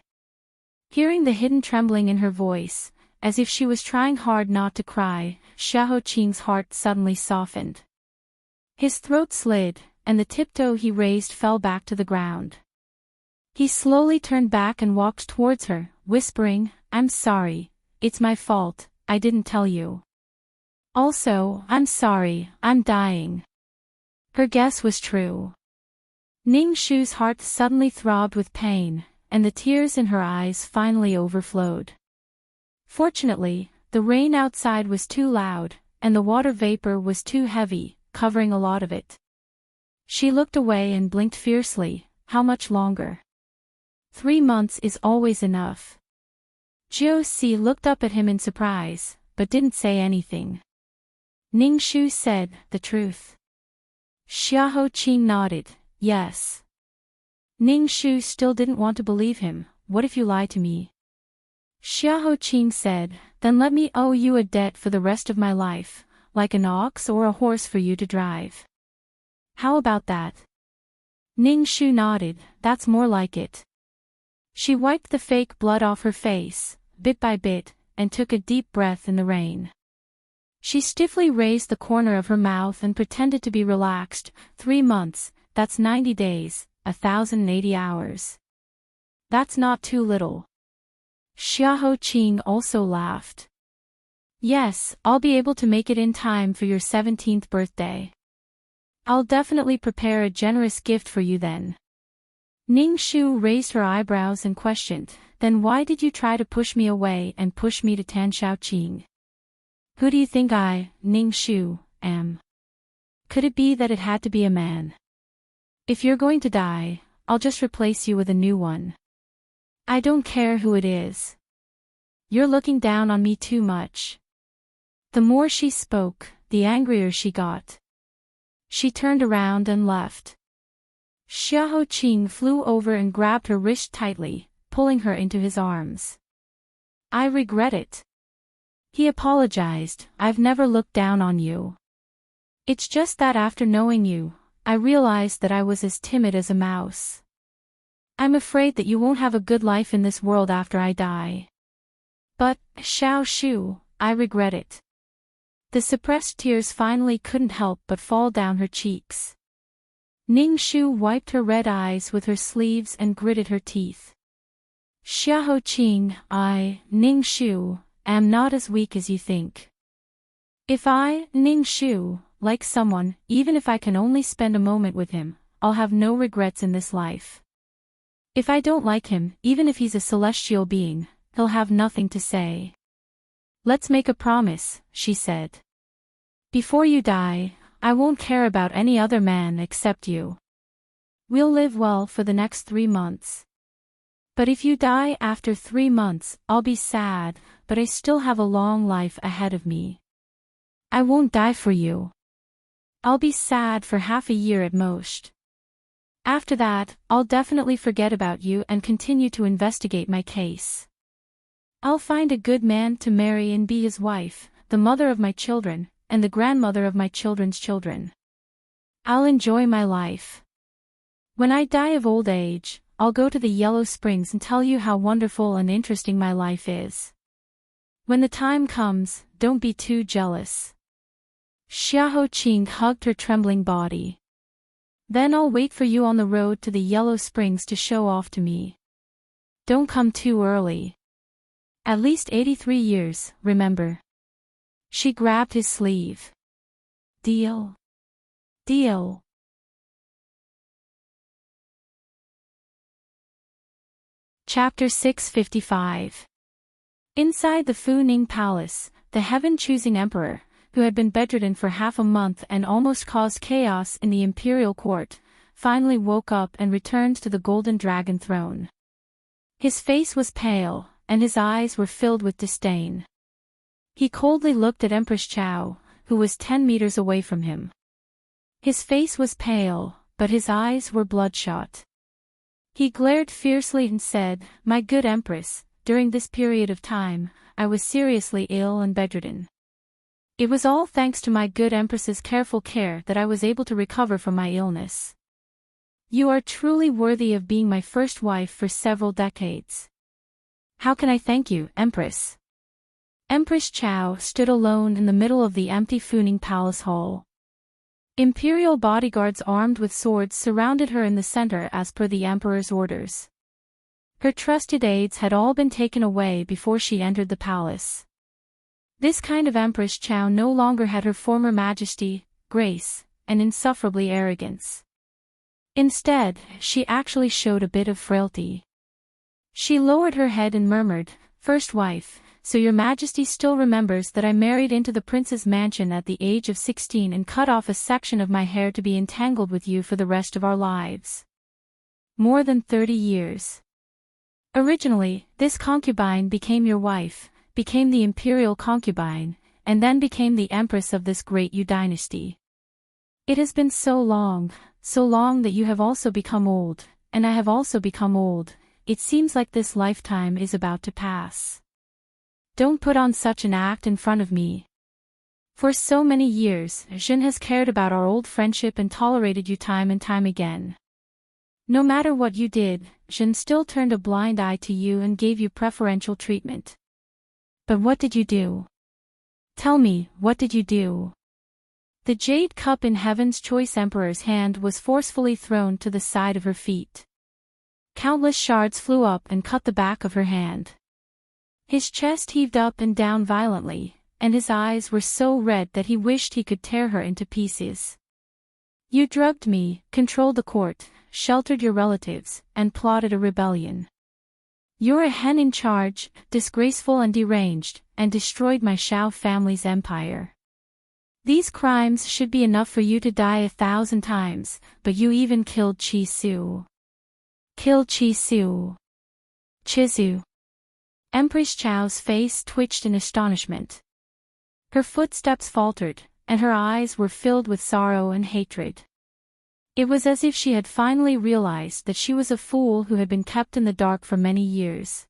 Hearing the hidden trembling in her voice, as if she was trying hard not to cry, Xiahou Qing's heart suddenly softened. His throat slid, and the tiptoe he raised fell back to the ground. He slowly turned back and walked towards her, whispering, "I'm sorry, it's my fault, I didn't tell you. Also, I'm sorry, I'm dying." Her guess was true. Ning Shu's heart suddenly throbbed with pain, and the tears in her eyes finally overflowed. Fortunately, the rain outside was too loud, and the water vapor was too heavy, covering a lot of it. She looked away and blinked fiercely. How much longer? 3 months is always enough. Jiu Si looked up at him in surprise, but didn't say anything. Ning Shu said, "The truth." Xiahou Qing nodded, "Yes." Ning Shu still didn't want to believe him. "What if you lie to me?" Xiahou Qing said, "Then let me owe you a debt for the rest of my life, like an ox or a horse for you to drive. How about that?" Ning Shu nodded, "That's more like it." She wiped the fake blood off her face, bit by bit, and took a deep breath in the rain. She stiffly raised the corner of her mouth and pretended to be relaxed. 3 months, that's 90 days, 1,080 hours. That's not too little. Xiahou Qing also laughed. "Yes, I'll be able to make it in time for your 17th birthday. I'll definitely prepare a generous gift for you then." Ning Shu raised her eyebrows and questioned, "Then why did you try to push me away and push me to Tan Xiaoqing? Who do you think I, Ning Shu, am? Could it be that it had to be a man? If you're going to die, I'll just replace you with a new one. I don't care who it is. You're looking down on me too much." The more she spoke, the angrier she got. She turned around and left. Xiahou Qing flew over and grabbed her wrist tightly, pulling her into his arms. "I regret it." He apologized, "I've never looked down on you. It's just that after knowing you, I realized that I was as timid as a mouse. I'm afraid that you won't have a good life in this world after I die. But, Xiao Shu, I regret it." The suppressed tears finally couldn't help but fall down her cheeks. Ning Shu wiped her red eyes with her sleeves and gritted her teeth. "Xiahou Qing, I, Ning Shu, am not as weak as you think. If I, Ning Shu, like someone, even if I can only spend a moment with him, I'll have no regrets in this life. If I don't like him, even if he's a celestial being, he'll have nothing to say. Let's make a promise," she said. "Before you die, I won't care about any other man except you. We'll live well for the next 3 months. But if you die after 3 months, I'll be sad, but I still have a long life ahead of me. I won't die for you. I'll be sad for half a year at most. After that, I'll definitely forget about you and continue to investigate my case. I'll find a good man to marry and be his wife, the mother of my children, and the grandmother of my children's children. I'll enjoy my life. When I die of old age, I'll go to the Yellow Springs and tell you how wonderful and interesting my life is. When the time comes, don't be too jealous." Xiahou Qing hugged her trembling body. "Then I'll wait for you on the road to the Yellow Springs to show off to me. Don't come too early. At least 83 years, remember." She grabbed his sleeve. "Deal. Deal." Chapter 655. Inside the Fu Ning Palace, the heaven-choosing emperor, who had been bedridden for half a month and almost caused chaos in the imperial court, finally woke up and returned to the golden dragon throne. His face was pale, and his eyes were filled with disdain. He coldly looked at Empress Chao, who was 10 meters away from him. His face was pale, but his eyes were bloodshot. He glared fiercely and said, "My good Empress, during this period of time, I was seriously ill and bedridden. It was all thanks to my good Empress's careful care that I was able to recover from my illness. You are truly worthy of being my first wife for several decades. How can I thank you, Empress?" Empress Chao stood alone in the middle of the empty Fu Ning Palace hall. Imperial bodyguards armed with swords surrounded her in the center as per the emperor's orders. Her trusted aides had all been taken away before she entered the palace. This kind of Empress Chao no longer had her former majesty, grace, and insufferably arrogance. Instead, she actually showed a bit of frailty. She lowered her head and murmured, "First wife, so your majesty still remembers that I married into the prince's mansion at the age of 16 and cut off a section of my hair to be entangled with you for the rest of our lives. More than 30 years. Originally, this concubine became your wife, became the imperial concubine, and then became the empress of this great Yu dynasty. It has been so long that you have also become old, and I have also become old. It seems like this lifetime is about to pass. Don't put on such an act in front of me. For so many years, Jin has cared about our old friendship and tolerated you time and time again. No matter what you did, Jin still turned a blind eye to you and gave you preferential treatment. But what did you do? Tell me, what did you do?" The jade cup in Heaven's Choice Emperor's hand was forcefully thrown to the side of her feet. Countless shards flew up and cut the back of her hand. His chest heaved up and down violently, and his eyes were so red that he wished he could tear her into pieces. "You drugged me, controlled the court, sheltered your relatives, and plotted a rebellion. You're a hen in charge, disgraceful and deranged, and destroyed my Shao family's empire. These crimes should be enough for you to die 1,000 times, but you even killed Chi Su. Killed Chi Su. Chizu." Empress Chao's face twitched in astonishment. Her footsteps faltered, and her eyes were filled with sorrow and hatred. It was as if she had finally realized that she was a fool who had been kept in the dark for many years.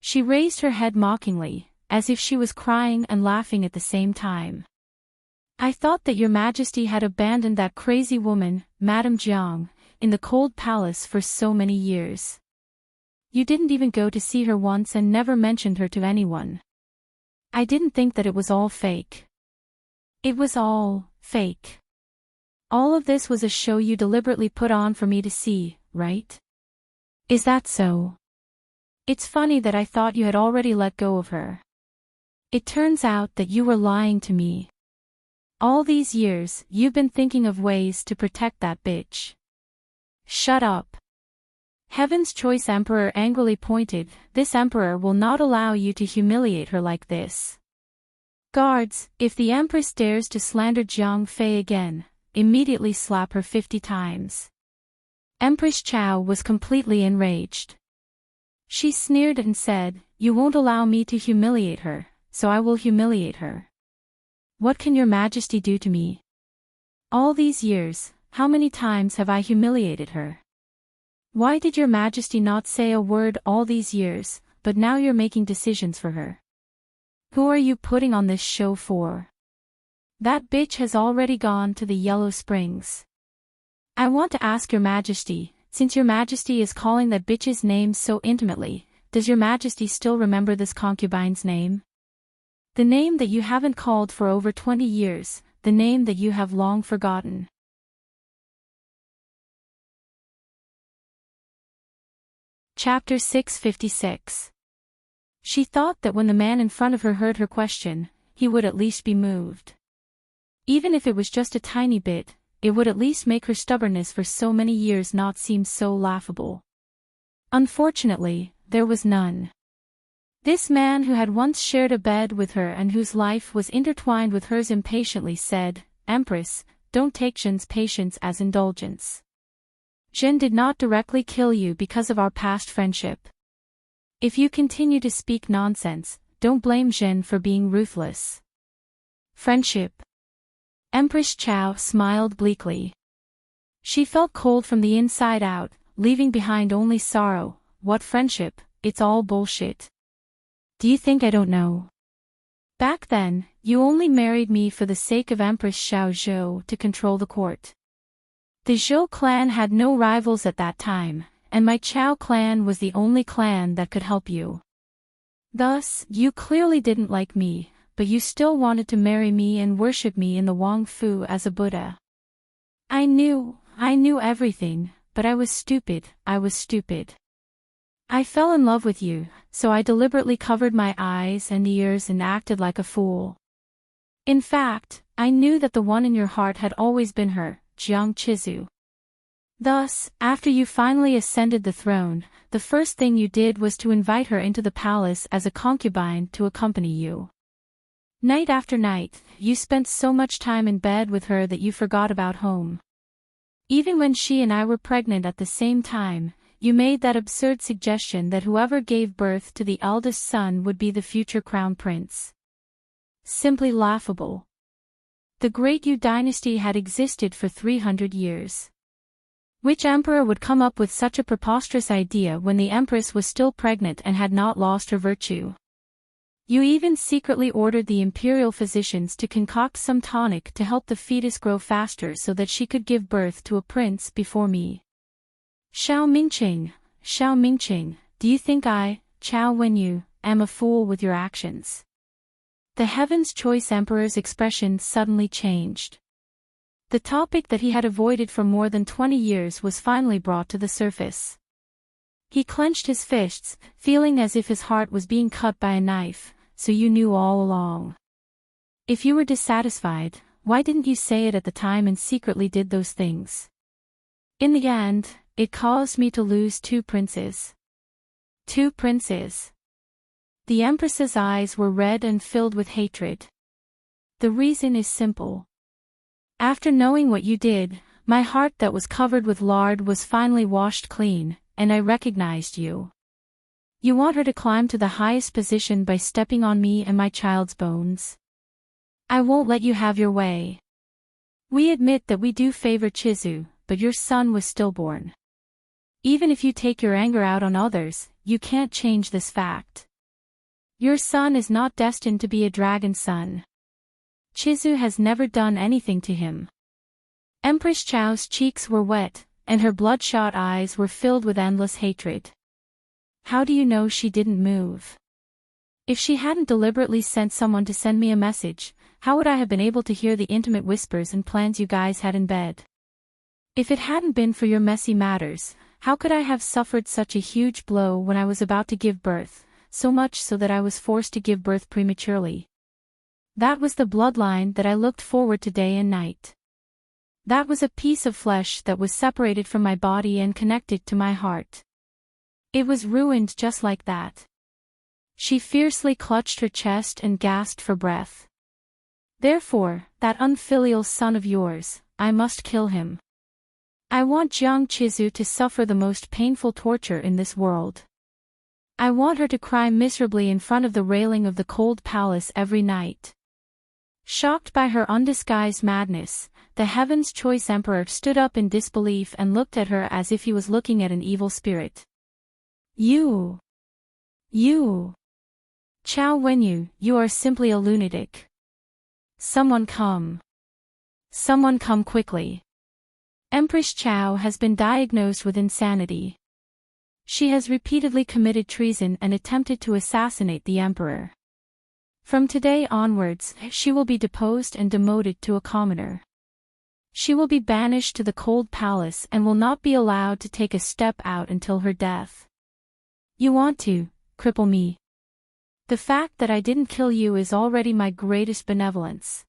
She raised her head mockingly, as if she was crying and laughing at the same time. "I thought that your majesty had abandoned that crazy woman, Madame Jiang, in the cold palace for so many years. You didn't even go to see her once and never mentioned her to anyone. I didn't think that it was all fake. It was all fake. All of this was a show you deliberately put on for me to see, right? Is that so? It's funny that I thought you had already let go of her. It turns out that you were lying to me. All these years, you've been thinking of ways to protect that bitch." "Shut up." Heaven's Choice Emperor angrily pointed, "This emperor will not allow you to humiliate her like this. Guards, if the empress dares to slander Jiang Fei again, immediately slap her 50 times. Empress Chao was completely enraged. She sneered and said, "You won't allow me to humiliate her, so I will humiliate her. What can your majesty do to me? All these years, how many times have I humiliated her? Why did your majesty not say a word all these years, but now you're making decisions for her? Who are you putting on this show for? That bitch has already gone to the Yellow Springs. I want to ask your majesty, since your majesty is calling that bitch's name so intimately, does your majesty still remember this concubine's name? The name that you haven't called for over 20 years, the name that you have long forgotten." Chapter 656. She thought that when the man in front of her heard her question, he would at least be moved. Even if it was just a tiny bit, it would at least make her stubbornness for so many years not seem so laughable. Unfortunately, there was none. This man who had once shared a bed with her and whose life was intertwined with hers impatiently said, "Empress, don't take Zhen's patience as indulgence. Zhen did not directly kill you because of our past friendship. If you continue to speak nonsense, don't blame Zhen for being ruthless." Friendship. Empress Chao smiled bleakly. She felt cold from the inside out, leaving behind only sorrow. What friendship? It's all bullshit. Do you think I don't know? Back then, you only married me for the sake of Empress Xiao Zhou to control the court. The Zhou clan had no rivals at that time, and my Chao clan was the only clan that could help you. Thus, you clearly didn't like me, but you still wanted to marry me and worship me in the Wang Fu as a Buddha. I knew everything, but I was stupid. I fell in love with you, so I deliberately covered my eyes and ears and acted like a fool. In fact, I knew that the one in your heart had always been her, Jiang Chizu. Thus, after you finally ascended the throne, the first thing you did was to invite her into the palace as a concubine to accompany you. Night after night, you spent so much time in bed with her that you forgot about home. Even when she and I were pregnant at the same time, you made that absurd suggestion that whoever gave birth to the eldest son would be the future crown prince. Simply laughable. The Great Yu dynasty had existed for 300 years. Which emperor would come up with such a preposterous idea when the empress was still pregnant and had not lost her virtue? You even secretly ordered the imperial physicians to concoct some tonic to help the fetus grow faster so that she could give birth to a prince before me. Xiao Mingqing, do you think I, Chao Wenyu, am a fool with your actions? The Heaven's Choice Emperor's expression suddenly changed. The topic that he had avoided for more than 20 years was finally brought to the surface. He clenched his fists, feeling as if his heart was being cut by a knife. So you knew all along. If you were dissatisfied, why didn't you say it at the time and secretly did those things? In the end, it caused me to lose 2 princes. 2 princes. The Empress's eyes were red and filled with hatred. The reason is simple. After knowing what you did, my heart that was covered with lard was finally washed clean, and I recognized you. You want her to climb to the highest position by stepping on me and my child's bones. I won't let you have your way. We admit that we do favor Chizu, but your son was stillborn. Even if you take your anger out on others, you can't change this fact. Your son is not destined to be a dragon son. Chizu has never done anything to him. Empress Chao's cheeks were wet, and her bloodshot eyes were filled with endless hatred. How do you know she didn't move? If she hadn't deliberately sent someone to send me a message, how would I have been able to hear the intimate whispers and plans you guys had in bed? If it hadn't been for your messy matters, how could I have suffered such a huge blow when I was about to give birth, so much so that I was forced to give birth prematurely? That was the bloodline that I looked forward to day and night. That was a piece of flesh that was separated from my body and connected to my heart. It was ruined just like that. She fiercely clutched her chest and gasped for breath. Therefore, that unfilial son of yours, I must kill him. I want Jiang Chizu to suffer the most painful torture in this world. I want her to cry miserably in front of the railing of the cold palace every night. Shocked by her undisguised madness, the Heaven's Choice Emperor stood up in disbelief and looked at her as if he was looking at an evil spirit. You, Chao Wenyu, you are simply a lunatic. Someone come quickly. Empress Chao has been diagnosed with insanity. She has repeatedly committed treason and attempted to assassinate the emperor. From today onwards, she will be deposed and demoted to a commoner. She will be banished to the cold palace and will not be allowed to take a step out until her death. You want to cripple me. The fact that I didn't kill you is already my greatest benevolence.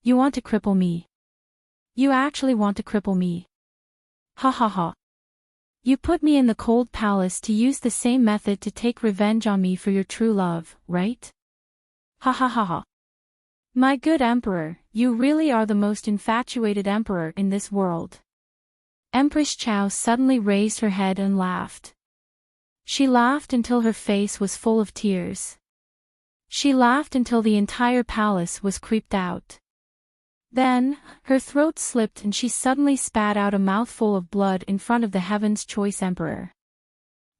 You want to cripple me. You actually want to cripple me. Ha ha ha. You put me in the cold palace to use the same method to take revenge on me for your true love, right? Ha ha ha ha. My good emperor, you really are the most infatuated emperor in this world. Empress Chao suddenly raised her head and laughed. She laughed until her face was full of tears. She laughed until the entire palace was creeped out. Then, her throat slipped and she suddenly spat out a mouthful of blood in front of the Heaven's Choice Emperor.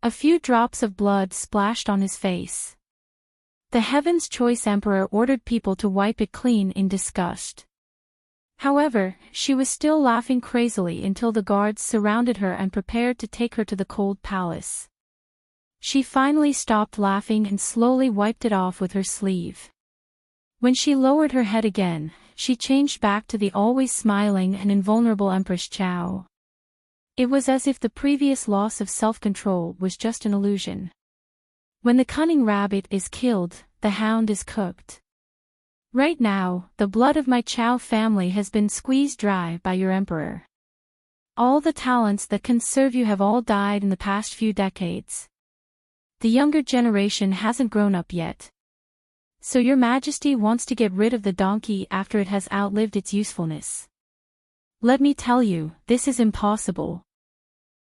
A few drops of blood splashed on his face. The Heaven's Choice Emperor ordered people to wipe it clean in disgust. However, she was still laughing crazily until the guards surrounded her and prepared to take her to the cold palace. She finally stopped laughing and slowly wiped it off with her sleeve. When she lowered her head again, she changed back to the always smiling and invulnerable Empress Chao. It was as if the previous loss of self-control was just an illusion. When the cunning rabbit is killed, the hound is cooked. Right now, the blood of my Chao family has been squeezed dry by your emperor. All the talents that can serve you have all died in the past few decades. The younger generation hasn't grown up yet. So your majesty wants to get rid of the donkey after it has outlived its usefulness. Let me tell you, this is impossible.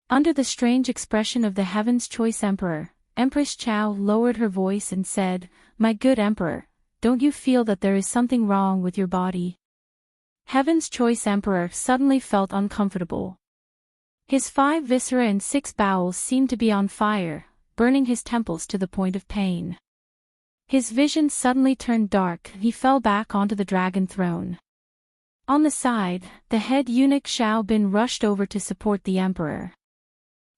Under the strange expression of the Heaven's Choice Emperor, Empress Chao lowered her voice and said, "My good emperor, don't you feel that there is something wrong with your body?" Heaven's Choice Emperor suddenly felt uncomfortable. His 5 viscera and 6 bowels seemed to be on fire, burning his temples to the point of pain. His vision suddenly turned dark and he fell back onto the dragon throne. On the side, the head eunuch Xiao Bin rushed over to support the emperor.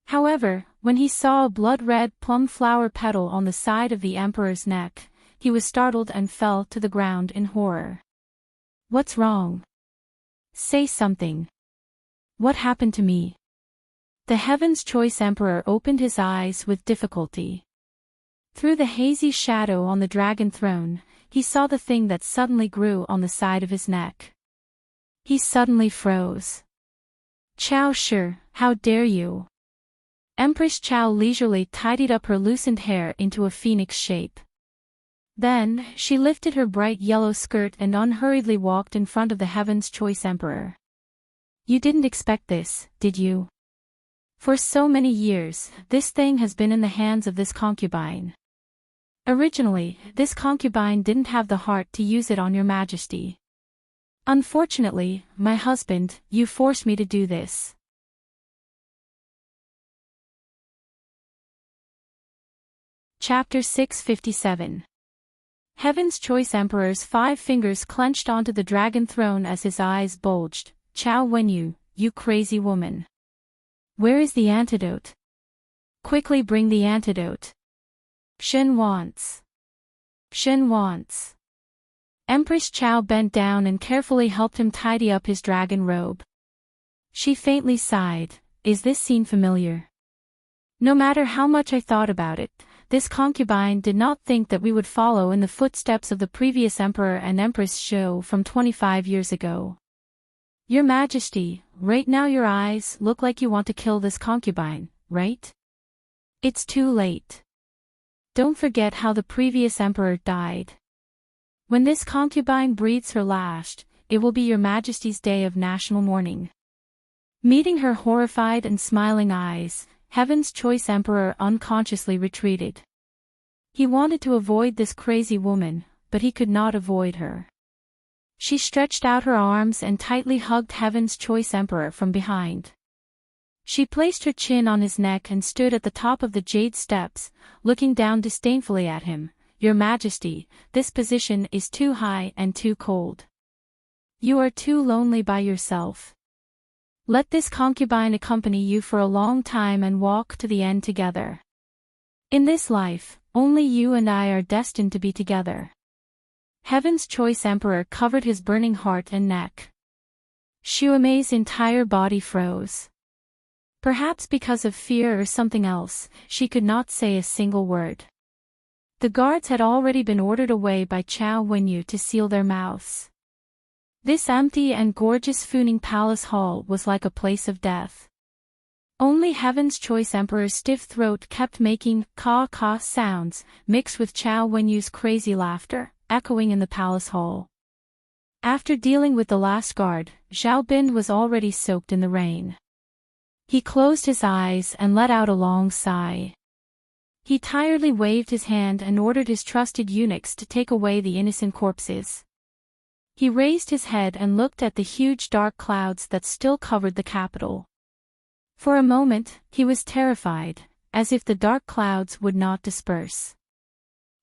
However, when he saw a blood-red plum flower petal on the side of the emperor's neck, he was startled and fell to the ground in horror. What's wrong? Say something. What happened to me? The Heaven's Choice Emperor opened his eyes with difficulty. Through the hazy shadow on the dragon throne, he saw the thing that suddenly grew on the side of his neck. He suddenly froze. Chao Shi, how dare you? Empress Chao leisurely tidied up her loosened hair into a phoenix shape. Then, she lifted her bright yellow skirt and unhurriedly walked in front of the Heaven's Choice Emperor. You didn't expect this, did you? For so many years, this thing has been in the hands of this concubine. Originally, this concubine didn't have the heart to use it on your majesty. Unfortunately, my husband, you forced me to do this. Chapter 657. Heaven's Choice Emperor's 5 fingers clenched onto the dragon throne as his eyes bulged. Chao Wenyu, you crazy woman. Where is the antidote? Quickly bring the antidote. Shen wants. Shen wants. Empress Chao bent down and carefully helped him tidy up his dragon robe. She faintly sighed, is this scene familiar? No matter how much I thought about it, this concubine did not think that we would follow in the footsteps of the previous emperor and empress Zhou from 25 years ago. Your Majesty, right now your eyes look like you want to kill this concubine, right? It's too late. Don't forget how the previous emperor died. When this concubine breathes her last, it will be your Majesty's day of national mourning. Meeting her horrified and smiling eyes, Heaven's Choice Emperor unconsciously retreated. He wanted to avoid this crazy woman, but he could not avoid her. She stretched out her arms and tightly hugged Heaven's Choice Emperor from behind. She placed her chin on his neck and stood at the top of the jade steps, looking down disdainfully at him. Your Majesty, this position is too high and too cold. You are too lonely by yourself. Let this concubine accompany you for a long time and walk to the end together. In this life, only you and I are destined to be together. Heaven's Choice Emperor covered his burning heart and neck. Xuemei's entire body froze. Perhaps because of fear or something else, she could not say a single word. The guards had already been ordered away by Chao Wenyu to seal their mouths. This empty and gorgeous Funing Palace Hall was like a place of death. Only Heaven's Choice Emperor's stiff throat kept making caw-caw sounds, mixed with Chow Wenyu's crazy laughter, echoing in the palace hall. After dealing with the last guard, Zhao Bin was already soaked in the rain. He closed his eyes and let out a long sigh. He tiredly waved his hand and ordered his trusted eunuchs to take away the innocent corpses. He raised his head and looked at the huge dark clouds that still covered the capital. For a moment, he was terrified, as if the dark clouds would not disperse.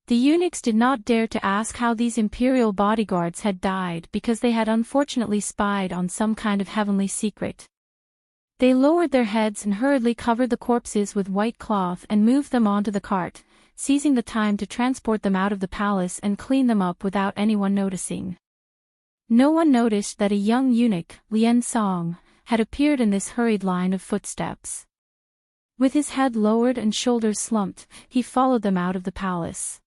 The eunuchs did not dare to ask how these imperial bodyguards had died because they had unfortunately spied on some kind of heavenly secret. They lowered their heads and hurriedly covered the corpses with white cloth and moved them onto the cart, seizing the time to transport them out of the palace and clean them up without anyone noticing. No one noticed that a young eunuch, Lian Song, had appeared in this hurried line of footsteps. With his head lowered and shoulders slumped, he followed them out of the palace.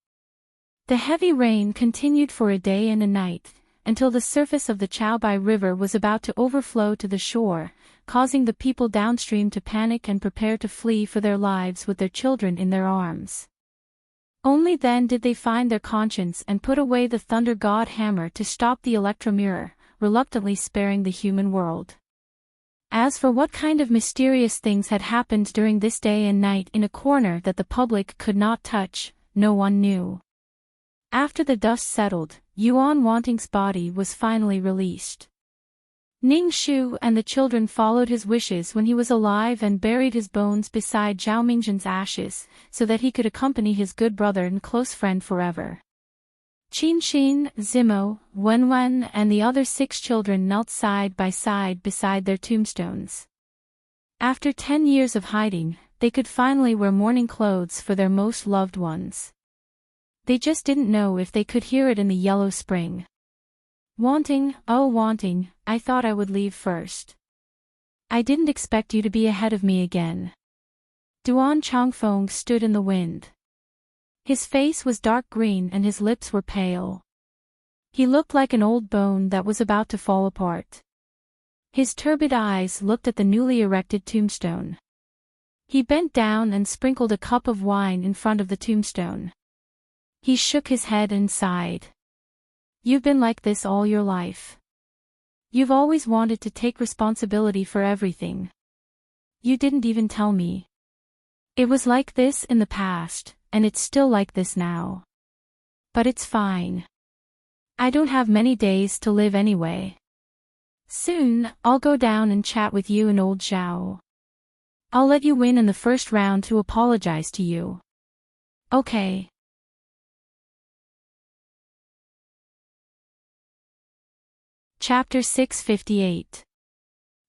The heavy rain continued for a day and a night, until the surface of the Chaobai River was about to overflow to the shore, causing the people downstream to panic and prepare to flee for their lives with their children in their arms. Only then did they find their conscience and put away the Thunder God Hammer to stop the Electromirror, reluctantly sparing the human world. As for what kind of mysterious things had happened during this day and night in a corner that the public could not touch, no one knew. After the dust settled, Yuan Wanting's body was finally released. Ning Shu and the children followed his wishes when he was alive and buried his bones beside Zhao Mingjin's ashes, so that he could accompany his good brother and close friend forever. Qin Xin, Zimo, Wenwen and the other 6 children knelt side by side beside their tombstones. After 10 years of hiding, they could finally wear mourning clothes for their most loved ones. They just didn't know if they could hear it in the yellow spring. Wanting, oh Wanting, I thought I would leave first. I didn't expect you to be ahead of me again. Duan Changfeng stood in the wind. His face was dark green and his lips were pale. He looked like an old bone that was about to fall apart. His turbid eyes looked at the newly erected tombstone. He bent down and sprinkled a cup of wine in front of the tombstone. He shook his head and sighed. You've been like this all your life. You've always wanted to take responsibility for everything. You didn't even tell me. It was like this in the past, and it's still like this now. But it's fine. I don't have many days to live anyway. Soon, I'll go down and chat with you and old Zhao. I'll let you win in the first round to apologize to you. Okay. Chapter 658.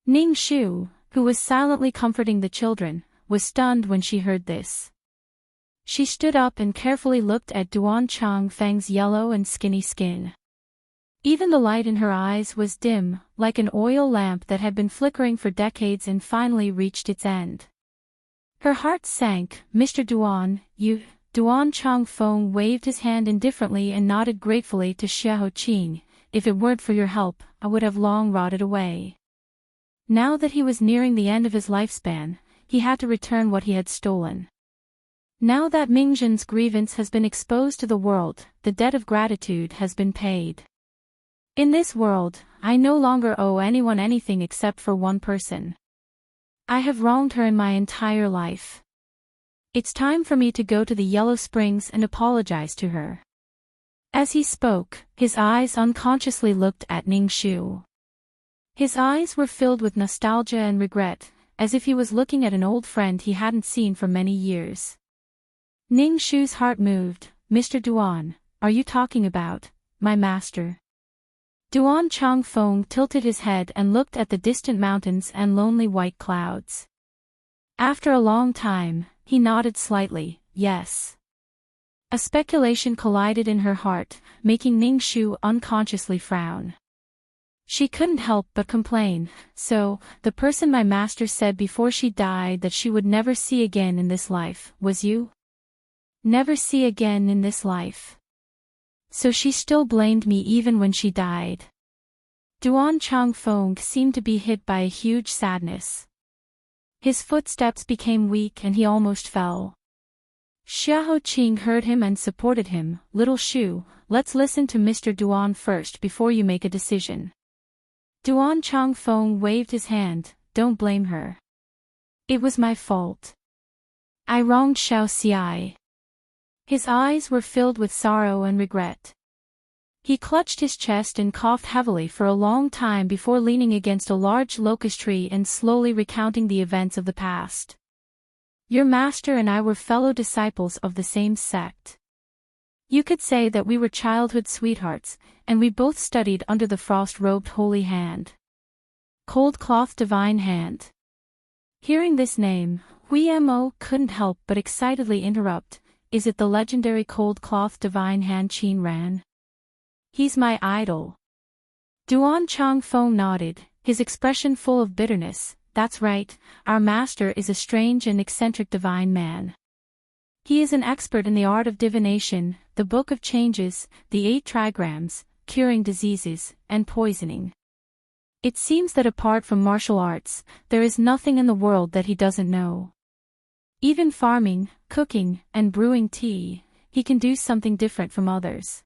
Ning Shu, who was silently comforting the children, was stunned when she heard this. She stood up and carefully looked at Duan Changfeng's yellow and skinny skin. Even the light in her eyes was dim, like an oil lamp that had been flickering for decades and finally reached its end. Her heart sank. Mr. Duan, you... Duan Changfeng waved his hand indifferently and nodded gratefully to Xiao Qing. If it weren't for your help, I would have long rotted away. Now that he was nearing the end of his lifespan, he had to return what he had stolen. Now that Mingjin's grievance has been exposed to the world, the debt of gratitude has been paid. In this world, I no longer owe anyone anything except for one person. I have wronged her in my entire life. It's time for me to go to the Yellow Springs and apologize to her. As he spoke, his eyes unconsciously looked at Ning Shu. His eyes were filled with nostalgia and regret, as if he was looking at an old friend he hadn't seen for many years. Ning Shu's heart moved. Mr. Duan, are you talking about my master? Duan Changfeng tilted his head and looked at the distant mountains and lonely white clouds. After a long time, he nodded slightly, yes. A speculation collided in her heart, making Ning Shu unconsciously frown. She couldn't help but complain. So, the person my master said before she died that she would never see again in this life, was you? Never see again in this life. So she still blamed me even when she died. Duan Changfeng seemed to be hit by a huge sadness. His footsteps became weak and he almost fell. Xiao Qing heard him and supported him. "Little Shu, let's listen to Mr. Duan first before you make a decision." Duan Changfeng waved his hand. "Don't blame her. It was my fault. I wronged Xiao Xi." His eyes were filled with sorrow and regret. He clutched his chest and coughed heavily for a long time before leaning against a large locust tree and slowly recounting the events of the past. "Your master and I were fellow disciples of the same sect. You could say that we were childhood sweethearts, and we both studied under the frost-robed holy hand. Cold cloth divine hand." Hearing this name, Hui Mo couldn't help but excitedly interrupt. "Is it the legendary cold cloth divine hand Qin Ran? He's my idol." Duan Changfeng nodded, his expression full of bitterness. "That's right, our master is a strange and eccentric divine man. He is an expert in the art of divination, the Book of Changes, the 8 trigrams, curing diseases, and poisoning. It seems that apart from martial arts, there is nothing in the world that he doesn't know. Even farming, cooking, and brewing tea, he can do something different from others.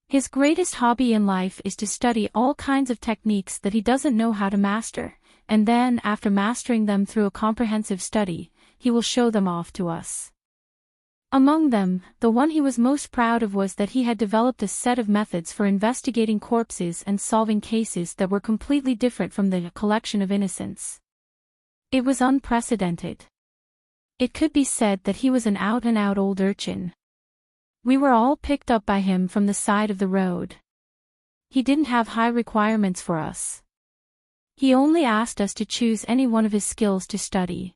His greatest hobby in life is to study all kinds of techniques that he doesn't know how to master, and then after mastering them through a comprehensive study, he will show them off to us. Among them, the one he was most proud of was that he had developed a set of methods for investigating corpses and solving cases that were completely different from the collection of innocents. It was unprecedented. It could be said that he was an out-and-out old urchin. We were all picked up by him from the side of the road. He didn't have high requirements for us. He only asked us to choose any one of his skills to study.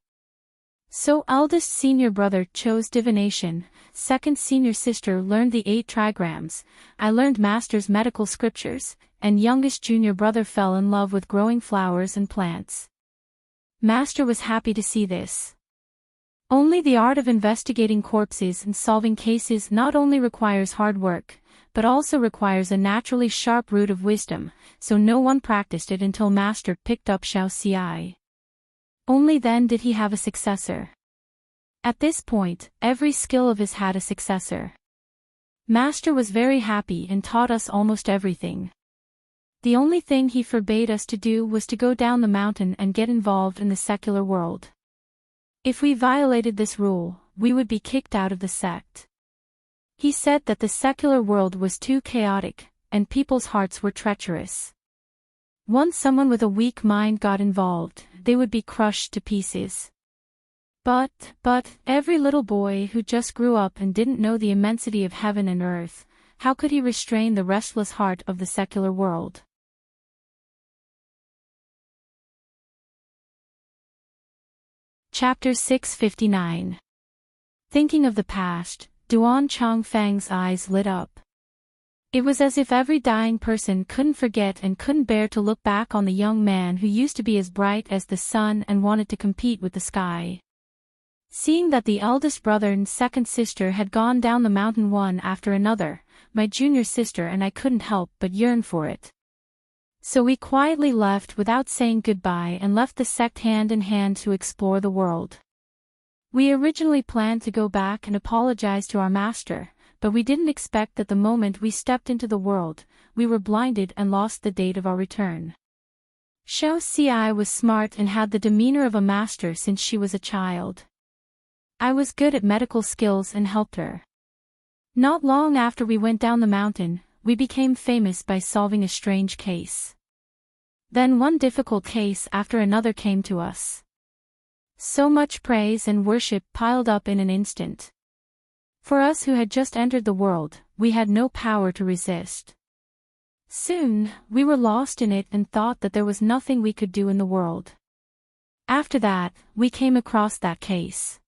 So eldest senior brother chose divination, second senior sister learned the 8 trigrams, I learned master's medical scriptures, and youngest junior brother fell in love with growing flowers and plants. Master was happy to see this. Only the art of investigating corpses and solving cases not only requires hard work, but also requires a naturally sharp root of wisdom, so no one practiced it until Master picked up Xiao Xi. Only then did he have a successor. At this point, every skill of his had a successor. Master was very happy and taught us almost everything. The only thing he forbade us to do was to go down the mountain and get involved in the secular world. If we violated this rule, we would be kicked out of the sect. He said that the secular world was too chaotic, and people's hearts were treacherous. Once someone with a weak mind got involved, they would be crushed to pieces. But, every little boy who just grew up and didn't know the immensity of heaven and earth, how could he restrain the restless heart of the secular world? Chapter 659. Thinking of the past, Duan Changfeng's eyes lit up. It was as if every dying person couldn't forget and couldn't bear to look back on the young man who used to be as bright as the sun and wanted to compete with the sky. Seeing that the eldest brother and second sister had gone down the mountain one after another, my junior sister and I couldn't help but yearn for it. So we quietly left without saying goodbye and left the sect hand in hand to explore the world. We originally planned to go back and apologize to our master, but we didn't expect that the moment we stepped into the world, we were blinded and lost the date of our return. Xiao Xi was smart and had the demeanor of a master since she was a child. I was good at medical skills and helped her. Not long after we went down the mountain, we became famous by solving a strange case. Then one difficult case after another came to us. So much praise and worship piled up in an instant. For us who had just entered the world, we had no power to resist. Soon, we were lost in it and thought that there was nothing we could do in the world. After that, we came across that case.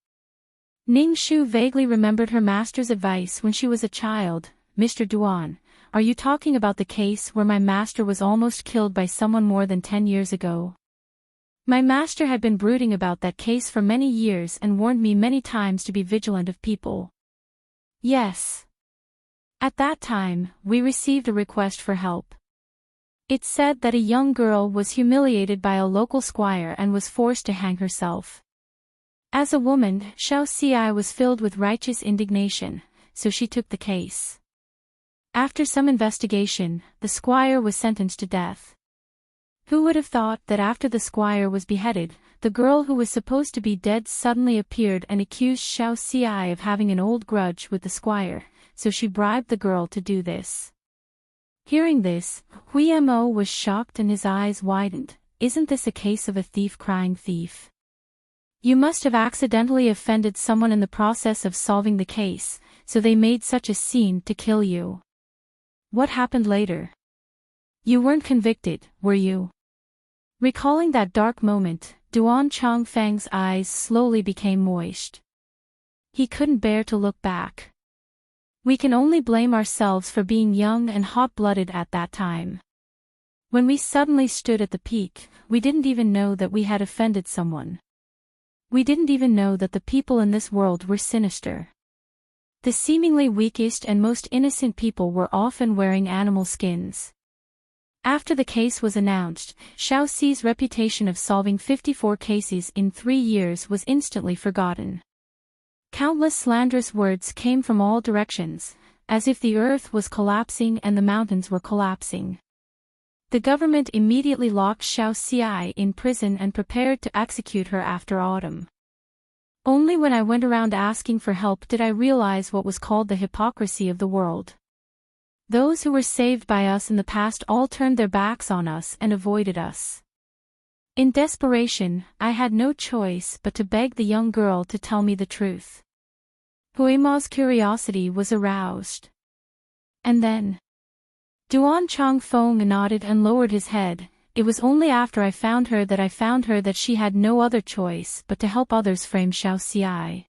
Ning Shu vaguely remembered her master's advice when she was a child. Mr. Duan, are you talking about the case where my master was almost killed by someone more than 10 years ago? My master had been brooding about that case for many years and warned me many times to be vigilant of people. Yes. At that time, we received a request for help. It said that a young girl was humiliated by a local squire and was forced to hang herself. As a woman, Xiao Xi was filled with righteous indignation, so she took the case. After some investigation, the squire was sentenced to death. Who would have thought that after the squire was beheaded, the girl who was supposed to be dead suddenly appeared and accused Xiao Xi of having an old grudge with the squire, so she bribed the girl to do this. Hearing this, Hui Mo was shocked and his eyes widened. Isn't this a case of a thief crying thief? You must have accidentally offended someone in the process of solving the case, so they made such a scene to kill you. What happened later? You weren't convicted, were you? Recalling that dark moment, Duan Chongfeng's eyes slowly became moist. He couldn't bear to look back. We can only blame ourselves for being young and hot-blooded at that time. When we suddenly stood at the peak, we didn't even know that we had offended someone. We didn't even know that the people in this world were sinister. The seemingly weakest and most innocent people were often wearing animal skins. After the case was announced, Xiao Xi's reputation of solving 54 cases in 3 years was instantly forgotten. Countless slanderous words came from all directions, as if the earth was collapsing and the mountains were collapsing. The government immediately locked Xiao Xi in prison and prepared to execute her after autumn. Only when I went around asking for help did I realize what was called the hypocrisy of the world. Those who were saved by us in the past all turned their backs on us and avoided us. In desperation, I had no choice but to beg the young girl to tell me the truth. Huima's curiosity was aroused. And then, Duan Chongfeng nodded and lowered his head. It was only after I found her that she had no other choice but to help others frame Xiao Xi.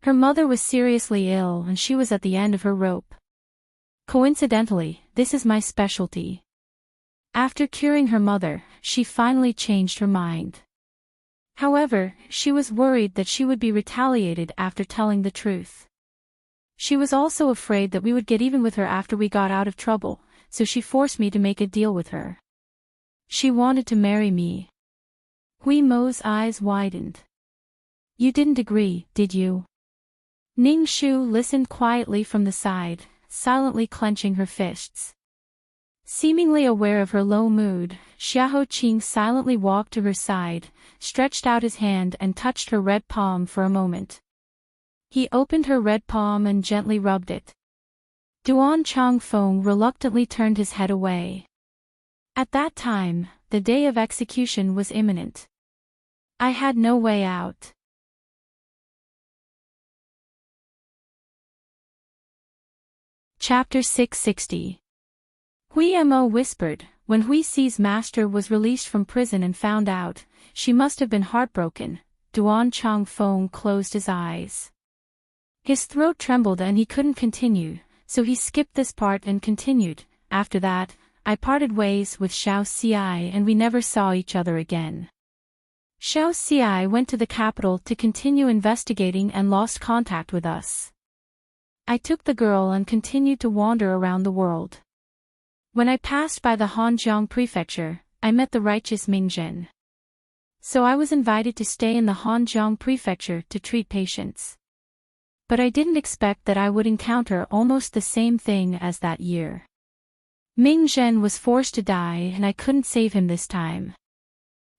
Her mother was seriously ill and she was at the end of her rope. Coincidentally, this is my specialty. After curing her mother, she finally changed her mind. However, she was worried that she would be retaliated after telling the truth. She was also afraid that we would get even with her after we got out of trouble, so she forced me to make a deal with her. She wanted to marry me. Hui Mo's eyes widened. You didn't agree, did you? Ning Shu listened quietly from the side, silently clenching her fists. Seemingly aware of her low mood, Xiahou Qing silently walked to her side, stretched out his hand and touched her red palm for a moment. He opened her red palm and gently rubbed it. Duan Chongfeng reluctantly turned his head away. At that time, the day of execution was imminent. I had no way out. Chapter 660. Hui Mo whispered. When Hui Xi's master was released from prison and found out, she must have been heartbroken. Duan Chongfeng closed his eyes. His throat trembled and he couldn't continue, so he skipped this part and continued. After that, I parted ways with Xiao Xi and we never saw each other again. Xiao Xi went to the capital to continue investigating and lost contact with us. I took the girl and continued to wander around the world. When I passed by the Hanjiang prefecture, I met the righteous Mingzhen. So I was invited to stay in the Hanjiang prefecture to treat patients. But I didn't expect that I would encounter almost the same thing as that year. Mingzhen was forced to die and I couldn't save him this time.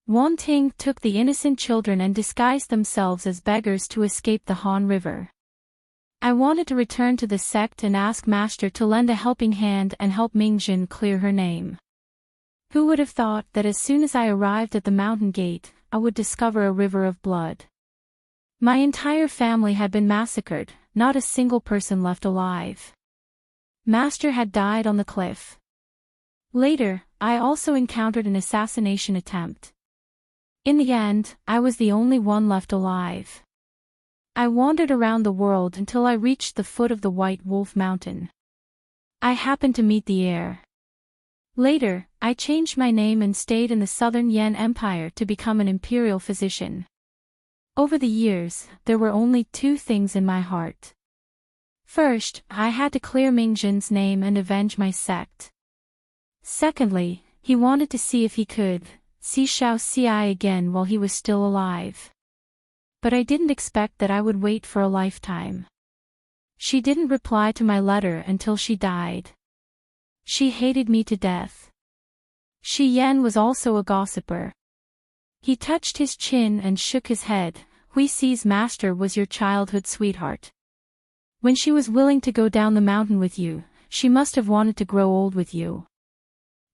Wan Ting took the innocent children and disguised themselves as beggars to escape the Han River. I wanted to return to the sect and ask Master to lend a helping hand and help Mingzhen clear her name. Who would have thought that as soon as I arrived at the mountain gate, I would discover a river of blood. My entire family had been massacred, not a single person left alive. Master had died on the cliff. Later, I also encountered an assassination attempt. In the end, I was the only one left alive. I wandered around the world until I reached the foot of the White Wolf Mountain. I happened to meet the heir. Later, I changed my name and stayed in the southern Yan Empire to become an imperial physician. Over the years, there were only 2 things in my heart. First, I had to clear Mingzhen's name and avenge my sect. Secondly, He wanted to see if he could see Xiao Xi again while he was still alive. But I didn't expect that I would wait for a lifetime. She didn't reply to my letter until she died. She hated me to death. Shi Yan was also a gossiper. He touched his chin and shook his head. Hui Xi's master was your childhood sweetheart. When she was willing to go down the mountain with you, she must have wanted to grow old with you.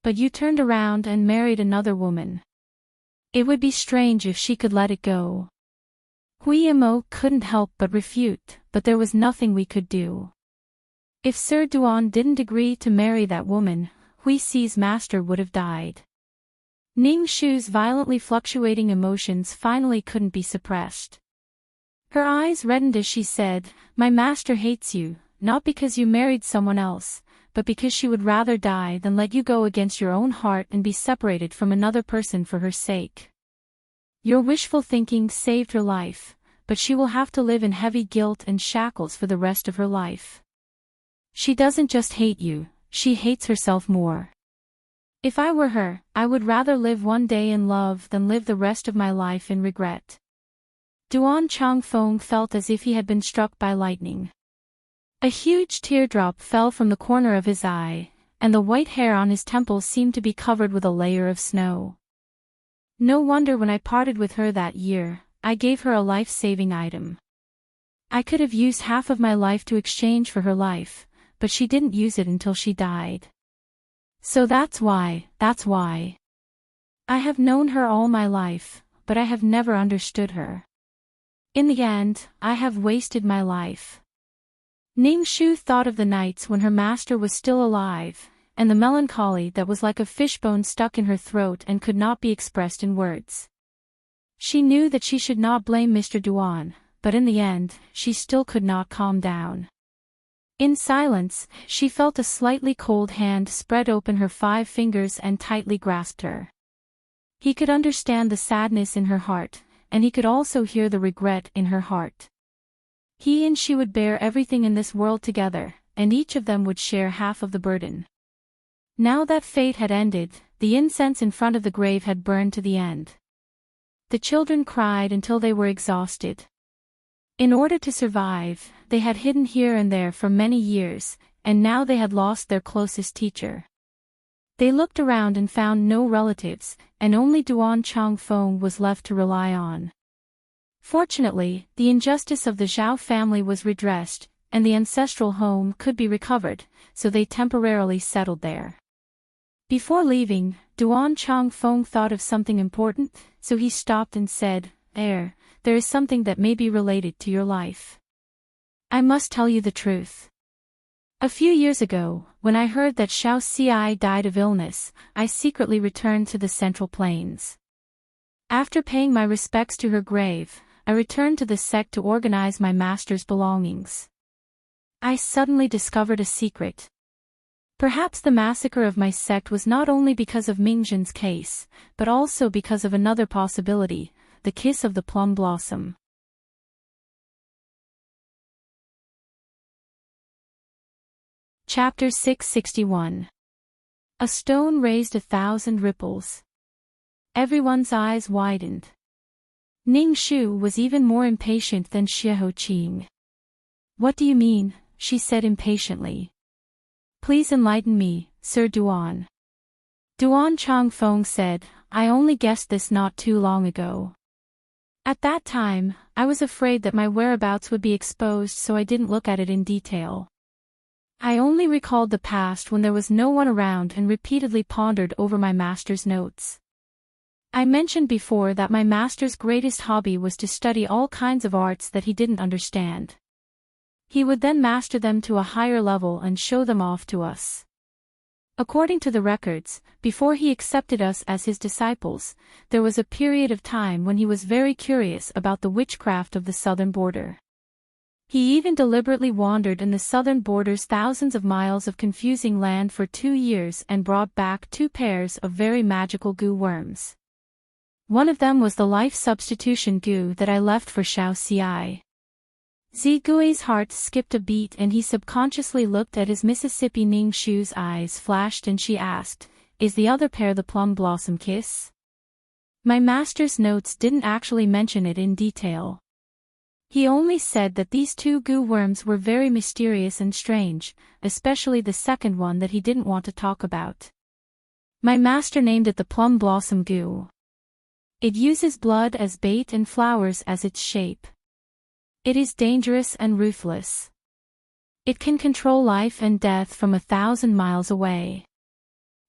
But you turned around and married another woman. It would be strange if she could let it go. Hui Mo couldn't help but refute, but there was nothing we could do. If Sir Duan didn't agree to marry that woman, Hui Xi's master would have died. Ning Shu's violently fluctuating emotions finally couldn't be suppressed. Her eyes reddened as she said, "My master hates you, not because you married someone else, but because she would rather die than let you go against your own heart and be separated from another person for her sake. Your wishful thinking saved her life, but she will have to live in heavy guilt and shackles for the rest of her life. She doesn't just hate you, she hates herself more. If I were her, I would rather live one day in love than live the rest of my life in regret." Duan Changfeng felt as if he had been struck by lightning. A huge teardrop fell from the corner of his eye, and the white hair on his temples seemed to be covered with a layer of snow. No wonder when I parted with her that year, I gave her a life-saving item. I could have used half of my life to exchange for her life, but she didn't use it until she died. So that's why. I have known her all my life, but I have never understood her. In the end, I have wasted my life. Ning Shu thought of the nights when her master was still alive, and the melancholy that was like a fishbone stuck in her throat and could not be expressed in words. She knew that she should not blame Mr. Duan, but in the end, she still could not calm down. In silence, she felt a slightly cold hand spread open her 5 fingers and tightly grasped her. He could understand the sadness in her heart, and he could also hear the regret in her heart. He and she would bear everything in this world together, and each of them would share half of the burden. Now that fate had ended, the incense in front of the grave had burned to the end. The children cried until they were exhausted. In order to survive, they had hidden here and there for many years, and now they had lost their closest teacher. They looked around and found no relatives, and only Duan Changfeng was left to rely on. Fortunately, the injustice of the Zhao family was redressed, and the ancestral home could be recovered, so they temporarily settled there. Before leaving, Duan Changfeng thought of something important, so he stopped and said, "There is something that may be related to your life. I must tell you the truth. A few years ago, when I heard that Xiao Xi died of illness, I secretly returned to the Central Plains. After paying my respects to her grave, I returned to the sect to organize my master's belongings. I suddenly discovered a secret. Perhaps the massacre of my sect was not only because of Mingjin's case, but also because of another possibility, the kiss of the plum blossom." Chapter 661. A stone raised 1,000 ripples. Everyone's eyes widened. Ning Shu was even more impatient than Xiaoho Qing. "What do you mean?" she said impatiently. "Please enlighten me, Sir Duan." Duan Changfeng said, "I only guessed this not too long ago. At that time, I was afraid that my whereabouts would be exposed, so I didn't look at it in detail. I only recalled the past when there was no one around and repeatedly pondered over my master's notes. I mentioned before that my master's greatest hobby was to study all kinds of arts that he didn't understand. He would then master them to a higher level and show them off to us. According to the records, before he accepted us as his disciples, there was a period of time when he was very curious about the witchcraft of the southern border. He even deliberately wandered in the southern border's thousands of miles of confusing land for 2 years and brought back 2 pairs of very magical goo worms. One of them was the life substitution goo that I left for Xiao Xi. Zigui's heart skipped a beat and he subconsciously looked at his Mississippi. Ning Shu's eyes flashed and she asked, Is the other pair the plum blossom kiss? My master's notes didn't actually mention it in detail. He only said that these two goo worms were very mysterious and strange, especially the second one that he didn't want to talk about. My master named it the plum blossom goo. It uses blood as bait and flowers as its shape. It is dangerous and ruthless. It can control life and death from 1,000 miles away.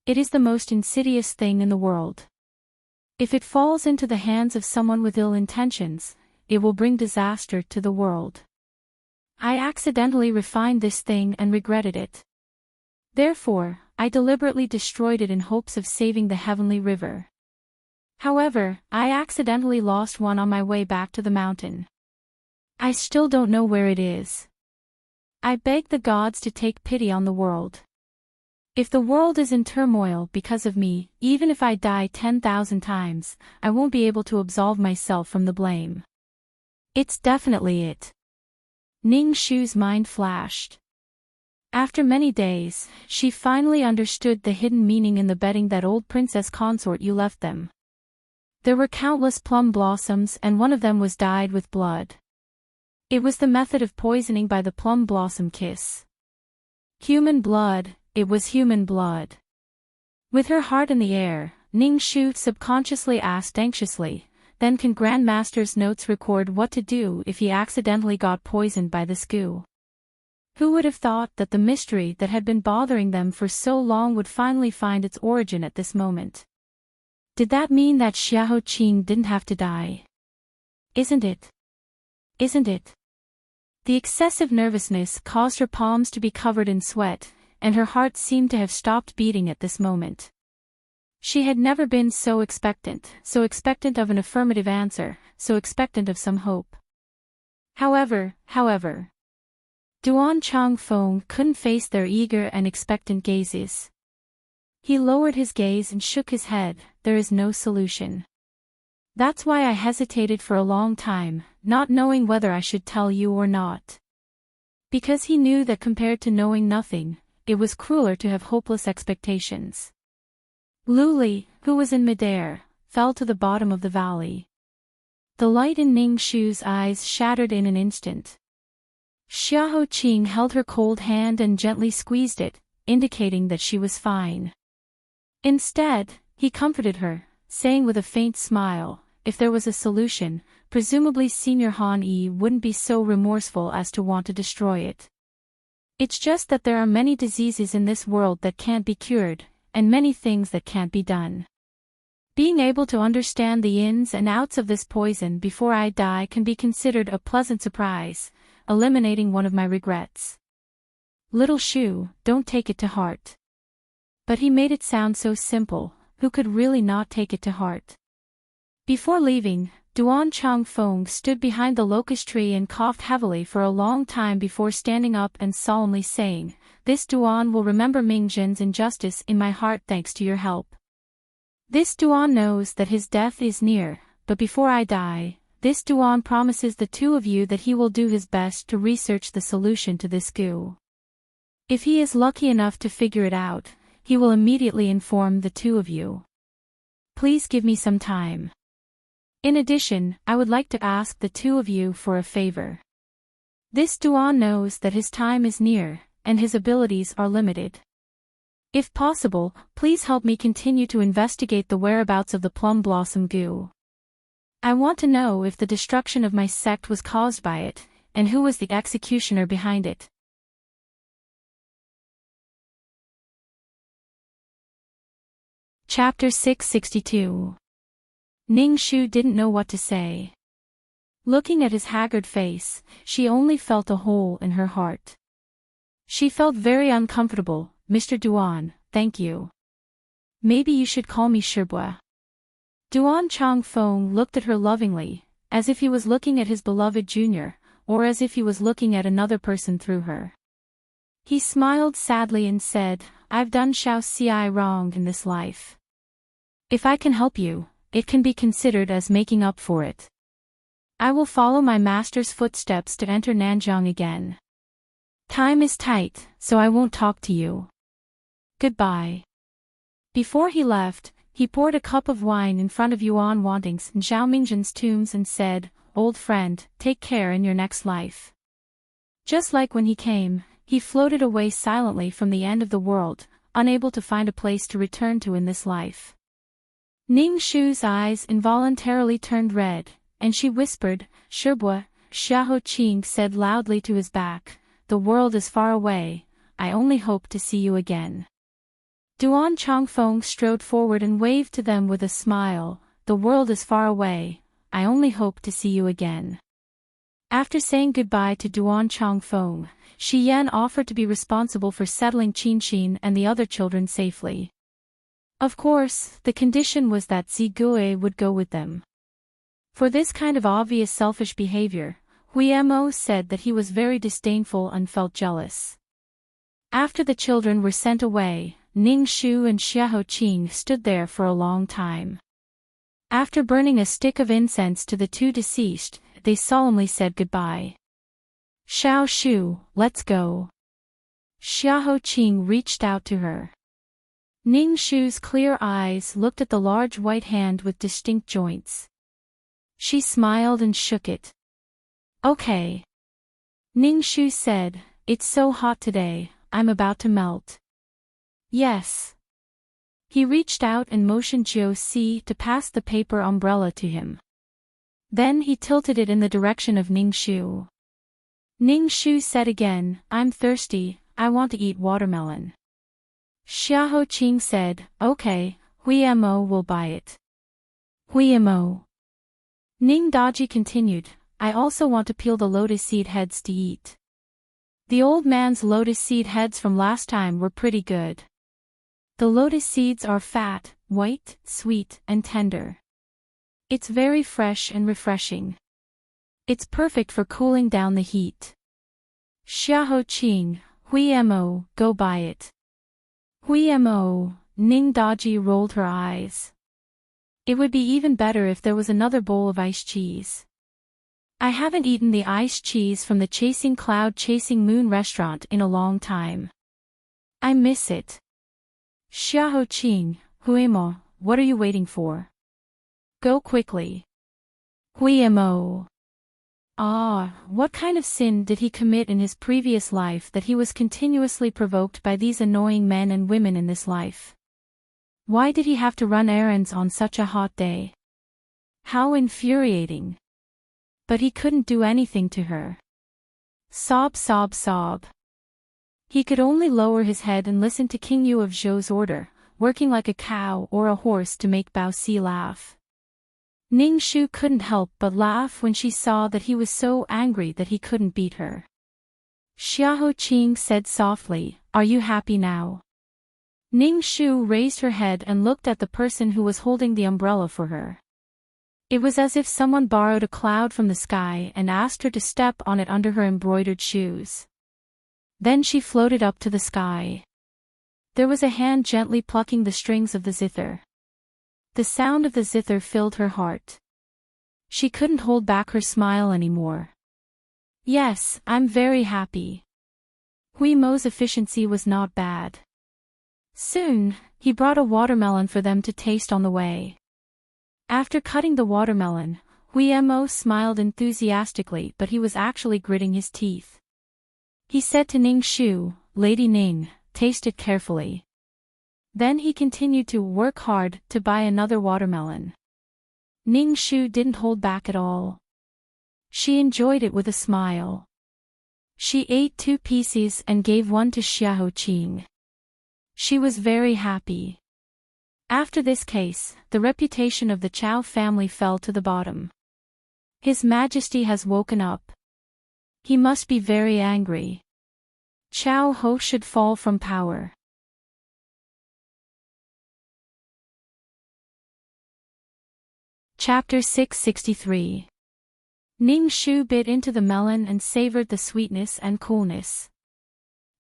It is the most insidious thing in the world. If it falls into the hands of someone with ill intentions, it will bring disaster to the world. I accidentally refined this thing and regretted it. Therefore, I deliberately destroyed it in hopes of saving the heavenly river. However, I accidentally lost one on my way back to the mountain. I still don't know where it is. I beg the gods to take pity on the world. If the world is in turmoil because of me, even if I die 10,000 times, I won't be able to absolve myself from the blame. It's definitely it. Ning Shu's mind flashed. After many days, she finally understood the hidden meaning in the bedding that old princess consort you left them. There were countless plum blossoms and one of them was dyed with blood. It was the method of poisoning by the plum blossom kiss. Human blood, it was human blood. With her heart in the air, Ning Shu subconsciously asked anxiously, then can Grandmaster's notes record what to do if he accidentally got poisoned by this goo? Who would have thought that the mystery that had been bothering them for so long would finally find its origin at this moment? Did that mean that Xiao Qing didn't have to die? Isn't it? Isn't it? The excessive nervousness caused her palms to be covered in sweat, and her heart seemed to have stopped beating at this moment. She had never been so expectant of an affirmative answer, so expectant of some hope. However, Duan Changfeng couldn't face their eager and expectant gazes. He lowered his gaze and shook his head. There is no solution. That's why I hesitated for a long time, not knowing whether I should tell you or not. Because he knew that compared to knowing nothing, it was crueler to have hopeless expectations. Luli, who was in midair, fell to the bottom of the valley. The light in Ning Shu's eyes shattered in an instant. Xiao Qing held her cold hand and gently squeezed it, indicating that she was fine. Instead, he comforted her, saying with a faint smile, if there was a solution, presumably Senior Han Yi wouldn't be so remorseful as to want to destroy it. It's just that there are many diseases in this world that can't be cured, and many things that can't be done. Being able to understand the ins and outs of this poison before I die can be considered a pleasant surprise, eliminating one of my regrets. Little Shu, don't take it to heart. But he made it sound so simple, who could really not take it to heart? Before leaving, Duan Changfeng stood behind the locust tree and coughed heavily for a long time before standing up and solemnly saying, "This Duan will remember Mingjin's injustice in my heart thanks to your help. This Duan knows that his death is near, but before I die, this Duan promises the two of you that he will do his best to research the solution to this goo. If he is lucky enough to figure it out, he will immediately inform the two of you. Please give me some time. In addition, I would like to ask the two of you for a favor. This Duan knows that his time is near, and his abilities are limited. If possible, please help me continue to investigate the whereabouts of the plum blossom goo. I want to know if the destruction of my sect was caused by it, and who was the executioner behind it." Chapter 662. Ning Shu didn't know what to say. Looking at his haggard face, she only felt a hole in her heart. She felt very uncomfortable. "Mr. Duan, thank you. Maybe you should call me Shibua." Duan Changfeng looked at her lovingly, as if he was looking at his beloved junior, or as if he was looking at another person through her. He smiled sadly and said, "I've done Xiao Xi wrong in this life. If I can help you, it can be considered as making up for it. I will follow my master's footsteps to enter Nanjiang again. Time is tight, so I won't talk to you. Goodbye." Before he left, he poured a cup of wine in front of Yuan Wanting's and Zhao Mingjin's tombs and said, "Old friend, take care in your next life." Just like when he came, he floated away silently from the end of the world, unable to find a place to return to in this life. Ning Shu's eyes involuntarily turned red, and she whispered, "Shibua." Xiahou Qing said loudly to his back, "The world is far away, I only hope to see you again." Duan Chongfeng strode forward and waved to them with a smile, "The world is far away, I only hope to see you again." After saying goodbye to Duan Chongfeng, Shi Yan offered to be responsible for settling Qinxin and the other children safely. Of course, the condition was that Zigui would go with them. For this kind of obvious selfish behavior, Hui Mo said that he was very disdainful and felt jealous. After the children were sent away, Ning Shu and Xiahou Qing stood there for a long time. After burning a stick of incense to the two deceased, they solemnly said goodbye. "Xiao Shu, let's go." Xiahou Qing reached out to her. Ning Shu's clear eyes looked at the large white hand with distinct joints. She smiled and shook it. "Okay." Ning Shu said, "It's so hot today, I'm about to melt." "Yes." He reached out and motioned Jiu Si to pass the paper umbrella to him. Then he tilted it in the direction of Ning Shu. Ning Shu said again, "I'm thirsty, I want to eat watermelon." Xiahou Qing said, "Okay, Hui Mo will buy it." Hui Mo. Ning Daji continued, "I also want to peel the lotus seed heads to eat." The old man's lotus seed heads from last time were pretty good. The lotus seeds are fat, white, sweet, and tender. It's very fresh and refreshing. It's perfect for cooling down the heat. Xiahou Qing, Hui Mo, go buy it. Hui Mo, Ning Daji rolled her eyes. It would be even better if there was another bowl of iced cheese. I haven't eaten the iced cheese from the Chasing Cloud Chasing Moon restaurant in a long time. I miss it. Xiahou Qing, Hui Mo, what are you waiting for? Go quickly. Hui Mo. What kind of sin did he commit in his previous life that he was continuously provoked by these annoying men and women in this life? Why did he have to run errands on such a hot day? How infuriating. But he couldn't do anything to her. Sob, sob, sob. He could only lower his head and listen to King Yu of Zhou's order, working like a cow or a horse to make Bao Si laugh. Ning Shu couldn't help but laugh when she saw that he was so angry that he couldn't beat her. Xiahou Qing said softly, "Are you happy now?" Ning Shu raised her head and looked at the person who was holding the umbrella for her. It was as if someone borrowed a cloud from the sky and asked her to step on it under her embroidered shoes. Then she floated up to the sky. There was a hand gently plucking the strings of the zither. The sound of the zither filled her heart. She couldn't hold back her smile anymore. "Yes, I'm very happy." Hui Mo's efficiency was not bad. Soon, he brought a watermelon for them to taste on the way. After cutting the watermelon, Hui Mo smiled enthusiastically, but he was actually gritting his teeth. He said to Ning Shu, "Lady Ning, taste it carefully." Then he continued to work hard to buy another watermelon. Ning Shu didn't hold back at all. She enjoyed it with a smile. She ate 2 pieces and gave one to Xiahou Qing. She was very happy. After this case, the reputation of the Chao family fell to the bottom. His Majesty has woken up. He must be very angry. Chao Ho should fall from power. Chapter 663. Ning Shu bit into the melon and savored the sweetness and coolness.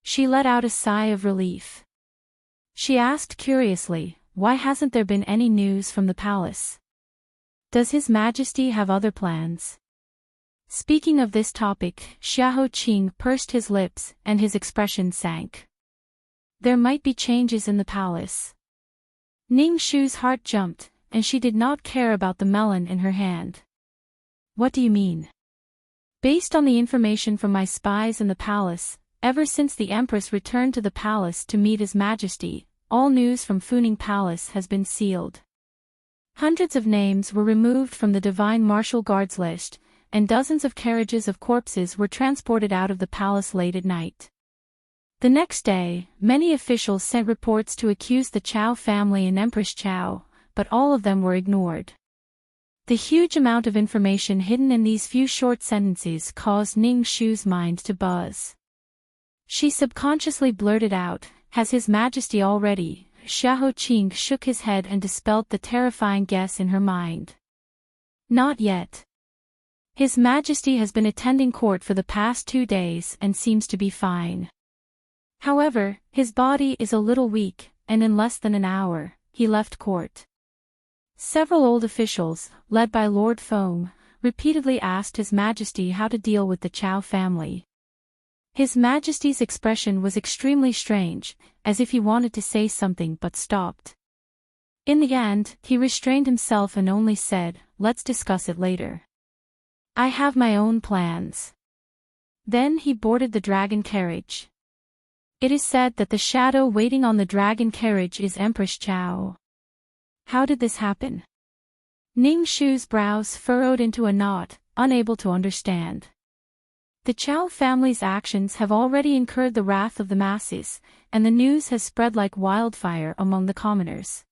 She let out a sigh of relief. She asked curiously, "Why hasn't there been any news from the palace? Does His Majesty have other plans?" Speaking of this topic, Xiahou Qing pursed his lips and his expression sank. There might be changes in the palace. Ning Shu's heart jumped, and she did not care about the melon in her hand. What do you mean? Based on the information from my spies in the palace, ever since the Empress returned to the palace to meet His Majesty, all news from Funing Palace has been sealed. Hundreds of names were removed from the Divine Martial Guards list, and dozens of carriages of corpses were transported out of the palace late at night. The next day, many officials sent reports to accuse the Chao family and Empress Chao, but all of them were ignored. The huge amount of information hidden in these few short sentences caused Ning Shu's mind to buzz. She subconsciously blurted out, "Has His Majesty already?" Xiahou Qing shook his head and dispelled the terrifying guess in her mind. Not yet. His Majesty has been attending court for the past 2 days and seems to be fine. However, his body is a little weak, and in less than an hour, he left court. Several old officials, led by Lord Feng, repeatedly asked His Majesty how to deal with the Chao family. His Majesty's expression was extremely strange, as if he wanted to say something but stopped. In the end, he restrained himself and only said, "Let's discuss it later. I have my own plans." Then he boarded the dragon carriage. It is said that the shadow waiting on the dragon carriage is Empress Chao. How did this happen? Ning Shu's brows furrowed into a knot, unable to understand. The Chao family's actions have already incurred the wrath of the masses, and the news has spread like wildfire among the commoners.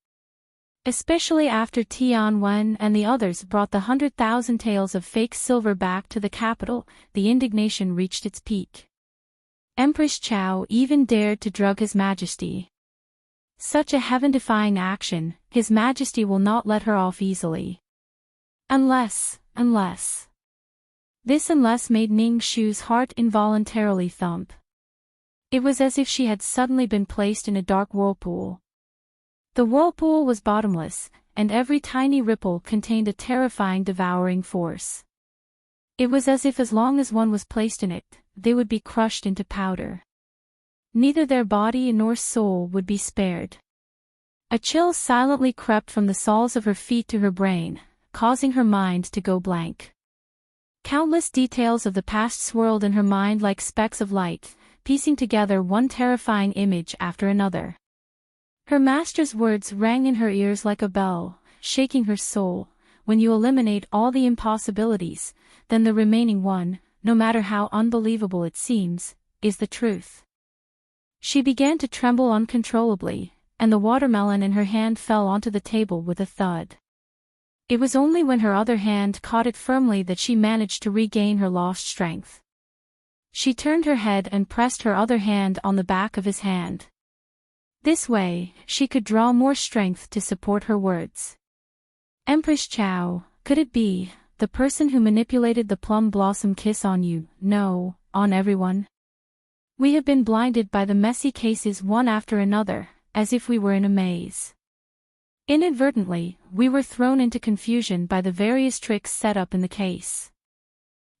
Especially after Tian Wen and the others brought the 100,000 taels of fake silver back to the capital, the indignation reached its peak. Empress Chao even dared to drug His Majesty. Such a heaven-defying action, His Majesty will not let her off easily. Unless. This unless made Ning Shu's heart involuntarily thump. It was as if she had suddenly been placed in a dark whirlpool. The whirlpool was bottomless, and every tiny ripple contained a terrifying devouring force. It was as if as long as one was placed in it, they would be crushed into powder. Neither their body nor soul would be spared. A chill silently crept from the soles of her feet to her brain, causing her mind to go blank. Countless details of the past swirled in her mind like specks of light, piecing together one terrifying image after another. Her master's words rang in her ears like a bell, shaking her soul. When you eliminate all the impossibilities, then the remaining one, no matter how unbelievable it seems, is the truth. She began to tremble uncontrollably, and the watermelon in her hand fell onto the table with a thud. It was only when her other hand caught it firmly that she managed to regain her lost strength. She turned her head and pressed her other hand on the back of his hand. This way, she could draw more strength to support her words. Empress Chao, could it be, the person who manipulated the plum blossom kiss on you, no, on everyone? We have been blinded by the messy cases one after another, as if we were in a maze. Inadvertently, we were thrown into confusion by the various tricks set up in the case.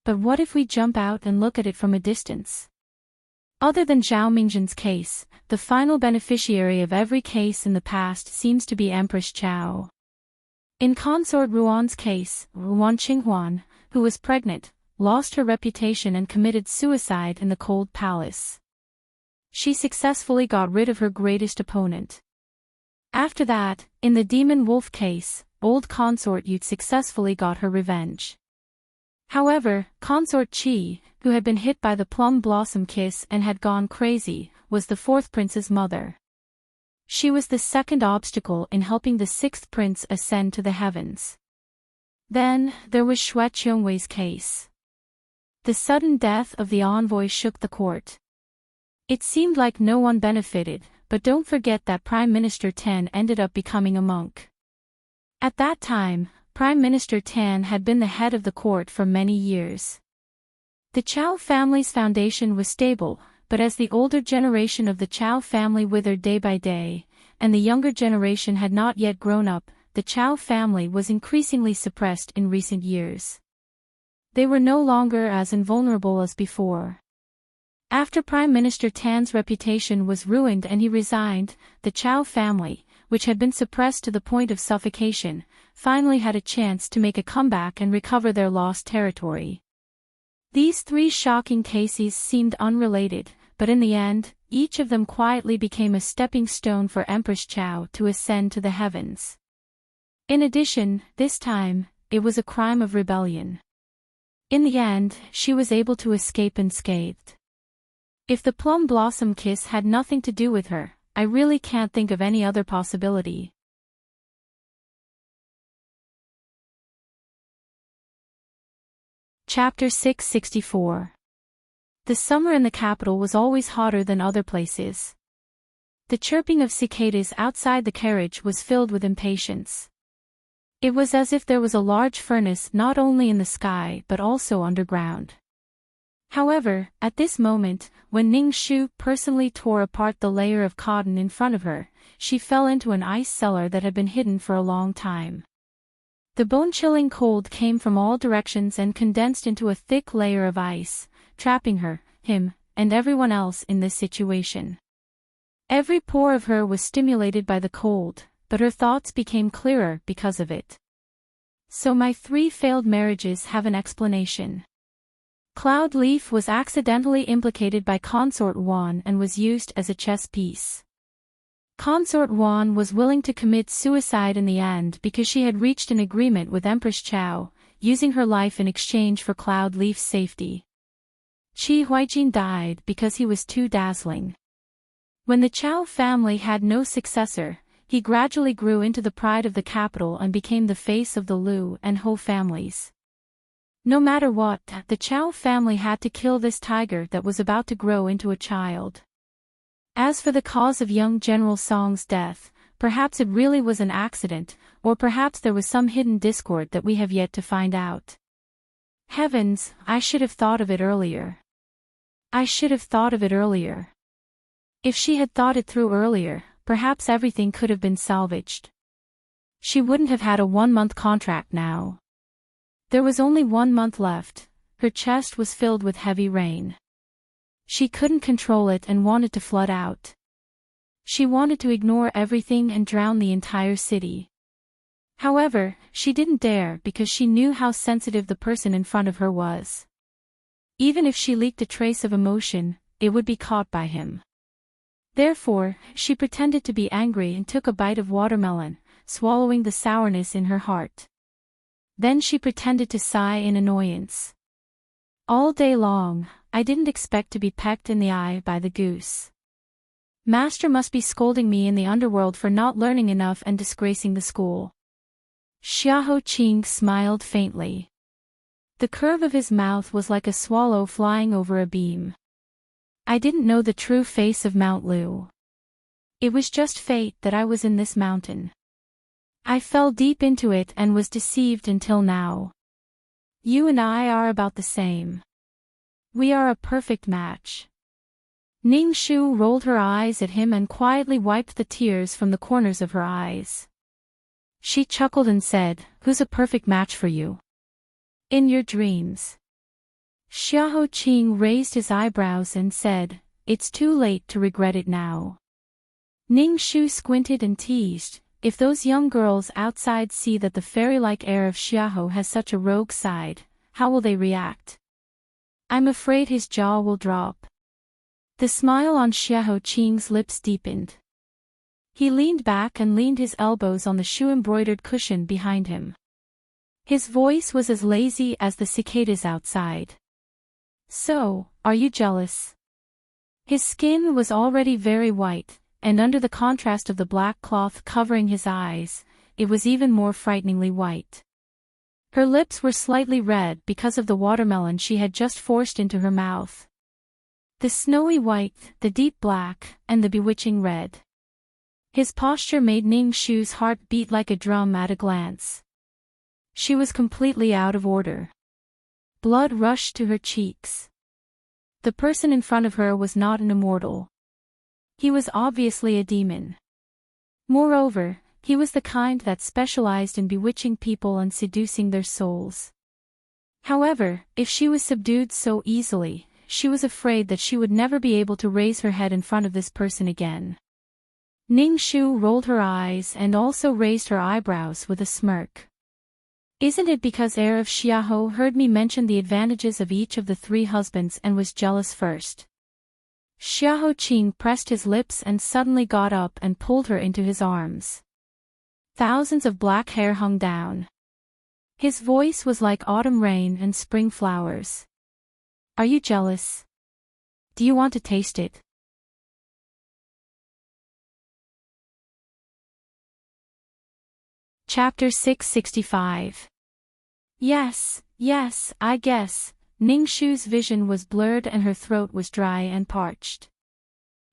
But what if we jump out and look at it from a distance? Other than Zhao Mingjin's case, the final beneficiary of every case in the past seems to be Empress Chao. In Consort Ruan's case, Ruan Qinghuan, who was pregnant, lost her reputation and committed suicide in the cold palace. She successfully got rid of her greatest opponent. After that, in the Demon Wolf case, old Consort Yu successfully got her revenge. However, Consort Qi, who had been hit by the plum blossom kiss and had gone crazy, was the fourth prince's mother. She was the second obstacle in helping the sixth prince ascend to the heavens. Then, there was Xue Qiongwei's case. The sudden death of the envoy shook the court. It seemed like no one benefited, but don't forget that Prime Minister Tan ended up becoming a monk. At that time, Prime Minister Tan had been the head of the court for many years. The Chao family's foundation was stable, but as the older generation of the Chao family withered day by day, and the younger generation had not yet grown up, the Chao family was increasingly suppressed in recent years. They were no longer as invulnerable as before. After Prime Minister Tan's reputation was ruined and he resigned, the Chao family, which had been suppressed to the point of suffocation, finally had a chance to make a comeback and recover their lost territory. These three shocking cases seemed unrelated, but in the end, each of them quietly became a stepping stone for Empress Chao to ascend to the heavens. In addition, this time, it was a crime of rebellion. In the end, she was able to escape unscathed. If the plum blossom kiss had nothing to do with her, I really can't think of any other possibility. Chapter 664. The summer in the capital was always hotter than other places. The chirping of cicadas outside the carriage was filled with impatience. It was as if there was a large furnace not only in the sky but also underground. However, at this moment, when Ning Shu personally tore apart the layer of cotton in front of her, she fell into an ice cellar that had been hidden for a long time. The bone-chilling cold came from all directions and condensed into a thick layer of ice, trapping her, him, and everyone else in this situation. Every pore of her was stimulated by the cold, but her thoughts became clearer because of it. So my 3 failed marriages have an explanation. Cloud Leaf was accidentally implicated by Consort Wan and was used as a chess piece. Consort Wan was willing to commit suicide in the end because she had reached an agreement with Empress Chao, using her life in exchange for Cloud Leaf's safety. Qi Huijin died because he was too dazzling. When the Chao family had no successor, he gradually grew into the pride of the capital and became the face of the Liu and Ho families. No matter what, the Chao family had to kill this tiger that was about to grow into a child. As for the cause of young General Song's death, perhaps it really was an accident, or perhaps there was some hidden discord that we have yet to find out. Heavens, I should have thought of it earlier. I should have thought of it earlier. If she had thought it through earlier, perhaps everything could have been salvaged. She wouldn't have had a 1-month contract now. There was only 1 month left. Her chest was filled with heavy rain. She couldn't control it and wanted to flood out. She wanted to ignore everything and drown the entire city. However, she didn't dare because she knew how sensitive the person in front of her was. Even if she leaked a trace of emotion, it would be caught by him. Therefore, she pretended to be angry and took a bite of watermelon, swallowing the sourness in her heart. Then she pretended to sigh in annoyance. All day long, I didn't expect to be pecked in the eye by the goose. Master must be scolding me in the underworld for not learning enough and disgracing the school. Xiahou Qing smiled faintly. The curve of his mouth was like a swallow flying over a beam. I didn't know the true face of Mount Liu. It was just fate that I was in this mountain. I fell deep into it and was deceived until now. You and I are about the same. We are a perfect match. Ning Shu rolled her eyes at him and quietly wiped the tears from the corners of her eyes. She chuckled and said, "Who's a perfect match for you?" In your dreams. Xiahou Qing raised his eyebrows and said, "It's too late to regret it now." Ning Shu squinted and teased, "If those young girls outside see that the fairy-like air of Xiahou has such a rogue side, how will they react?" I'm afraid his jaw will drop. The smile on Xiahou Qing's lips deepened. He leaned back and leaned his elbows on the shoe-embroidered cushion behind him. His voice was as lazy as the cicadas outside. "So, are you jealous?" His skin was already very white, and under the contrast of the black cloth covering his eyes, it was even more frighteningly white. Her lips were slightly red because of the watermelon she had just forced into her mouth. The snowy white, the deep black, and the bewitching red. His posture made Ning Shu's heart beat like a drum at a glance. She was completely out of order. Blood rushed to her cheeks. The person in front of her was not an immortal. He was obviously a demon. Moreover, he was the kind that specialized in bewitching people and seducing their souls. However, if she was subdued so easily, she was afraid that she would never be able to raise her head in front of this person again. Ning Shu rolled her eyes and also raised her eyebrows with a smirk. Isn't it because heir of Xiahou heard me mention the advantages of each of the 3 husbands and was jealous first? Xiahou Qing pressed his lips and suddenly got up and pulled her into his arms. Thousands of black hair hung down. His voice was like autumn rain and spring flowers. Are you jealous? Do you want to taste it? Chapter 665. Yes, I guess. Ning Shu's vision was blurred and her throat was dry and parched.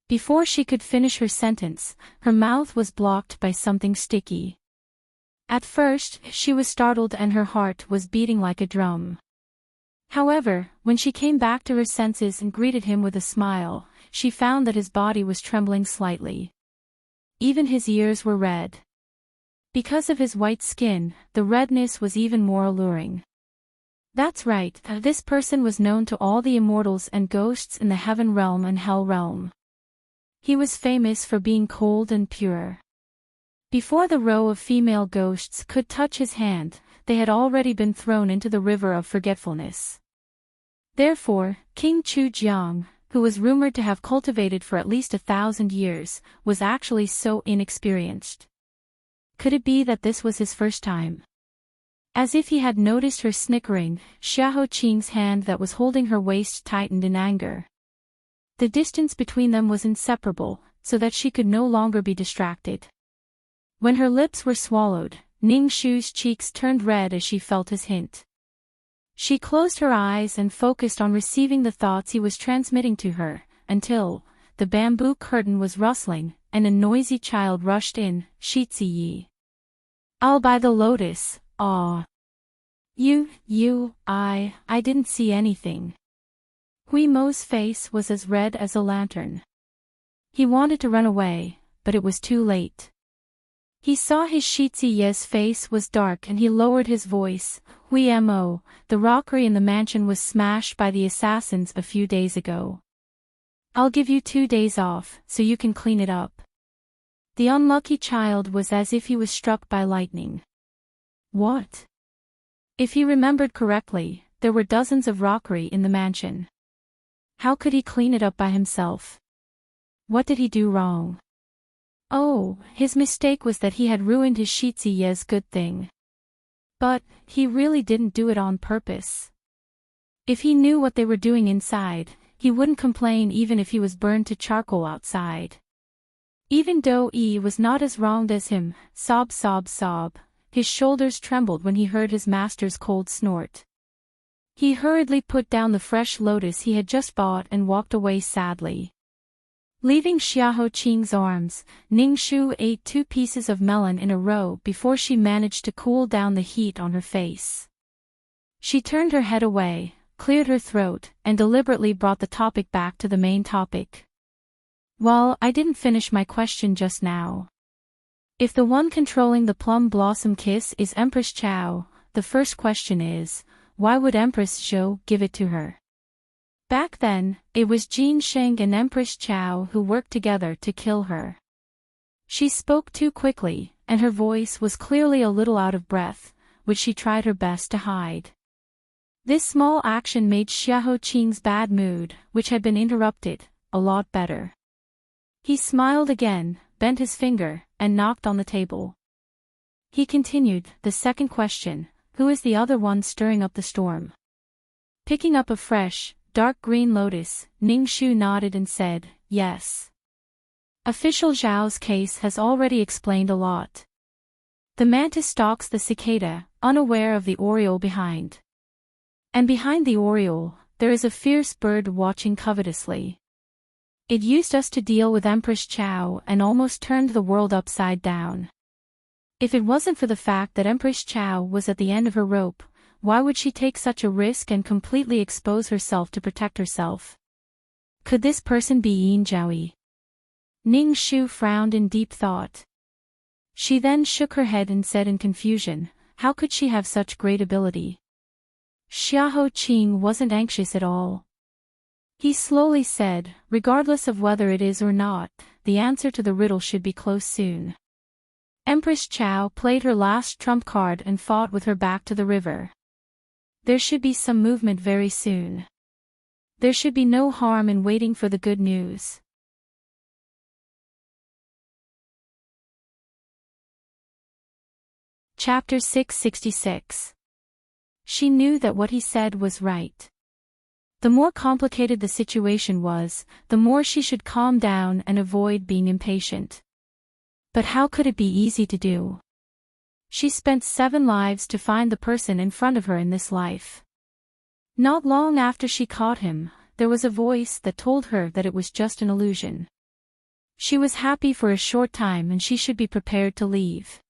Before she could finish her sentence, her mouth was blocked by something sticky. At first, she was startled and her heart was beating like a drum. However, when she came back to her senses and greeted him with a smile, she found that his body was trembling slightly. Even his ears were red. Because of his white skin, the redness was even more alluring. That's right, this person was known to all the immortals and ghosts in the heaven realm and hell realm. He was famous for being cold and pure. Before the row of female ghosts could touch his hand, they had already been thrown into the river of forgetfulness. Therefore, King Chu Jiang, who was rumored to have cultivated for at least 1,000 years, was actually so inexperienced. Could it be that this was his first time? As if he had noticed her snickering, Xiahou Qing's hand that was holding her waist tightened in anger. The distance between them was inseparable, so that she could no longer be distracted. When her lips were swallowed, Ning Shu's cheeks turned red as she felt his hint. She closed her eyes and focused on receiving the thoughts he was transmitting to her, until the bamboo curtain was rustling, and a noisy child rushed in, Shitzi Yi. I'll buy the lotus, aw. I didn't see anything. Hui Mo's face was as red as a lantern. He wanted to run away, but it was too late. He saw his Shitzi Ye's face was dark and he lowered his voice. Hui Mo, the rockery in the mansion was smashed by the assassins a few days ago. I'll give you 2 days off, so you can clean it up. The unlucky child was as if he was struck by lightning. What? If he remembered correctly, there were dozens of rockery in the mansion. How could he clean it up by himself? What did he do wrong? Oh, his mistake was that he had ruined his Shitzi Ye's good thing. But, he really didn't do it on purpose. If he knew what they were doing inside, he wouldn't complain even if he was burned to charcoal outside. Even though Yi was not as wronged as him, sob, his shoulders trembled when he heard his master's cold snort. He hurriedly put down the fresh lotus he had just bought and walked away sadly. Leaving Xiahou Qing's arms, Ning Shu ate 2 pieces of melon in a row before she managed to cool down the heat on her face. She turned her head away, cleared her throat, and deliberately brought the topic back to the main topic. Well, I didn't finish my question just now. If the one controlling the plum blossom kiss is Empress Chao, the first question is, why would Empress Zhou give it to her? Back then, it was Jin Sheng and Empress Chao who worked together to kill her. She spoke too quickly, and her voice was clearly a little out of breath, which she tried her best to hide. This small action made Xiahou Qing's bad mood, which had been interrupted, a lot better. He smiled again, bent his finger, and knocked on the table. He continued, the second question, who is the other one stirring up the storm? Picking up a fresh, dark green lotus, Ning Shu nodded and said, yes. Official Zhao's case has already explained a lot. The mantis stalks the cicada, unaware of the oriole behind. And behind the oriole, there is a fierce bird watching covetously. It used us to deal with Empress Chao and almost turned the world upside down. If it wasn't for the fact that Empress Chao was at the end of her rope, why would she take such a risk and completely expose herself to protect herself? Could this person be Yin Zhaoyi? Ning Shu frowned in deep thought. She then shook her head and said in confusion, how could she have such great ability? Xiahou Qing wasn't anxious at all. He slowly said, regardless of whether it is or not, the answer to the riddle should be close soon. Empress Chao played her last trump card and fought with her back to the river. There should be some movement very soon. There should be no harm in waiting for the good news. Chapter 666. She knew that what he said was right. The more complicated the situation was, the more she should calm down and avoid being impatient. But how could it be easy to do? She spent 7 lives to find the person in front of her in this life. Not long after she caught him, there was a voice that told her that it was just an illusion. She was happy for a short time and she should be prepared to leave.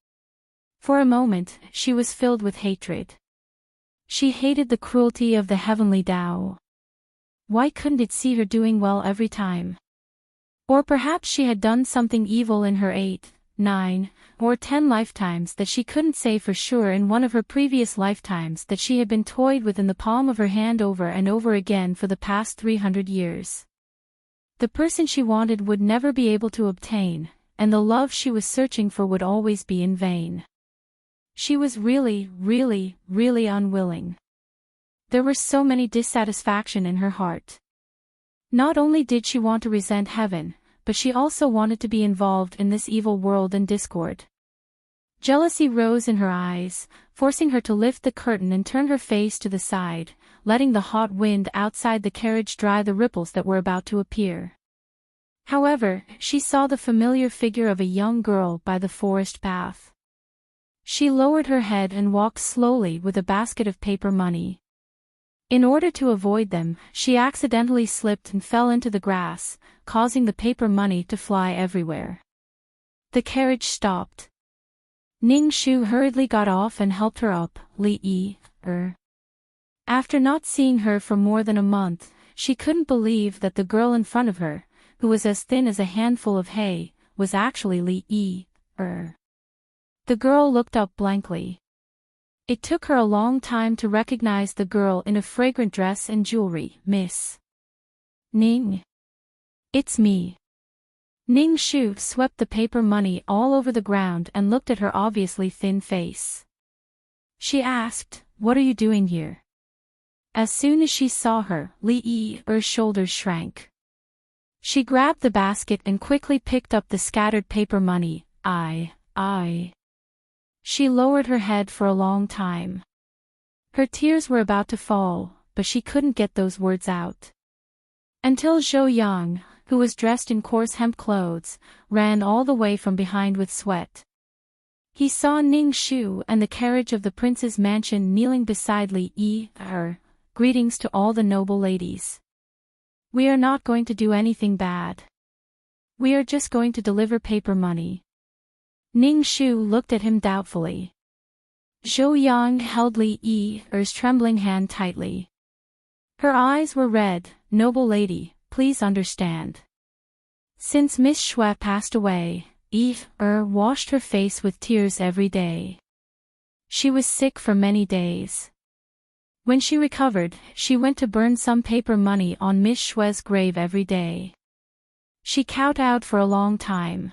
For a moment, she was filled with hatred. She hated the cruelty of the heavenly Tao. Why couldn't it see her doing well every time? Or perhaps she had done something evil in her 8, 9, or 10 lifetimes that she couldn't say for sure in one of her previous lifetimes that she had been toyed with in the palm of her hand over and over again for the past 300 years. The person she wanted would never be able to obtain, and the love she was searching for would always be in vain. She was really, really, really unwilling. There were so many dissatisfaction in her heart. Not only did she want to resent heaven, but she also wanted to be involved in this evil world and discord. Jealousy rose in her eyes, forcing her to lift the curtain and turn her face to the side, letting the hot wind outside the carriage dry the ripples that were about to appear. However, she saw the familiar figure of a young girl by the forest path. She lowered her head and walked slowly with a basket of paper money. In order to avoid them, she accidentally slipped and fell into the grass, causing the paper money to fly everywhere. The carriage stopped. Ning Shu hurriedly got off and helped her up. After not seeing her for more than a month, she couldn't believe that the girl in front of her, who was as thin as a handful of hay, was actually The girl looked up blankly. It took her a long time to recognize the girl in a fragrant dress and jewelry. Miss Ning. It's me. Ning Shu swept the paper money all over the ground and looked at her obviously thin face. She asked, "What are you doing here?" As soon as she saw her, Li's shoulders shrank. She grabbed the basket and quickly picked up the scattered paper money. She lowered her head for a long time. Her tears were about to fall, but she couldn't get those words out. Until Zhou Yang, who was dressed in coarse hemp clothes, ran all the way from behind with sweat. He saw Ning Shu and the carriage of the prince's mansion kneeling beside Li. Greetings to all the noble ladies. We are not going to do anything bad. We are just going to deliver paper money. Ning Shu looked at him doubtfully. Zhou Yang held Li's trembling hand tightly. Her eyes were red. "Noble lady, please understand. Since Miss Shui passed away, washed her face with tears every day. She was sick for many days. When she recovered, she went to burn some paper money on Miss Shui's grave every day. She kowtowed for a long time.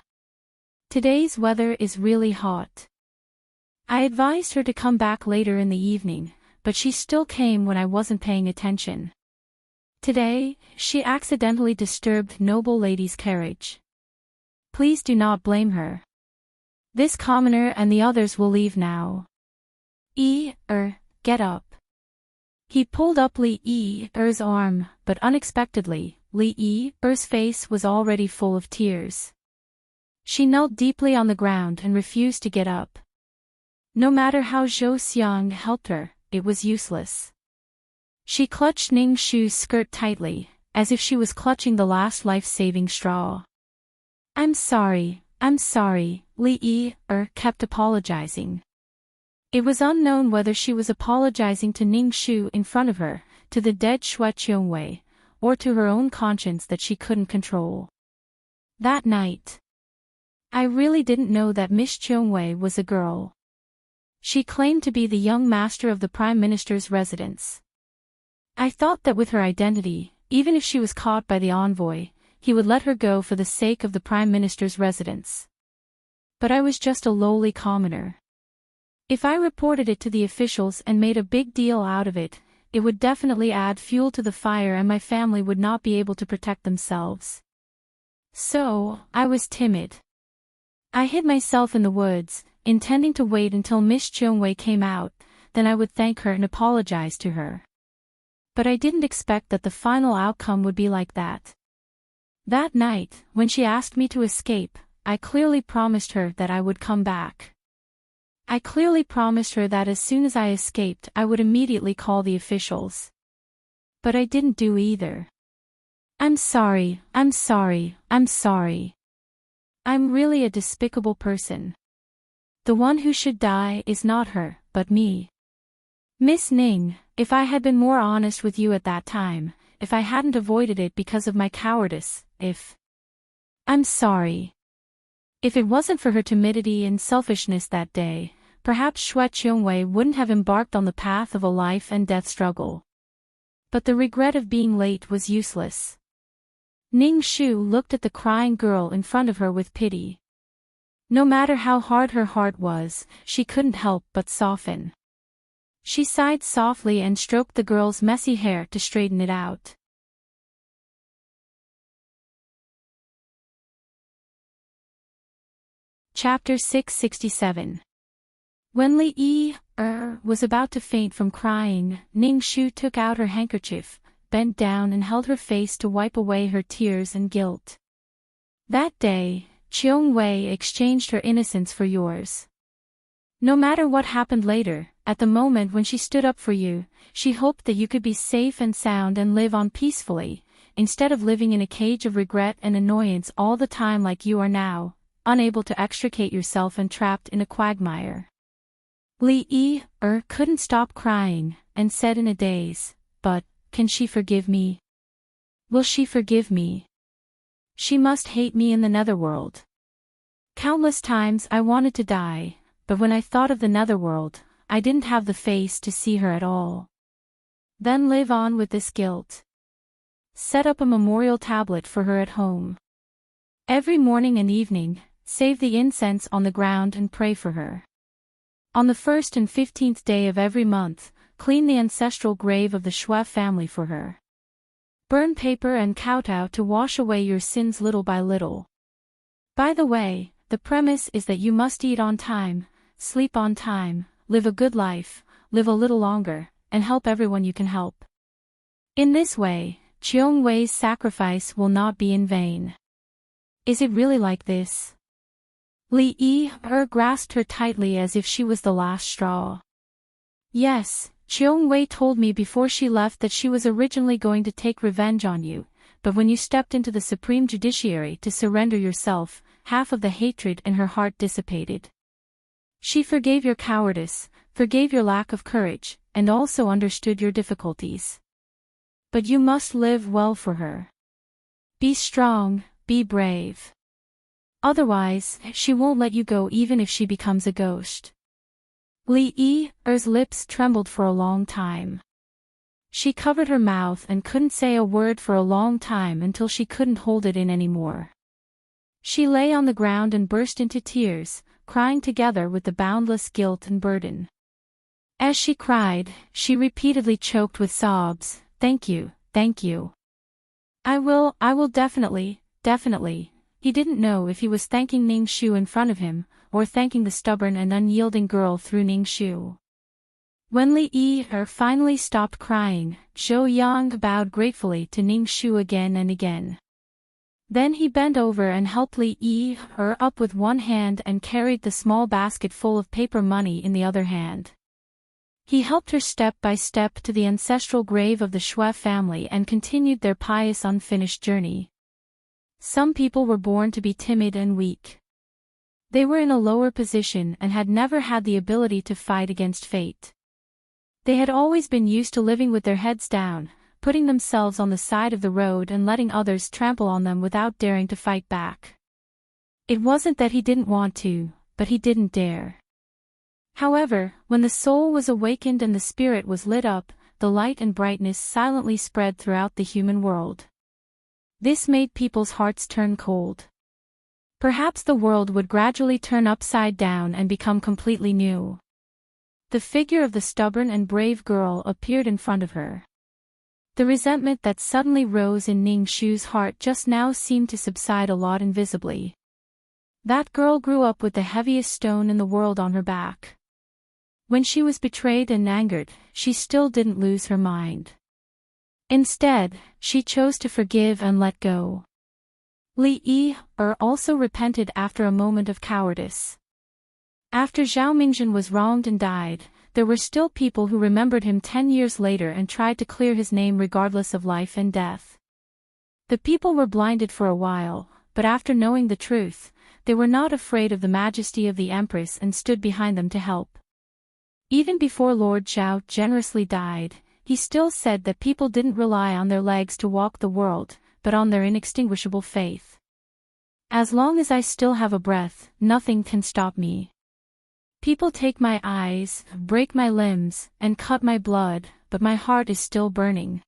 Today's weather is really hot. I advised her to come back later in the evening, but she still came when I wasn't paying attention. Today, she accidentally disturbed noble lady's carriage. Please do not blame her. This commoner and the others will leave now. Get up." He pulled up Li's arm, but unexpectedly, Li's face was already full of tears. She knelt deeply on the ground and refused to get up. No matter how Zhou Xiang helped her, it was useless. She clutched Ning Shu's skirt tightly, as if she was clutching the last life-saving straw. I'm sorry, Li kept apologizing. It was unknown whether she was apologizing to Ning Shu in front of her, to the dead Shui Qiongwei, or to her own conscience that she couldn't control. That night, I really didn't know that Miss Qiongwei was a girl. She claimed to be the young master of the Prime Minister's residence. I thought that with her identity, Even if she was caught by the envoy, he would let her go for the sake of the Prime Minister's residence. But I was just a lowly commoner. If I reported it to the officials and made a big deal out of it, it would definitely add fuel to the fire and my family would not be able to protect themselves. So, I was timid. I hid myself in the woods, intending to wait until Miss Cheungwei came out, then I would thank her and apologize to her. But I didn't expect that the final outcome would be like that. That night, when she asked me to escape, I clearly promised her that I would come back. I clearly promised her that as soon as I escaped I would immediately call the officials. But I didn't do either. I'm sorry, I'm sorry, I'm sorry. I'm really a despicable person. The one who should die is not her, but me. Miss Ning, if I had been more honest with you at that time, if I hadn't avoided it because of my cowardice, I'm sorry. If it wasn't for her timidity and selfishness that day, perhaps Xue Qiongwei wouldn't have embarked on the path of a life and death struggle. But the regret of being late was useless. Ning Shu looked at the crying girl in front of her with pity. No matter how hard her heart was, she couldn't help but soften. She sighed softly and stroked the girl's messy hair to straighten it out. Chapter 667. When Li Yi was about to faint from crying, Ning Shu took out her handkerchief, bent down and held her face to wipe away her tears and guilt. That day, Qiong Wei exchanged her innocence for yours. No matter what happened later, at the moment when she stood up for you, she hoped that you could be safe and sound and live on peacefully, instead of living in a cage of regret and annoyance all the time like you are now, unable to extricate yourself and trapped in a quagmire. Li Yi couldn't stop crying, and said in a daze, "But, can she forgive me? Will she forgive me? She must hate me in the netherworld. Countless times I wanted to die, but when I thought of the netherworld, I didn't have the face to see her at all. Then live on with this guilt. Set up a memorial tablet for her at home. Every morning and evening, save the incense on the ground and pray for her. On the 1st and 15th day of every month, clean the ancestral grave of the Xue family for her. Burn paper and kowtow to wash away your sins little by little. By the way, the premise is that you must eat on time, sleep on time, live a good life, live a little longer, and help everyone you can help. In this way, Qiong Wei's sacrifice will not be in vain." Is it really like this? Li Yi grasped her tightly as if she was the last straw. Yes, Qiong Wei told me before she left that she was originally going to take revenge on you, but when you stepped into the Supreme Judiciary to surrender yourself, half of the hatred in her heart dissipated. She forgave your cowardice, forgave your lack of courage, and also understood your difficulties. But you must live well for her. Be strong, be brave. Otherwise, she won't let you go even if she becomes a ghost. Li Yi's lips trembled for a long time. She covered her mouth and couldn't say a word for a long time until she couldn't hold it in anymore. She lay on the ground and burst into tears, crying together with the boundless guilt and burden. As she cried, she repeatedly choked with sobs, "Thank you, thank you. I will definitely. He didn't know if he was thanking Ning Shu in front of him, or thanking the stubborn and unyielding girl through Ning Shu. When Li Yi finally stopped crying, Zhou Yang bowed gratefully to Ning Shu again and again. Then he bent over and helped Li Yi up with one hand and carried the small basket full of paper money in the other hand. He helped her step by step to the ancestral grave of the Xue family and continued their pious unfinished journey. Some people were born to be timid and weak. They were in a lower position and had never had the ability to fight against fate. They had always been used to living with their heads down, putting themselves on the side of the road and letting others trample on them without daring to fight back. It wasn't that he didn't want to, but he didn't dare. However, when the soul was awakened and the spirit was lit up, the light and brightness silently spread throughout the human world. This made people's hearts turn cold. Perhaps the world would gradually turn upside down and become completely new. The figure of the stubborn and brave girl appeared in front of her. The resentment that suddenly rose in Ning Shu's heart just now seemed to subside a lot invisibly. That girl grew up with the heaviest stone in the world on her back. When she was betrayed and angered, she still didn't lose her mind. Instead, she chose to forgive and let go. Li Yi also repented after a moment of cowardice. After Zhao Mingjun was wronged and died, there were still people who remembered him 10 years later and tried to clear his name regardless of life and death. The people were blinded for a while, but after knowing the truth, they were not afraid of the majesty of the Empress and stood behind them to help. Even before Lord Zhao generously died, he still said that people didn't rely on their legs to walk the world, but on their inextinguishable faith. As long as I still have a breath, nothing can stop me. People take my eyes, break my limbs, and cut my blood, but my heart is still burning.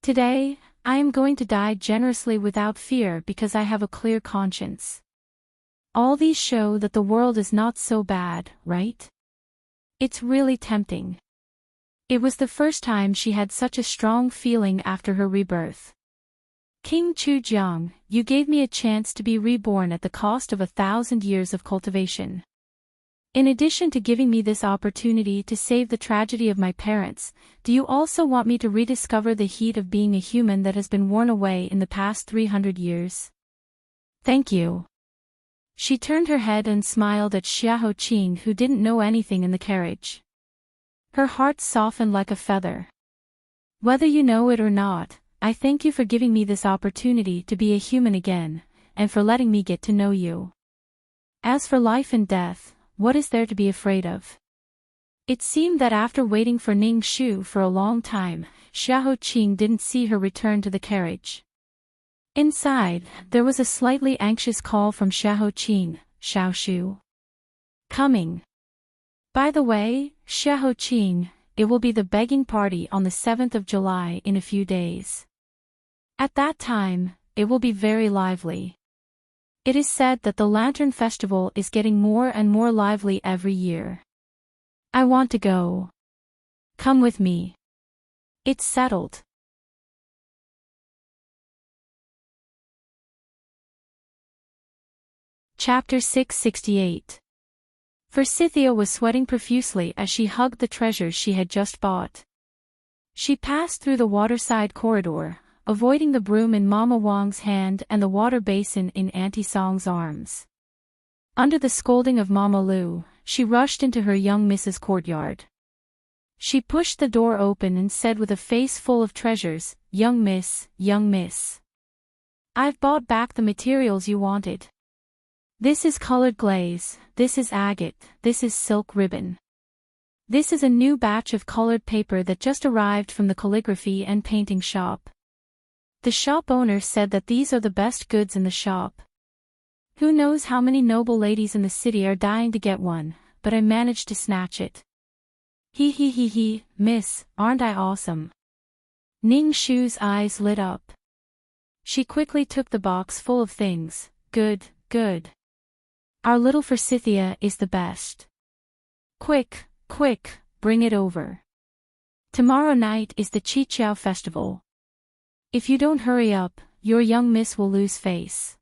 Today, I am going to die generously without fear because I have a clear conscience. All these show that the world is not so bad, right? It's really tempting. It was the first time she had such a strong feeling after her rebirth. King Chujiang, you gave me a chance to be reborn at the cost of 1,000 years of cultivation. In addition to giving me this opportunity to save the tragedy of my parents, do you also want me to rediscover the heat of being a human that has been worn away in the past 300 years? Thank you. She turned her head and smiled at Xiahou Qing, who didn't know anything in the carriage. Her heart softened like a feather. Whether you know it or not, I thank you for giving me this opportunity to be a human again, and for letting me get to know you. As for life and death, what is there to be afraid of? It seemed that after waiting for Ning Shu for a long time, Xiahou Qing didn't see her return to the carriage. Inside, there was a slightly anxious call from Xiahou Qing, Xiao Shu. Coming. By the way, Xiahou Qing, it will be the begging party on the 7th of July in a few days. At that time, it will be very lively. It is said that the Lantern Festival is getting more and more lively every year. I want to go. Come with me. It's settled. Chapter 668. Forsythia was sweating profusely as she hugged the treasures she had just bought. She passed through the waterside corridor, avoiding the broom in Mama Wang's hand and the water basin in Auntie Song's arms. Under the scolding of Mama Lu, she rushed into her young Miss's courtyard. She pushed the door open and said with a face full of treasures, young Miss, I've bought back the materials you wanted. This is colored glaze, this is agate, this is silk ribbon. This is a new batch of colored paper that just arrived from the calligraphy and painting shop. The shop owner said that these are the best goods in the shop. Who knows how many noble ladies in the city are dying to get one, but I managed to snatch it. He, miss, aren't I awesome? Ning Shu's eyes lit up. She quickly took the box full of things. Good. Our little Forsythia is the best. Quick, bring it over. Tomorrow night is the Qiqiao festival. If you don't hurry up, your young miss will lose face.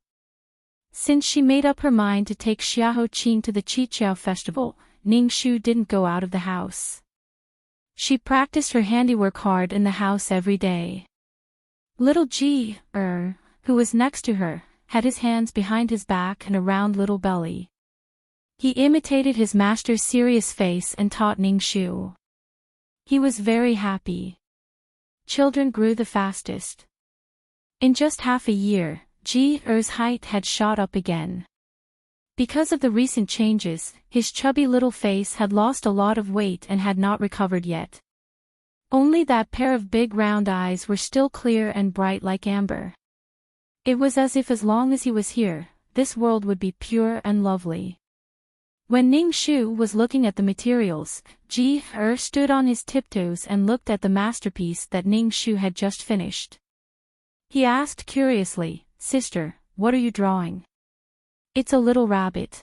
Since she made up her mind to take Xiahou Qing to the Qiqiao festival, Ning Shu didn't go out of the house. She practiced her handiwork hard in the house every day. Little Ji, who was next to her, had his hands behind his back and a round little belly. He imitated his master's serious face and taught Ning Shu. He was very happy. Children grew the fastest. In just half a year, Ji-er's height had shot up again. Because of the recent changes, his chubby little face had lost a lot of weight and had not recovered yet. Only that pair of big round eyes were still clear and bright like amber. It was as if as long as he was here, this world would be pure and lovely. When Ning Shu was looking at the materials, stood on his tiptoes and looked at the masterpiece that Ning Shu had just finished. He asked curiously, "Sister, what are you drawing?" "It's a little rabbit.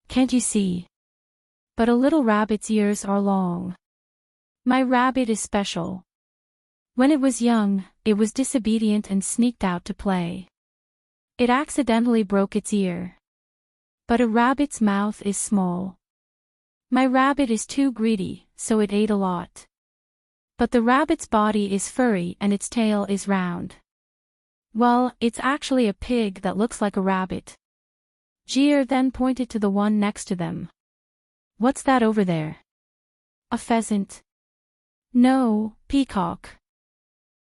Can't you see? But a little rabbit's ears are long. My rabbit is special. When it was young, it was disobedient and sneaked out to play. It accidentally broke its ear. But a rabbit's mouth is small. My rabbit is too greedy, so it ate a lot. But the rabbit's body is furry and its tail is round. Well, it's actually a pig that looks like a rabbit." Jie then pointed to the one next to them. "What's that over there?" "A pheasant." "No, peacock.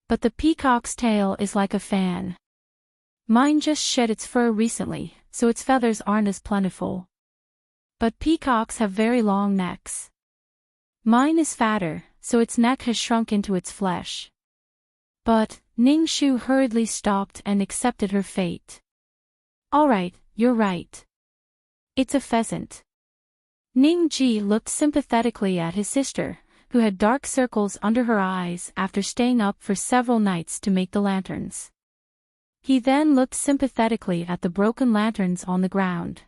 But the peacock's tail is like a fan. Mine just shed its fur recently, so its feathers aren't as plentiful. But peacocks have very long necks. Mine is fatter, so its neck has shrunk into its flesh." But Ning Shu hurriedly stopped and accepted her fate. "All right, you're right. It's a pheasant." Ning Ji looked sympathetically at his sister, who had dark circles under her eyes after staying up for several nights to make the lanterns. He then looked sympathetically at the broken lanterns on the ground.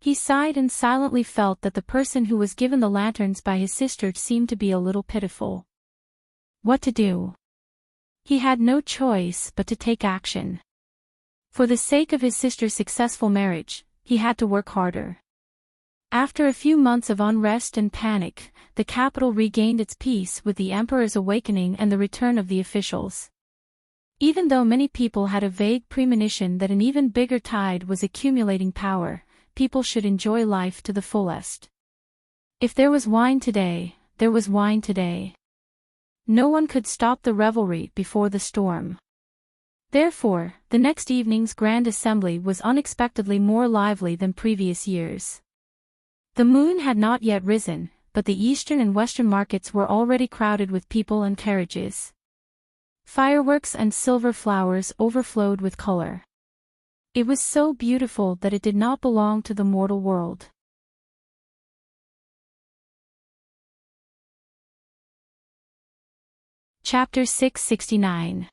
He sighed and silently felt that the person who was given the lanterns by his sister seemed to be a little pitiful. What to do? He had no choice but to take action. For the sake of his sister's successful marriage, he had to work harder. After a few months of unrest and panic, the capital regained its peace with the emperor's awakening and the return of the officials. Even though many people had a vague premonition that an even bigger tide was accumulating power, people should enjoy life to the fullest. If there was wine today, there was wine today. No one could stop the revelry before the storm. Therefore, the next evening's grand assembly was unexpectedly more lively than previous years. The moon had not yet risen, but the eastern and western markets were already crowded with people and carriages. Fireworks and silver flowers overflowed with color. It was so beautiful that it did not belong to the mortal world. Chapter 669.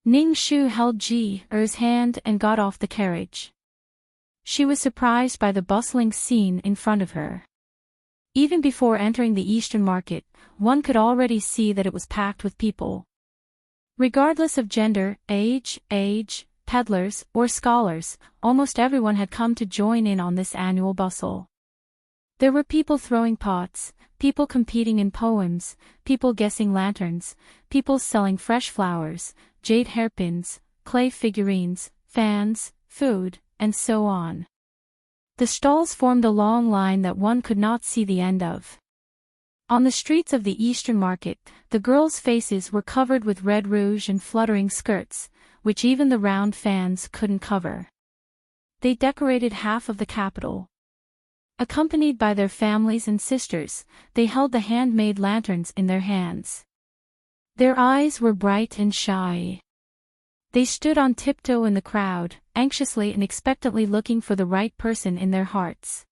Ning Shu held Ji-er's hand and got off the carriage. She was surprised by the bustling scene in front of her. Even before entering the eastern market, one could already see that it was packed with people. Regardless of gender, age, peddlers, or scholars, almost everyone had come to join in on this annual bustle. There were people throwing pots, people competing in poems, people guessing lanterns, people selling fresh flowers, jade hairpins, clay figurines, fans, food, and so on. The stalls formed a long line that one could not see the end of. On the streets of the eastern market, the girls' faces were covered with red rouge and fluttering skirts, which even the round fans couldn't cover. They decorated half of the capital. Accompanied by their families and sisters, they held the handmade lanterns in their hands. Their eyes were bright and shy. They stood on tiptoe in the crowd, anxiously and expectantly looking for the right person in their hearts.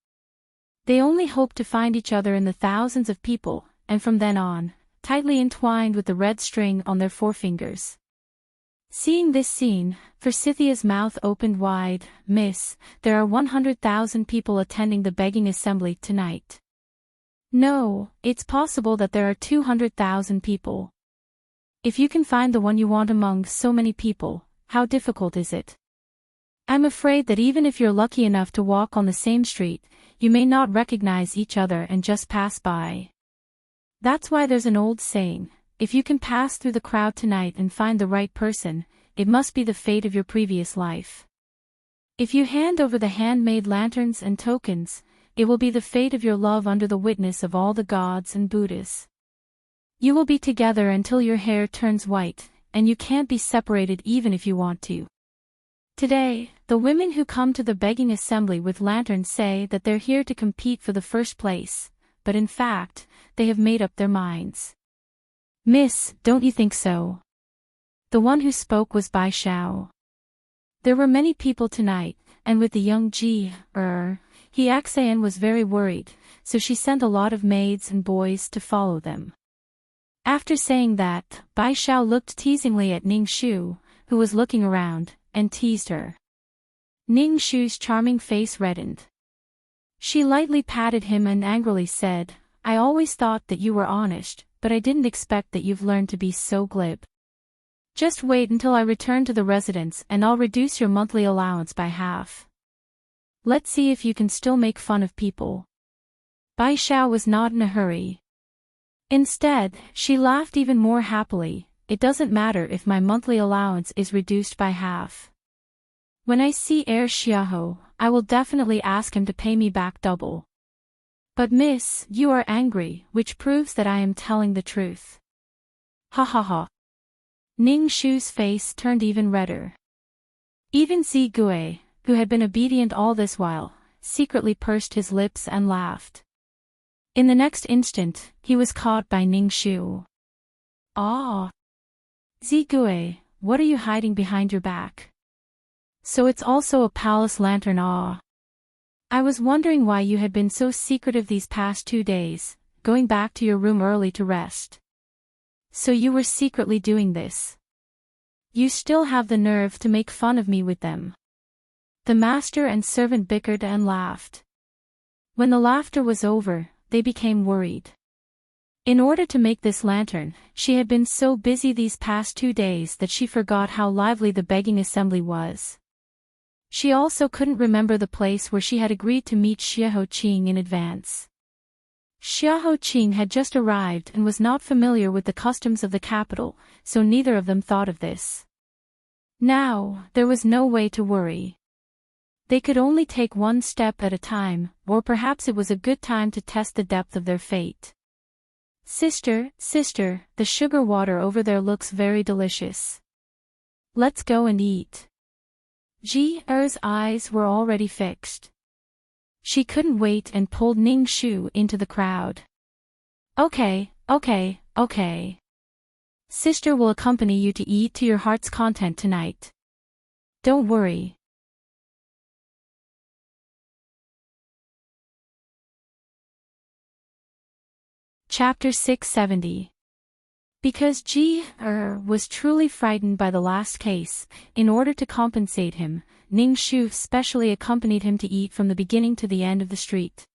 They only hoped to find each other in the thousands of people, and from then on, tightly entwined with the red string on their forefingers. Seeing this scene, Forsythia's mouth opened wide. "Miss, there are 100,000 people attending the begging assembly tonight." "No, it's possible that there are 200,000 people. If you can find the one you want among so many people, how difficult is it? I'm afraid that even if you're lucky enough to walk on the same street, you may not recognize each other and just pass by. That's why there's an old saying, if you can pass through the crowd tonight and find the right person, it must be the fate of your previous life. If you hand over the handmade lanterns and tokens, it will be the fate of your love under the witness of all the gods and Buddhas. You will be together until your hair turns white, and you can't be separated even if you want to. Today, the women who come to the begging assembly with lanterns say that they're here to compete for the first place, but in fact, they have made up their minds. Miss, don't you think so? The one who spoke was Bai Xiao. There were many people tonight, and with the young Ji, Xian was very worried, so she sent a lot of maids and boys to follow them. After saying that, Bai Xiao looked teasingly at Ning Shu, who was looking around, and teased her. Ning Shu's charming face reddened. She lightly patted him and angrily said, "I always thought that you were honest, but I didn't expect that you've learned to be so glib. Just wait until I return to the residence and I'll reduce your monthly allowance by half. Let's see if you can still make fun of people." Bai Xiao was not in a hurry. Instead, she laughed even more happily. "It doesn't matter if my monthly allowance is reduced by half. When I see Heir Xiaoho, I will definitely ask him to pay me back double. But miss, you are angry, which proves that I am telling the truth." Ha ha ha. Ning Shu's face turned even redder. Even Zi Gui, who had been obedient all this while, secretly pursed his lips and laughed. In the next instant, he was caught by Ning Shu. "Ah! Zi Gui, what are you hiding behind your back? So it's also a palace lantern, ah! I was wondering why you had been so secretive these past 2 days, going back to your room early to rest. So you were secretly doing this. You still have the nerve to make fun of me with them." The master and servant bickered and laughed. When the laughter was over, they became worried. In order to make this lantern, she had been so busy these past 2 days that she forgot how lively the begging assembly was. She also couldn't remember the place where she had agreed to meet Xiahou Qing in advance. Xiahou Qing had just arrived and was not familiar with the customs of the capital, so neither of them thought of this. Now, there was no way to worry. They could only take one step at a time, or perhaps it was a good time to test the depth of their fate. Sister, the sugar water over there looks very delicious. Let's go and eat." Ji Er's eyes were already fixed. She couldn't wait and pulled Ning Shu into the crowd. Okay. Sister will accompany you to eat to your heart's content tonight. Don't worry. Chapter 670. Because Ji was truly frightened by the last case, in order to compensate him, Ning Shu specially accompanied him to eat from the beginning to the end of the street.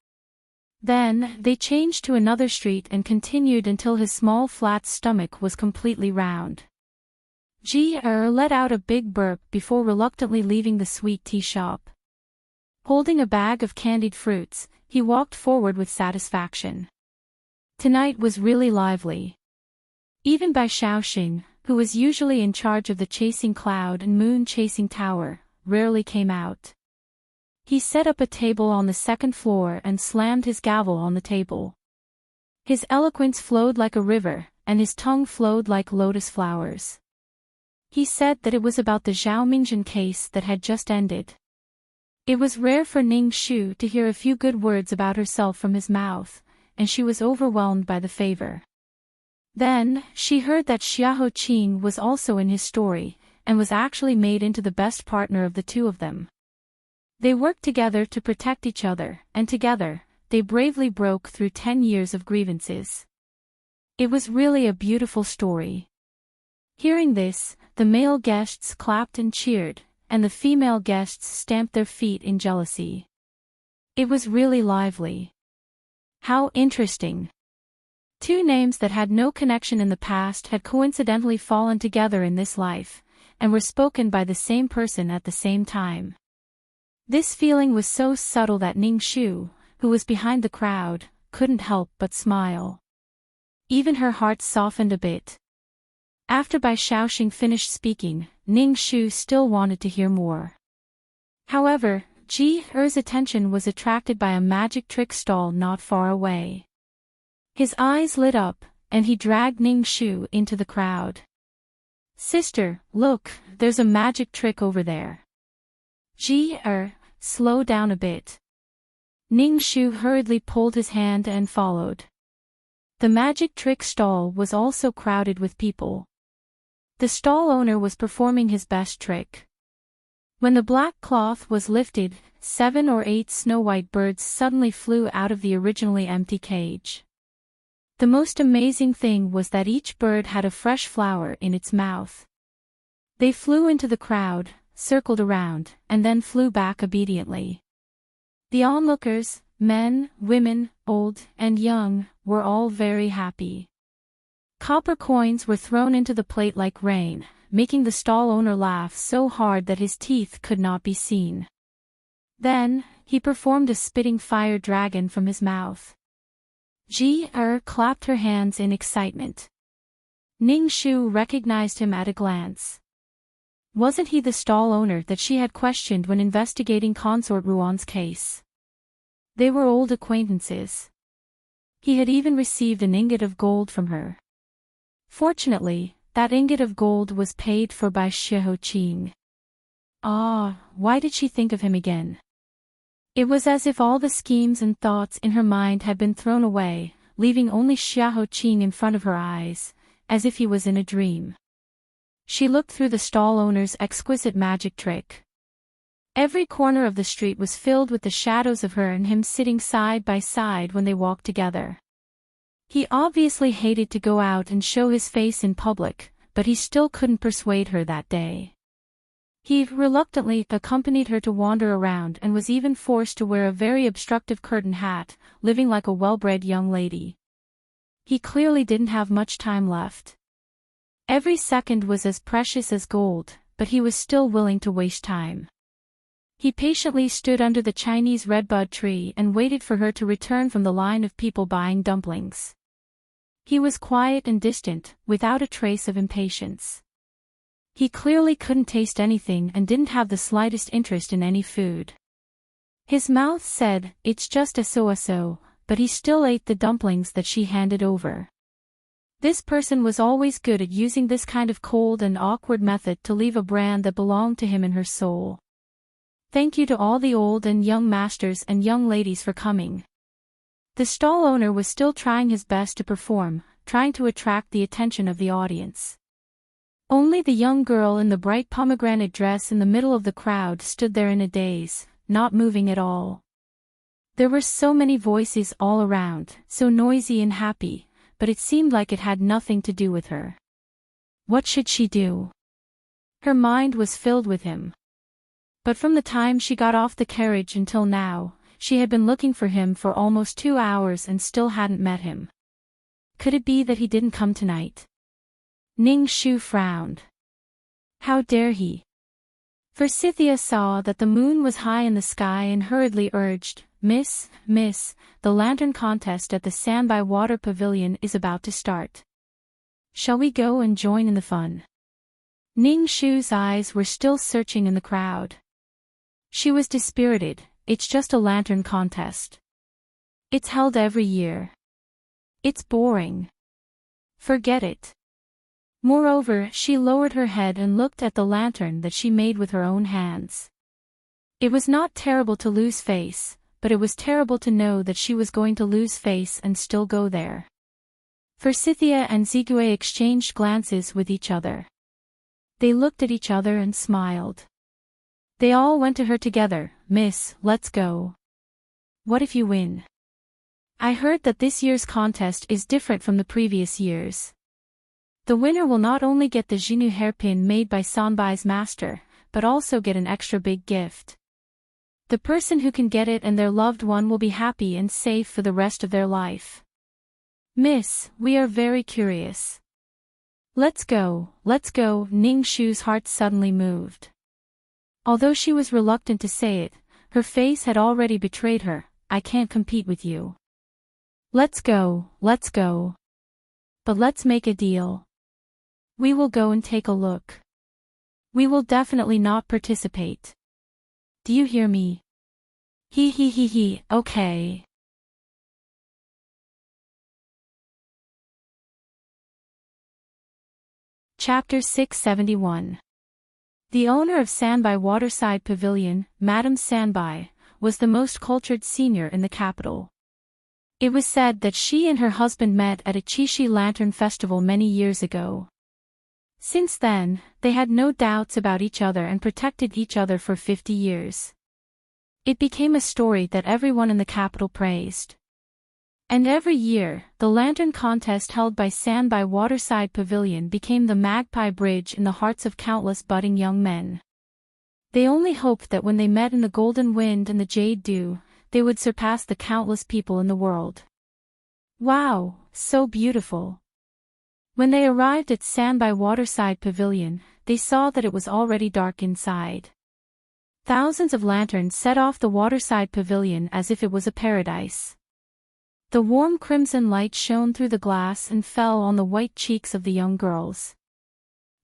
Then, they changed to another street and continued until his small flat stomach was completely round. Ji let out a big burp before reluctantly leaving the sweet tea shop. Holding a bag of candied fruits, he walked forward with satisfaction. Tonight was really lively. Even Bai Shaoxing, who was usually in charge of the chasing cloud and moon chasing tower, rarely came out. He set up a table on the second floor and slammed his gavel on the table. His eloquence flowed like a river, and his tongue flowed like lotus flowers. He said that it was about the Zhao Mingjin case that had just ended. It was rare for Ning Shu to hear a few good words about herself from his mouth, and she was overwhelmed by the favor. Then, she heard that Xiahou Qing was also in his story, and was actually made into the best partner of the two of them. They worked together to protect each other, and together, they bravely broke through 10 years of grievances. It was really a beautiful story. Hearing this, the male guests clapped and cheered, and the female guests stamped their feet in jealousy. It was really lively. How interesting. 2 names that had no connection in the past had coincidentally fallen together in this life, and were spoken by the same person at the same time. This feeling was so subtle that Ning Shu, who was behind the crowd, couldn't help but smile. Even her heart softened a bit. After Bai Shaoxing finished speaking, Ning Shu still wanted to hear more. However, Ji Er's attention was attracted by a magic trick stall not far away. His eyes lit up, and he dragged Ning Shu into the crowd. Sister, look, there's a magic trick over there. Ji slow down a bit. Ning Shu hurriedly pulled his hand and followed. The magic trick stall was also crowded with people. The stall owner was performing his best trick. When the black cloth was lifted, 7 or 8 snow-white birds suddenly flew out of the originally empty cage. The most amazing thing was that each bird had a fresh flower in its mouth. They flew into the crowd, circled around, and then flew back obediently. The onlookers, men, women, old and young, were all very happy. Copper coins were thrown into the plate like rain, making the stall owner laugh so hard that his teeth could not be seen. Then, he performed a spitting fire dragon from his mouth. Ji-er clapped her hands in excitement. Ning Shu recognized him at a glance. Wasn't he the stall owner that she had questioned when investigating Consort Ruan's case? They were old acquaintances. He had even received an ingot of gold from her. Fortunately, that ingot of gold was paid for by Xiao Qing. Ah, why did she think of him again? It was as if all the schemes and thoughts in her mind had been thrown away, leaving only Xiao Qing in front of her eyes, as if he was in a dream. She looked through the stall owner's exquisite magic trick. Every corner of the street was filled with the shadows of her and him sitting side by side when they walked together. He obviously hated to go out and show his face in public, but he still couldn't persuade her that day. He reluctantly accompanied her to wander around and was even forced to wear a very obstructive curtain hat, living like a well-bred young lady. He clearly didn't have much time left. Every second was as precious as gold, but he was still willing to waste time. He patiently stood under the Chinese redbud tree and waited for her to return from the line of people buying dumplings. He was quiet and distant, without a trace of impatience. He clearly couldn't taste anything and didn't have the slightest interest in any food. His mouth said, "It's just a so-so," but he still ate the dumplings that she handed over. This person was always good at using this kind of cold and awkward method to leave a brand that belonged to him in her soul. Thank you to all the old and young masters and young ladies for coming. The stall owner was still trying his best to perform, trying to attract the attention of the audience. Only the young girl in the bright pomegranate dress in the middle of the crowd stood there in a daze, not moving at all. There were so many voices all around, so noisy and happy, but it seemed like it had nothing to do with her. What should she do? Her mind was filled with him. But from the time she got off the carriage until now, she had been looking for him for almost 2 hours and still hadn't met him. Could it be that he didn't come tonight? Ning Shu frowned. How dare he? Forsythia saw that the moon was high in the sky and hurriedly urged, Miss, the lantern contest at the Sandby Water Pavilion is about to start. Shall we go and join in the fun?" Ning Shu's eyes were still searching in the crowd. She was dispirited. It's just a lantern contest. It's held every year. It's boring. Forget it. Moreover, she lowered her head and looked at the lantern that she made with her own hands. It was not terrible to lose face, but it was terrible to know that she was going to lose face and still go there. Forsythia and Zigue exchanged glances with each other. They looked at each other and smiled. They all went to her together. "Miss, let's go. What if you win? I heard that this year's contest is different from the previous years. The winner will not only get the Jinu hairpin made by Sanbai's master, but also get an extra big gift. The person who can get it and their loved one will be happy and safe for the rest of their life. Miss, we are very curious. Let's go. Ning Shu's heart suddenly moved. Although she was reluctant to say it, her face had already betrayed her. I can't compete with you. Let's go. But let's make a deal. We will go and take a look. We will definitely not participate. Do you hear me? He, okay. Chapter 671. The owner of Sandby Waterside Pavilion, Madame Sandby, was the most cultured senior in the capital. It was said that she and her husband met at a Chishi Lantern Festival many years ago. Since then, they had no doubts about each other and protected each other for 50 years. It became a story that everyone in the capital praised. And every year, the lantern contest held by Sandby Waterside Pavilion became the Magpie Bridge in the hearts of countless budding young men. They only hoped that when they met in the golden wind and the jade dew, they would surpass the countless people in the world. Wow, so beautiful. When they arrived at Sandby Waterside Pavilion, they saw that it was already dark inside. Thousands of lanterns set off the waterside pavilion as if it was a paradise. The warm crimson light shone through the glass and fell on the white cheeks of the young girls.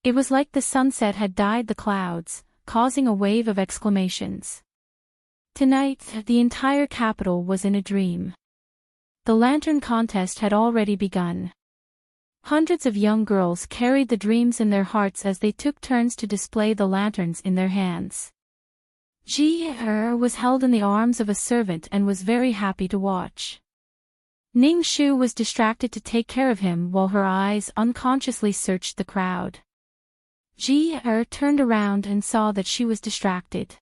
It was like the sunset had dyed the clouds, causing a wave of exclamations. Tonight, the entire capital was in a dream. The lantern contest had already begun. Hundreds of young girls carried the dreams in their hearts as they took turns to display the lanterns in their hands. Ji-er was held in the arms of a servant and was very happy to watch. Ning Shu was distracted to take care of him while her eyes unconsciously searched the crowd. Ji-er turned around and saw that she was distracted.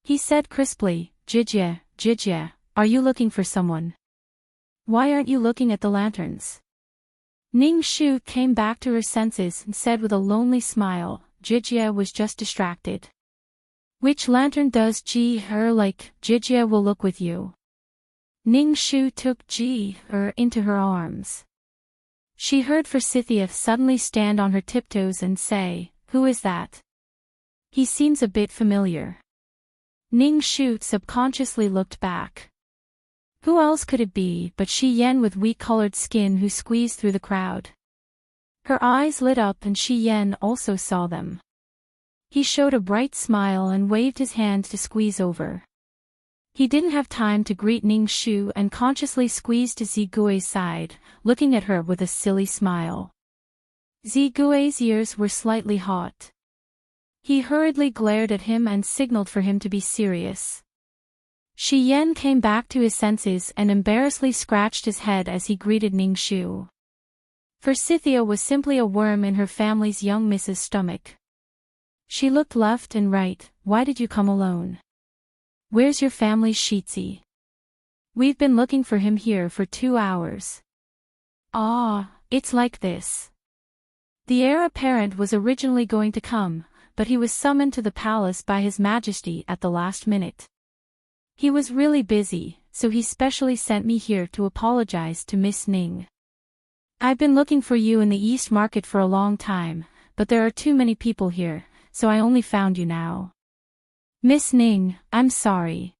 He said crisply, Jijie, are you looking for someone? Why aren't you looking at the lanterns? Ning Shu came back to her senses and said with a lonely smile, Jijie was just distracted. Which lantern does Ji-er like? Jijie will look with you. Ning Shu took Ji-er into her arms. She heard Forsythia suddenly stand on her tiptoes and say, Who is that? He seems a bit familiar. Ning Shu subconsciously looked back. Who else could it be but Shi Yan with wheat-colored skin who squeezed through the crowd? Her eyes lit up and Shi Yan also saw them. He showed a bright smile and waved his hand to squeeze over. He didn't have time to greet Ning Shu and consciously squeezed to Zigui's side, looking at her with a silly smile. Zigui's ears were slightly hot. He hurriedly glared at him and signaled for him to be serious. Shi Yan came back to his senses and embarrassedly scratched his head as he greeted Ning Shu. Forsythia was simply a worm in her family's young Mrs. stomach. She looked left and right. Why did you come alone? Where's your family's Shitzi? We've been looking for him here for 2 hours. Ah, it's like this. The heir apparent was originally going to come, but he was summoned to the palace by His Majesty at the last minute. He was really busy, so he specially sent me here to apologize to Miss Ning. I've been looking for you in the East Market for a long time, but there are too many people here, so I only found you now. Miss Ning, I'm sorry.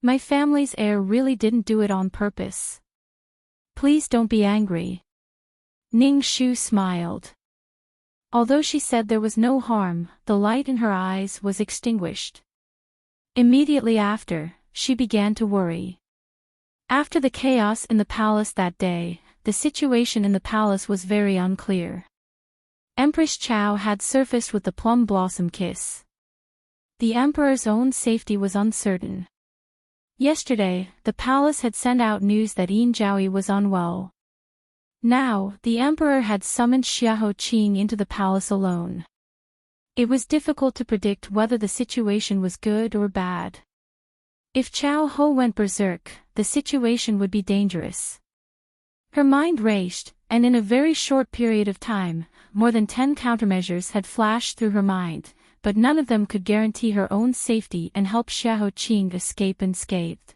My family's heir really didn't do it on purpose. Please don't be angry. Ning Shu smiled. Although she said there was no harm, the light in her eyes was extinguished. Immediately after, she began to worry. After the chaos in the palace that day, the situation in the palace was very unclear. Empress Chao had surfaced with the plum blossom kiss. The emperor's own safety was uncertain. Yesterday, the palace had sent out news that Yin Zhaoyi was unwell. Now, the emperor had summoned Xiahou Qing into the palace alone. It was difficult to predict whether the situation was good or bad. If Chao Ho went berserk, the situation would be dangerous. Her mind raced, and in a very short period of time, more than 10 countermeasures had flashed through her mind, but none of them could guarantee her own safety and help Xiahou Qing escape unscathed.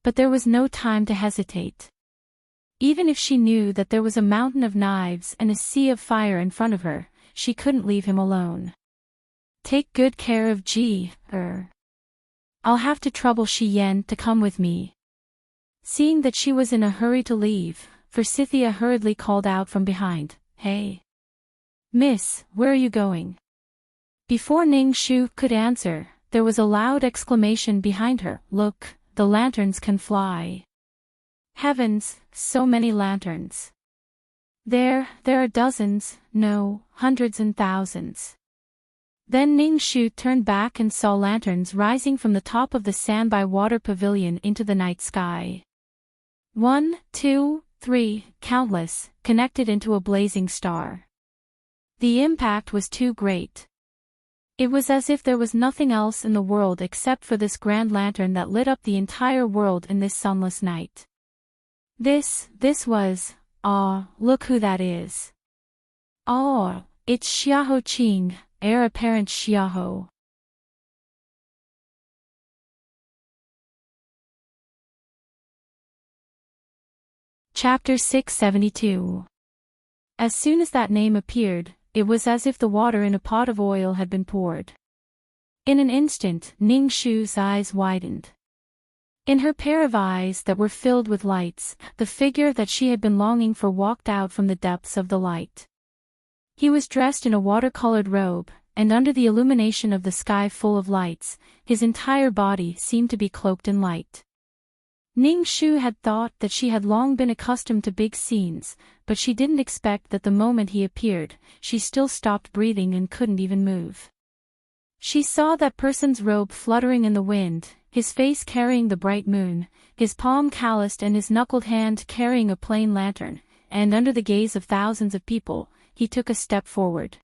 But there was no time to hesitate. Even if she knew that there was a mountain of knives and a sea of fire in front of her, she couldn't leave him alone. Take good care of Ji-er. I'll have to trouble Shi Yan to come with me. Seeing that she was in a hurry to leave, Forsythia hurriedly called out from behind, Hey! Miss, where are you going? Before Ning Shu could answer, there was a loud exclamation behind her, Look, the lanterns can fly. Heavens, so many lanterns. There are dozens, no, hundreds and thousands. Then Ning Shu turned back and saw lanterns rising from the top of the Sandby Water Pavilion into the night sky. 1, 2, 3, countless, connected into a blazing star. The impact was too great. It was as if there was nothing else in the world except for this grand lantern that lit up the entire world in this sunless night. This was, look who that is. Oh, it's Xiahou Qing, heir apparent Xiahou. Chapter 672. As soon as that name appeared, it was as if the water in a pot of oil had been poured. In an instant, Ning Shu's eyes widened. In her pair of eyes that were filled with lights, the figure that she had been longing for walked out from the depths of the light. He was dressed in a watercolored robe, and under the illumination of the sky full of lights, his entire body seemed to be cloaked in light. Ning Shu had thought that she had long been accustomed to big scenes, but she didn't expect that the moment he appeared, she still stopped breathing and couldn't even move. She saw that person's robe fluttering in the wind, his face carrying the bright moon, his palm calloused and his knuckled hand carrying a plain lantern, and under the gaze of thousands of people, he took a step forward.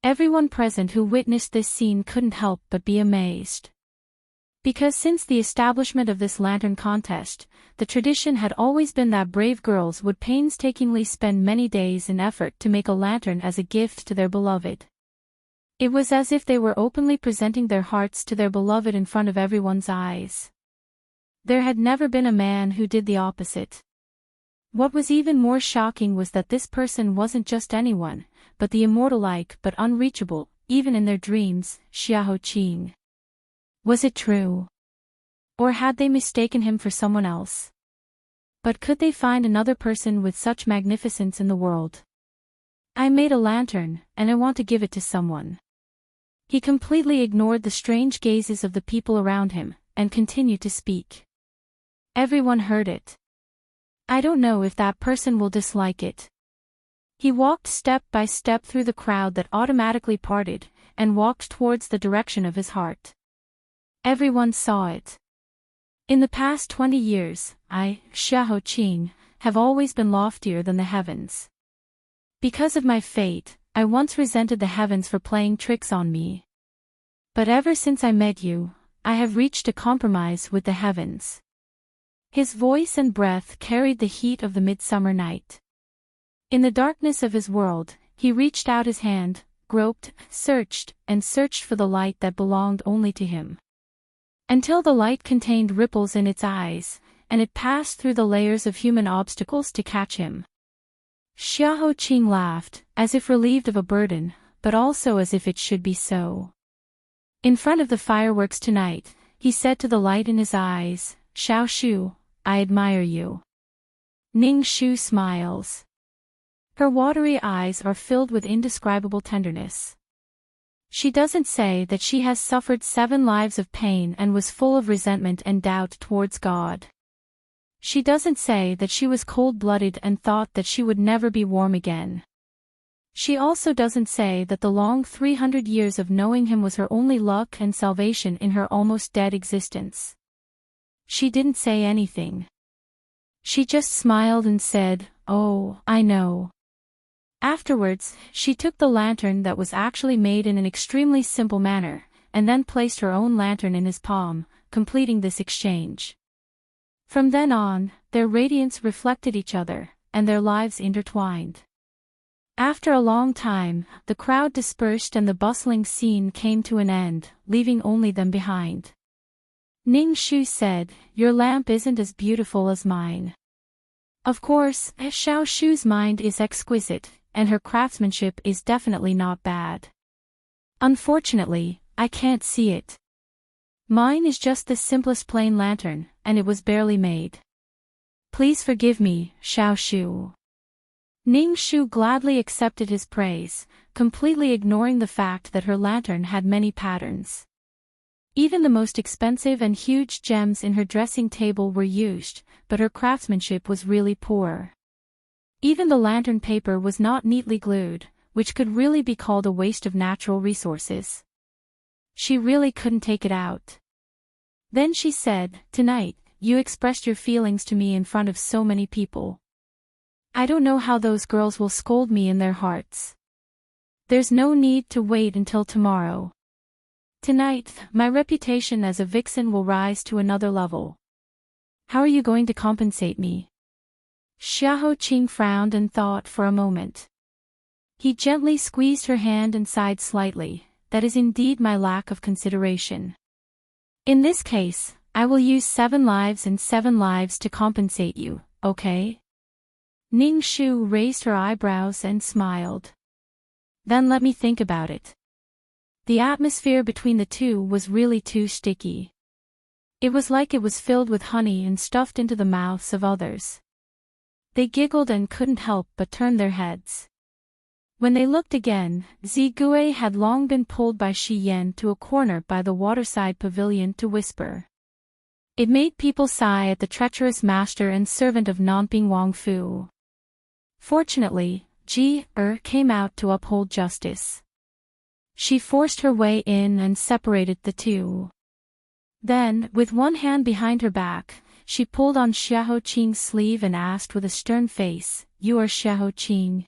Everyone present who witnessed this scene couldn't help but be amazed. Because since the establishment of this lantern contest, the tradition had always been that brave girls would painstakingly spend many days in effort to make a lantern as a gift to their beloved. It was as if they were openly presenting their hearts to their beloved in front of everyone's eyes. There had never been a man who did the opposite. What was even more shocking was that this person wasn't just anyone, but the immortal-like but unreachable, even in their dreams, Xiahou Qing. Was it true? Or had they mistaken him for someone else? But could they find another person with such magnificence in the world? I made a lantern, and I want to give it to someone. He completely ignored the strange gazes of the people around him, and continued to speak. Everyone heard it. I don't know if that person will dislike it. He walked step by step through the crowd that automatically parted, and walked towards the direction of his heart. Everyone saw it. In the past 20 years, I, Xiahou Qing, have always been loftier than the heavens. Because of my fate, I once resented the heavens for playing tricks on me. But ever since I met you, I have reached a compromise with the heavens. His voice and breath carried the heat of the midsummer night. In the darkness of his world, he reached out his hand, groped, searched for the light that belonged only to him. Until the light contained ripples in its eyes, and it passed through the layers of human obstacles to catch him. Xiahou Qing laughed, as if relieved of a burden, but also as if it should be so. In front of the fireworks tonight, he said to the light in his eyes, Xiao Shu, I admire you. Ning Shu smiles. Her watery eyes are filled with indescribable tenderness. She doesn't say that she has suffered 7 lives of pain and was full of resentment and doubt towards God. She doesn't say that she was cold-blooded and thought that she would never be warm again. She also doesn't say that the long 300 years of knowing him was her only luck and salvation in her almost dead existence. She didn't say anything. She just smiled and said, Oh, I know. Afterwards, she took the lantern that was actually made in an extremely simple manner, and then placed her own lantern in his palm, completing this exchange. From then on, their radiance reflected each other, and their lives intertwined. After a long time, the crowd dispersed and the bustling scene came to an end, leaving only them behind. Ning Shu said, Your lamp isn't as beautiful as mine. Of course, Xiao Shu's mind is exquisite, and her craftsmanship is definitely not bad. Unfortunately, I can't see it. Mine is just the simplest plain lantern, and it was barely made. Please forgive me, Xiao Shu. Ning Shu gladly accepted his praise, completely ignoring the fact that her lantern had many patterns. Even the most expensive and huge gems in her dressing table were used, but her craftsmanship was really poor. Even the lantern paper was not neatly glued, which could really be called a waste of natural resources. She really couldn't take it out. Then she said, Tonight, you expressed your feelings to me in front of so many people. I don't know how those girls will scold me in their hearts. There's no need to wait until tomorrow. Tonight, my reputation as a vixen will rise to another level. How are you going to compensate me? Xiaoqing frowned and thought for a moment. He gently squeezed her hand and sighed slightly. That is indeed my lack of consideration. In this case, I will use 7 lives and 7 lives to compensate you, okay? Ning Shu raised her eyebrows and smiled. Then let me think about it. The atmosphere between the two was really too sticky. It was like it was filled with honey and stuffed into the mouths of others. They giggled and couldn't help but turn their heads. When they looked again, Zigui had long been pulled by Shi Yan to a corner by the waterside pavilion to whisper. It made people sigh at the treacherous master and servant of Nanping Wang Fu. Fortunately, Ji came out to uphold justice. She forced her way in and separated the two. Then, with one hand behind her back, she pulled on Xiaoqing's sleeve and asked with a stern face, "You are Xiaoqing?"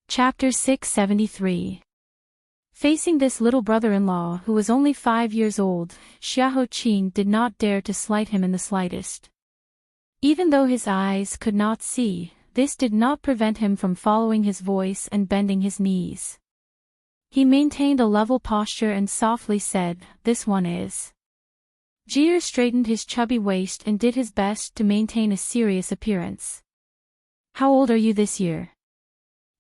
Chapter 673. Facing this little brother-in-law who was only 5 years old, Xiaoqing did not dare to slight him in the slightest. Even though his eyes could not see, this did not prevent him from following his voice and bending his knees. He maintained a level posture and softly said, "This one is." Jir straightened his chubby waist and did his best to maintain a serious appearance. "How old are you this year?"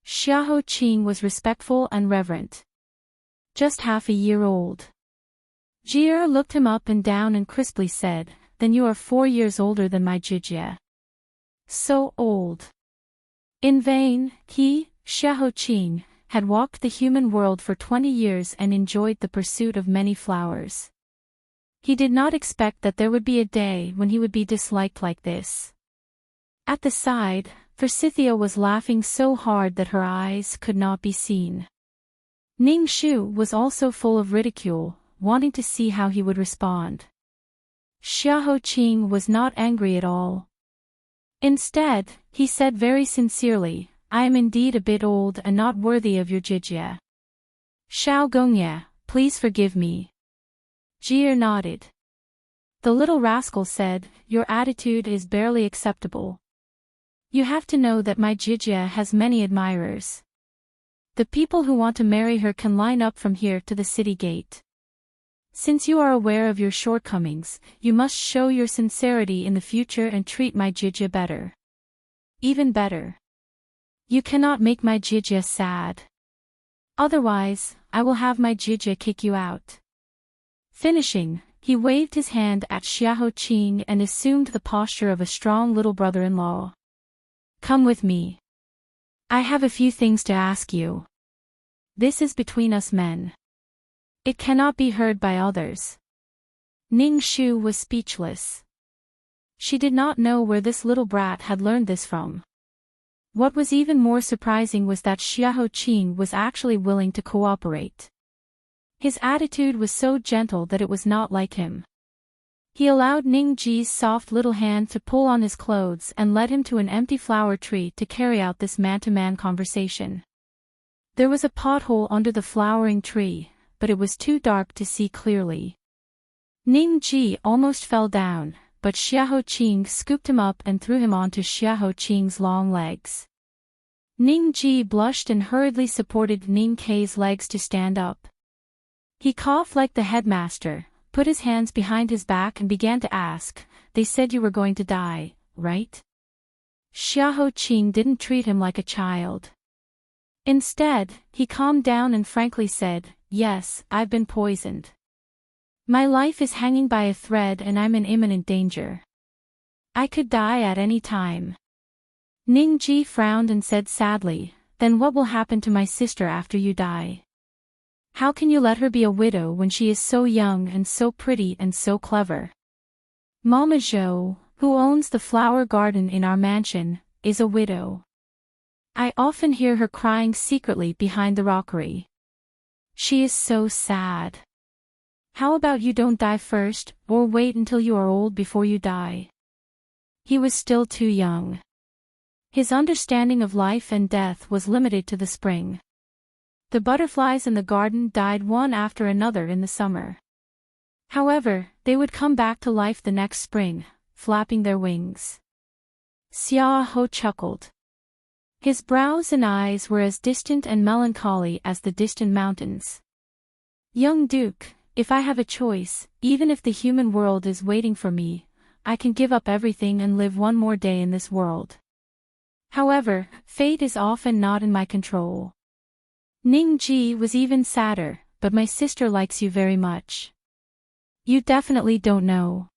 Xiaoqing was respectful and reverent. "Just half a year old." Jir looked him up and down and crisply said, "Then you are 4 years older than my Jijie." So old. In vain, he, Xiaoqing, had walked the human world for 20 years and enjoyed the pursuit of many flowers. He did not expect that there would be a day when he would be disliked like this. At the side, Forsythia was laughing so hard that her eyes could not be seen. Ning Shu was also full of ridicule, wanting to see how he would respond. Xiaoqing was not angry at all. Instead, he said very sincerely, "I am indeed a bit old and not worthy of your Jijie. Xiao Gongye, please forgive me." Jir nodded. The little rascal said, "Your attitude is barely acceptable. You have to know that my Jijie has many admirers. The people who want to marry her can line up from here to the city gate. Since you are aware of your shortcomings, you must show your sincerity in the future and treat my Jijie better. Even better. You cannot make my Jijie sad. Otherwise, I will have my Jijie kick you out." Finishing, he waved his hand at Xiaoqing and assumed the posture of a strong little brother-in-law. "Come with me. I have a few things to ask you. This is between us men. It cannot be heard by others." Ning Shu was speechless. She did not know where this little brat had learned this from. What was even more surprising was that Xiaoqing was actually willing to cooperate. His attitude was so gentle that it was not like him. He allowed Ning Ji's soft little hand to pull on his clothes and led him to an empty flower tree to carry out this man-to-man conversation. There was a pothole under the flowering tree, but it was too dark to see clearly. Ning Ji almost fell down, but Xiaoqing scooped him up and threw him onto Xiaoqing's long legs. Ning Ji blushed and hurriedly supported Ning Kei's legs to stand up. He coughed like the headmaster, put his hands behind his back and began to ask, "They said you were going to die, right?" Xiaoqing didn't treat him like a child. Instead, he calmed down and frankly said, "Yes, I've been poisoned. My life is hanging by a thread and I'm in imminent danger. I could die at any time." Ning Ji frowned and said sadly, "Then what will happen to my sister after you die? How can you let her be a widow when she is so young and so pretty and so clever? Mama Zhou, who owns the flower garden in our mansion, is a widow. I often hear her crying secretly behind the rockery. She is so sad. How about you don't die first, or wait until you are old before you die?" He was still too young. His understanding of life and death was limited to the spring. The butterflies in the garden died one after another in the summer. However, they would come back to life the next spring, flapping their wings. Xiao chuckled. His brows and eyes were as distant and melancholy as the distant mountains. Young Duke, if I have a choice, even if the human world is waiting for me, I can give up everything and live one more day in this world. However, fate is often not in my control. Ningji was even sadder, but my sister likes you very much. You definitely don't know.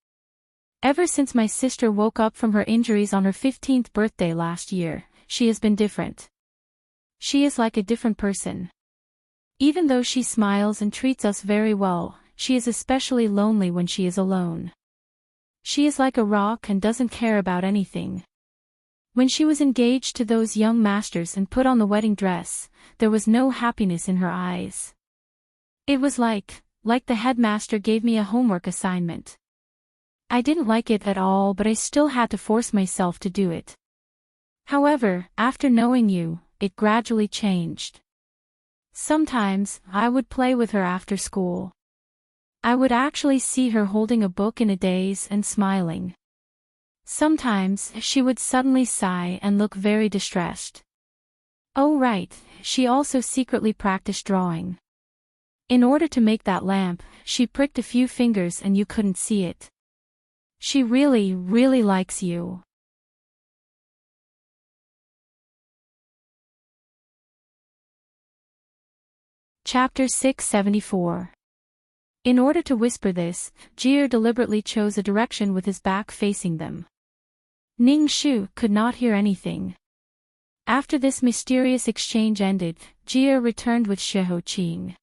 Ever since my sister woke up from her injuries on her 15th birthday last year, she has been different. She is like a different person. Even though she smiles and treats us very well, she is especially lonely when she is alone. She is like a rock and doesn't care about anything. When she was engaged to those young masters and put on the wedding dress, there was no happiness in her eyes. It was like the headmaster gave me a homework assignment. I didn't like it at all, but I still had to force myself to do it. However, after knowing you, it gradually changed. Sometimes, I would play with her after school. I would actually see her holding a book in a daze and smiling. Sometimes, she would suddenly sigh and look very distressed. Oh right, she also secretly practiced drawing. In order to make that lamp, she pricked a few fingers and you couldn't see it. She really, really likes you. Chapter 674. In order to whisper this, Jir deliberately chose a direction with his back facing them. Ning Shu could not hear anything. After this mysterious exchange ended, Jir returned with Xiao Qing.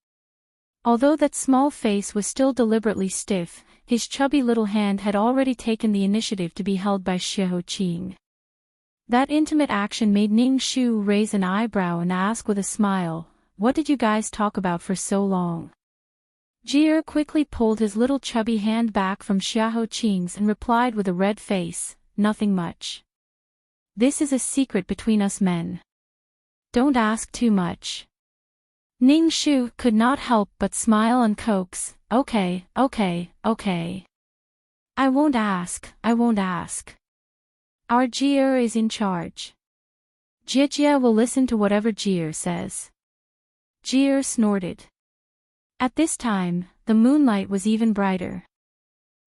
Although that small face was still deliberately stiff, his chubby little hand had already taken the initiative to be held by Xiao Qing. That intimate action made Ning Shu raise an eyebrow and ask with a smile, "What did you guys talk about for so long?" Jir quickly pulled his little chubby hand back from Xiao Qing's and replied with a red face, "Nothing much. This is a secret between us men. Don't ask too much." Ning Shu could not help but smile and coax, okay. I won't ask. Our Jir is in charge. Jijia will listen to whatever Jir says. Jir snorted. At this time, the moonlight was even brighter.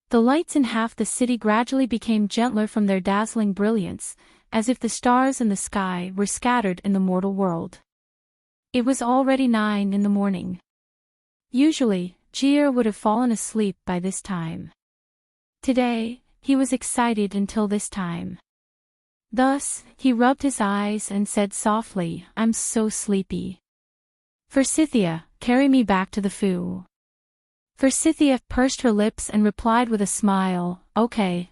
The lights in half the city gradually became gentler from their dazzling brilliance, as if the stars in the sky were scattered in the mortal world. It was already 9 in the morning. Usually, Jir would have fallen asleep by this time. Today, he was excited until this time. Thus, he rubbed his eyes and said softly, "I'm so sleepy. Forsythia, carry me back to the Fu." Forsythia pursed her lips and replied with a smile, okay.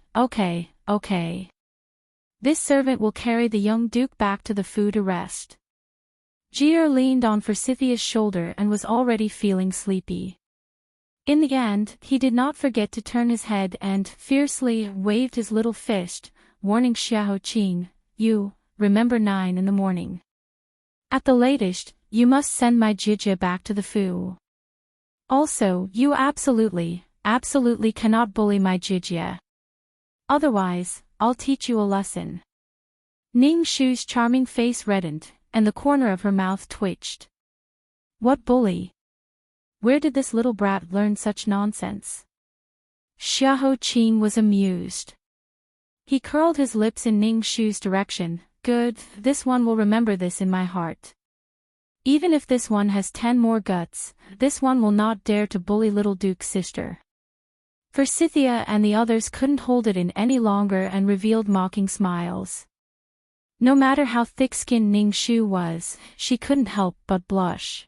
This servant will carry the young duke back to the Fu to rest. Jir leaned on Forsythia's shoulder and was already feeling sleepy. In the end, he did not forget to turn his head and fiercely waved his little fist, warning Xiao Qing, "You, remember 9 in the morning. At the latest, you must send my Jijia back to the Fu. Also, you absolutely cannot bully my Jijia. Otherwise, I'll teach you a lesson." Ning Shu's charming face reddened, and the corner of her mouth twitched. What bully? Where did this little brat learn such nonsense? Xiao Qing was amused. He curled his lips in Ning Shu's direction. Good, this one will remember this in my heart. Even if this one has 10 more guts, this one will not dare to bully little Duke's sister. Forsythia and the others couldn't hold it in any longer and revealed mocking smiles. No matter how thick-skinned Ning Shu was, she couldn't help but blush.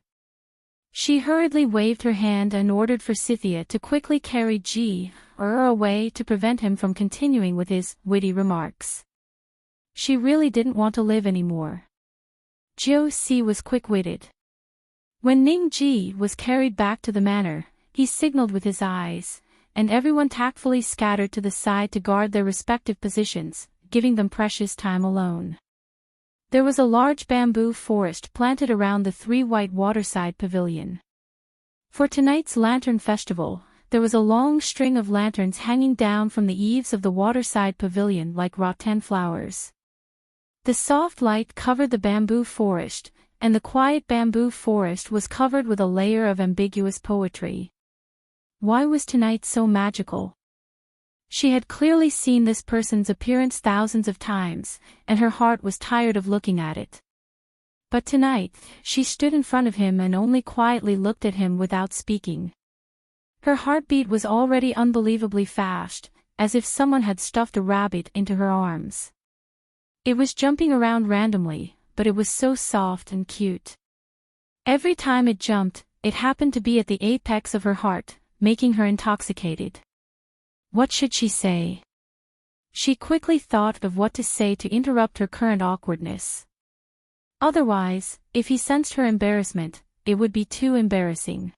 She hurriedly waved her hand and ordered Forsythia to quickly carry Jir away to prevent him from continuing with his witty remarks. She really didn't want to live anymore. Jiu Si was quick-witted. When Ning Ji was carried back to the manor, he signaled with his eyes, and everyone tactfully scattered to the side to guard their respective positions, giving them precious time alone. There was a large bamboo forest planted around the 3 white waterside pavilion. For tonight's lantern festival, there was a long string of lanterns hanging down from the eaves of the waterside pavilion like rattan flowers. The soft light covered the bamboo forest, and the quiet bamboo forest was covered with a layer of ambiguous poetry. Why was tonight so magical? She had clearly seen this person's appearance thousands of times, and her heart was tired of looking at it. But tonight, she stood in front of him and only quietly looked at him without speaking. Her heartbeat was already unbelievably fast, as if someone had stuffed a rabbit into her arms. It was jumping around randomly, but it was so soft and cute. Every time it jumped, it happened to be at the apex of her heart, making her intoxicated. What should she say? She quickly thought of what to say to interrupt her current awkwardness. Otherwise, if he sensed her embarrassment, it would be too embarrassing.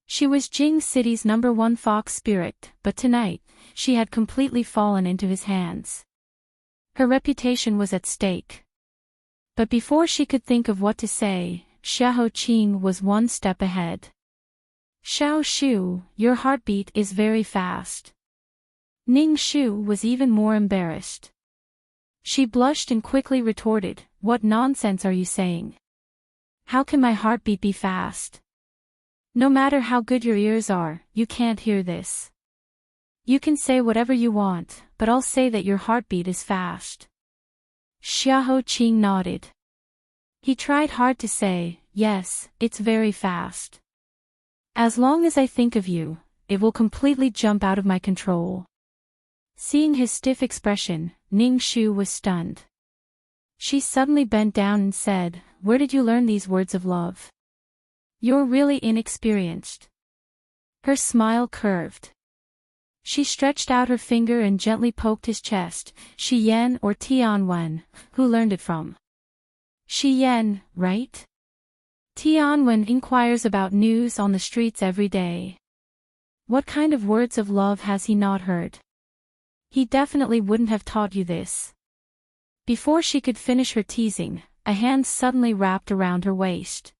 She was Jing City's #1 fox spirit, but tonight, she had completely fallen into his hands. Her reputation was at stake. But before she could think of what to say, Xiao Qing was one step ahead. Xiao Shu, your heartbeat is very fast. Ning Shu was even more embarrassed. She blushed and quickly retorted, what nonsense are you saying? How can my heartbeat be fast? No matter how good your ears are, you can't hear this. You can say whatever you want, but I'll say that your heartbeat is fast. Xiao Qing nodded. He tried hard to say, yes, it's very fast. As long as I think of you, it will completely jump out of my control. Seeing his stiff expression, Ning Shu was stunned. She suddenly bent down and said, where did you learn these words of love? You're really inexperienced. Her smile curved. She stretched out her finger and gently poked his chest. Shi Yan or Tianwen, who learned it from? Shi Yan, right? Tianwen inquires about news on the streets every day. What kind of words of love has he not heard? He definitely wouldn't have taught you this. Before she could finish her teasing, a hand suddenly wrapped around her waist.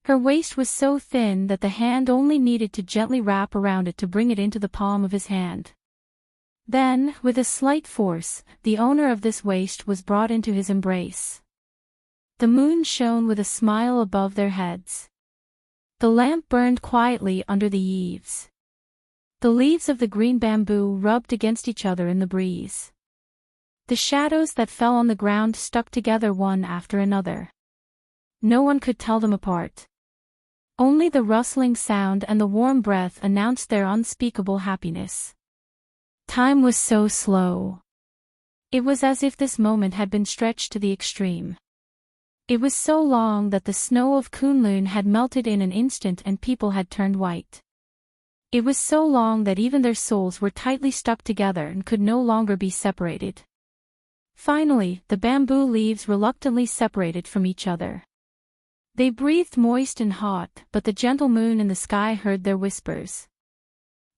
Her waist was so thin that the hand only needed to gently wrap around it to bring it into the palm of his hand. Then, with a slight force, the owner of this waist was brought into his embrace. The moon shone with a smile above their heads. The lamp burned quietly under the eaves. The leaves of the green bamboo rubbed against each other in the breeze. The shadows that fell on the ground stuck together one after another. No one could tell them apart. Only the rustling sound and the warm breath announced their unspeakable happiness. Time was so slow. It was as if this moment had been stretched to the extreme. It was so long that the snow of Kunlun had melted in an instant and people had turned white. It was so long that even their souls were tightly stuck together and could no longer be separated. Finally, the bamboo leaves reluctantly separated from each other. They breathed moist and hot, but the gentle moon in the sky heard their whispers.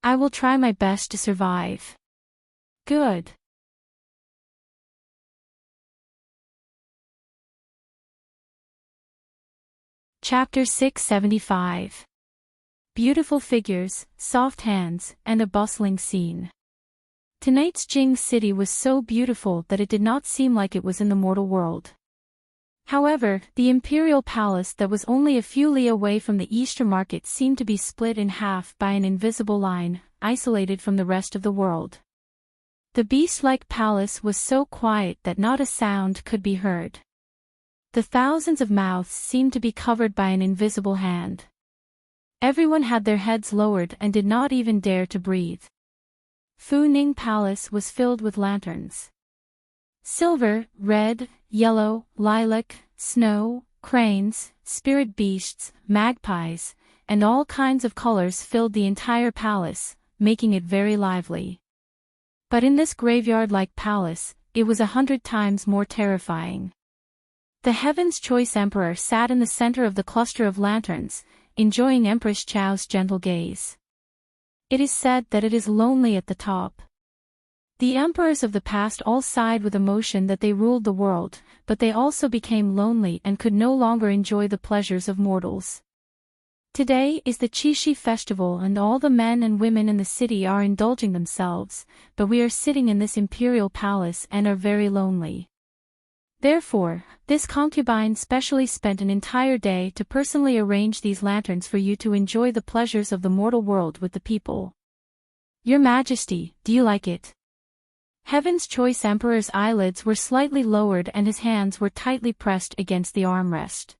I will try my best to survive. Good. Chapter 675. Beautiful figures, soft hands, and a bustling scene. Tonight's Jing City was so beautiful that it did not seem like it was in the mortal world. However, the imperial palace that was only a few li away from the Easter market seemed to be split in half by an invisible line, isolated from the rest of the world. The beast-like palace was so quiet that not a sound could be heard. The thousands of mouths seemed to be covered by an invisible hand. Everyone had their heads lowered and did not even dare to breathe. Fu Ning Palace was filled with lanterns. Silver, red, yellow, lilac, snow, cranes, spirit beasts, magpies, and all kinds of colors filled the entire palace, making it very lively. But in this graveyard-like palace, it was 100 times more terrifying. The Heaven's Choice Emperor sat in the center of the cluster of lanterns, enjoying Empress Chao's gentle gaze. It is said that it is lonely at the top. The emperors of the past all sighed with emotion that they ruled the world, but they also became lonely and could no longer enjoy the pleasures of mortals. Today is the Qixi festival and all the men and women in the city are indulging themselves, but we are sitting in this imperial palace and are very lonely. Therefore, this concubine specially spent an entire day to personally arrange these lanterns for you to enjoy the pleasures of the mortal world with the people. Your Majesty, do you like it? Heaven's Choice Emperor's eyelids were slightly lowered and his hands were tightly pressed against the armrest.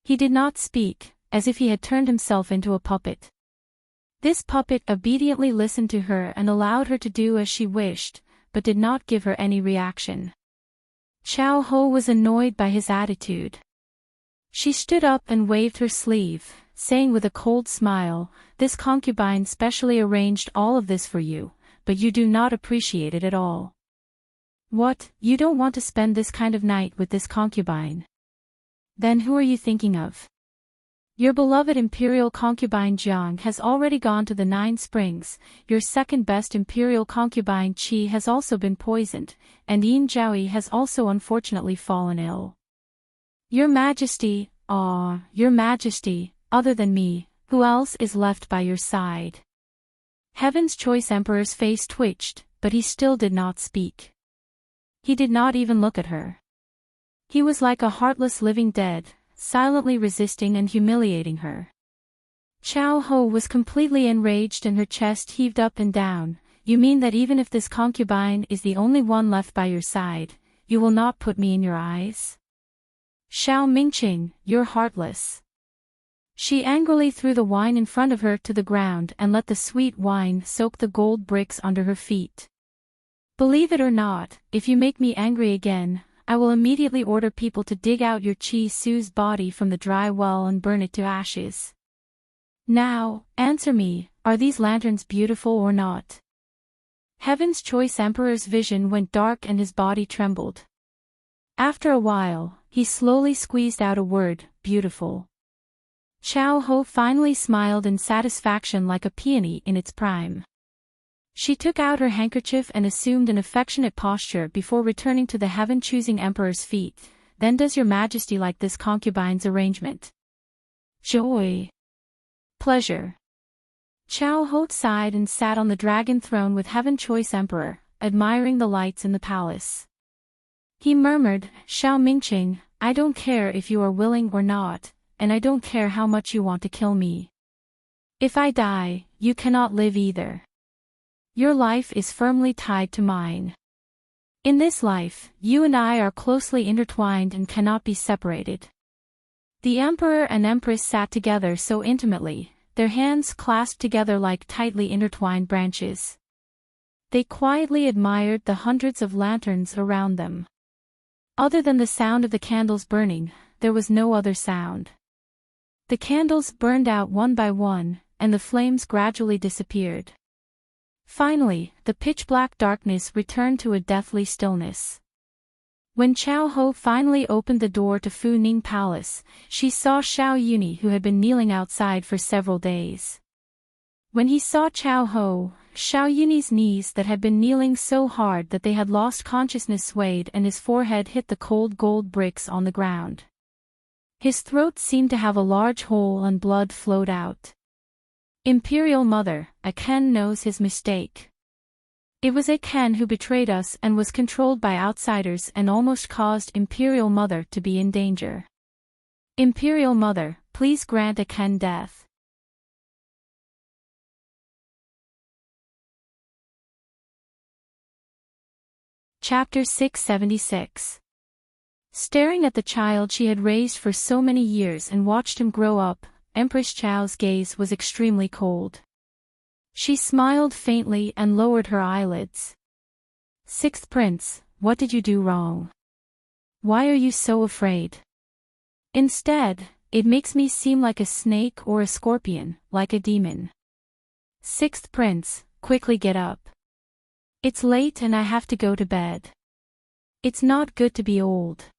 He did not speak, as if he had turned himself into a puppet. This puppet obediently listened to her and allowed her to do as she wished, but did not give her any reaction. Xiao Ho was annoyed by his attitude. She stood up and waved her sleeve, saying with a cold smile, "This concubine specially arranged all of this for you, but you do not appreciate it at all. What, you don't want to spend this kind of night with this concubine? Then who are you thinking of? Your beloved imperial concubine Jiang has already gone to the 9 springs, your second best imperial concubine Qi has also been poisoned, and Yin Zhaoyi has also unfortunately fallen ill. Your Majesty, Your Majesty, other than me, who else is left by your side?" Heaven's Choice Emperor's face twitched, but he still did not speak. He did not even look at her. He was like a heartless living dead, silently resisting and humiliating her. Xiao Ho was completely enraged and her chest heaved up and down. "You mean that even if this concubine is the only one left by your side, you will not put me in your eyes? Xiao Mingqing, you're heartless." She angrily threw the wine in front of her to the ground and let the sweet wine soak the gold bricks under her feet. "Believe it or not, if you make me angry again, I will immediately order people to dig out your Qi Su's body from the dry well and burn it to ashes. Now, answer me, are these lanterns beautiful or not?" Heaven's Choice Emperor's vision went dark and his body trembled. After a while, he slowly squeezed out a word, "Beautiful." Xiao Ho finally smiled in satisfaction like a peony in its prime. She took out her handkerchief and assumed an affectionate posture before returning to the heaven-choosing emperor's feet. "Then does your Majesty like this concubine's arrangement?" "Joy. Pleasure." Xiao Ho sighed and sat on the dragon throne with Heaven Choice Emperor, admiring the lights in the palace. He murmured, "Xiao Mingqing, I don't care if you are willing or not, and I don't care how much you want to kill me. If I die, you cannot live either. Your life is firmly tied to mine. In this life, you and I are closely intertwined and cannot be separated." The emperor and empress sat together so intimately, their hands clasped together like tightly intertwined branches. They quietly admired the hundreds of lanterns around them. Other than the sound of the candles burning, there was no other sound. The candles burned out one by one, and the flames gradually disappeared. Finally, the pitch-black darkness returned to a deathly stillness. When Xiao Ho finally opened the door to Fu Ning Palace, she saw Xiao Yuni who had been kneeling outside for several days. When he saw Xiao Ho, Xiao Yuni's knees that had been kneeling so hard that they had lost consciousness swayed and his forehead hit the cold gold bricks on the ground. His throat seemed to have a large hole and blood flowed out. "Imperial Mother, Aken knows his mistake. It was Aken who betrayed us and was controlled by outsiders and almost caused Imperial Mother to be in danger. Imperial Mother, please grant Aken death." Chapter 676. Staring at the child she had raised for so many years and watched him grow up, Empress Chao's gaze was extremely cold. She smiled faintly and lowered her eyelids. "Sixth Prince, what did you do wrong? Why are you so afraid? Instead, it makes me seem like a snake or a scorpion, like a demon. Sixth Prince, quickly get up. It's late and I have to go to bed. It's not good to be old.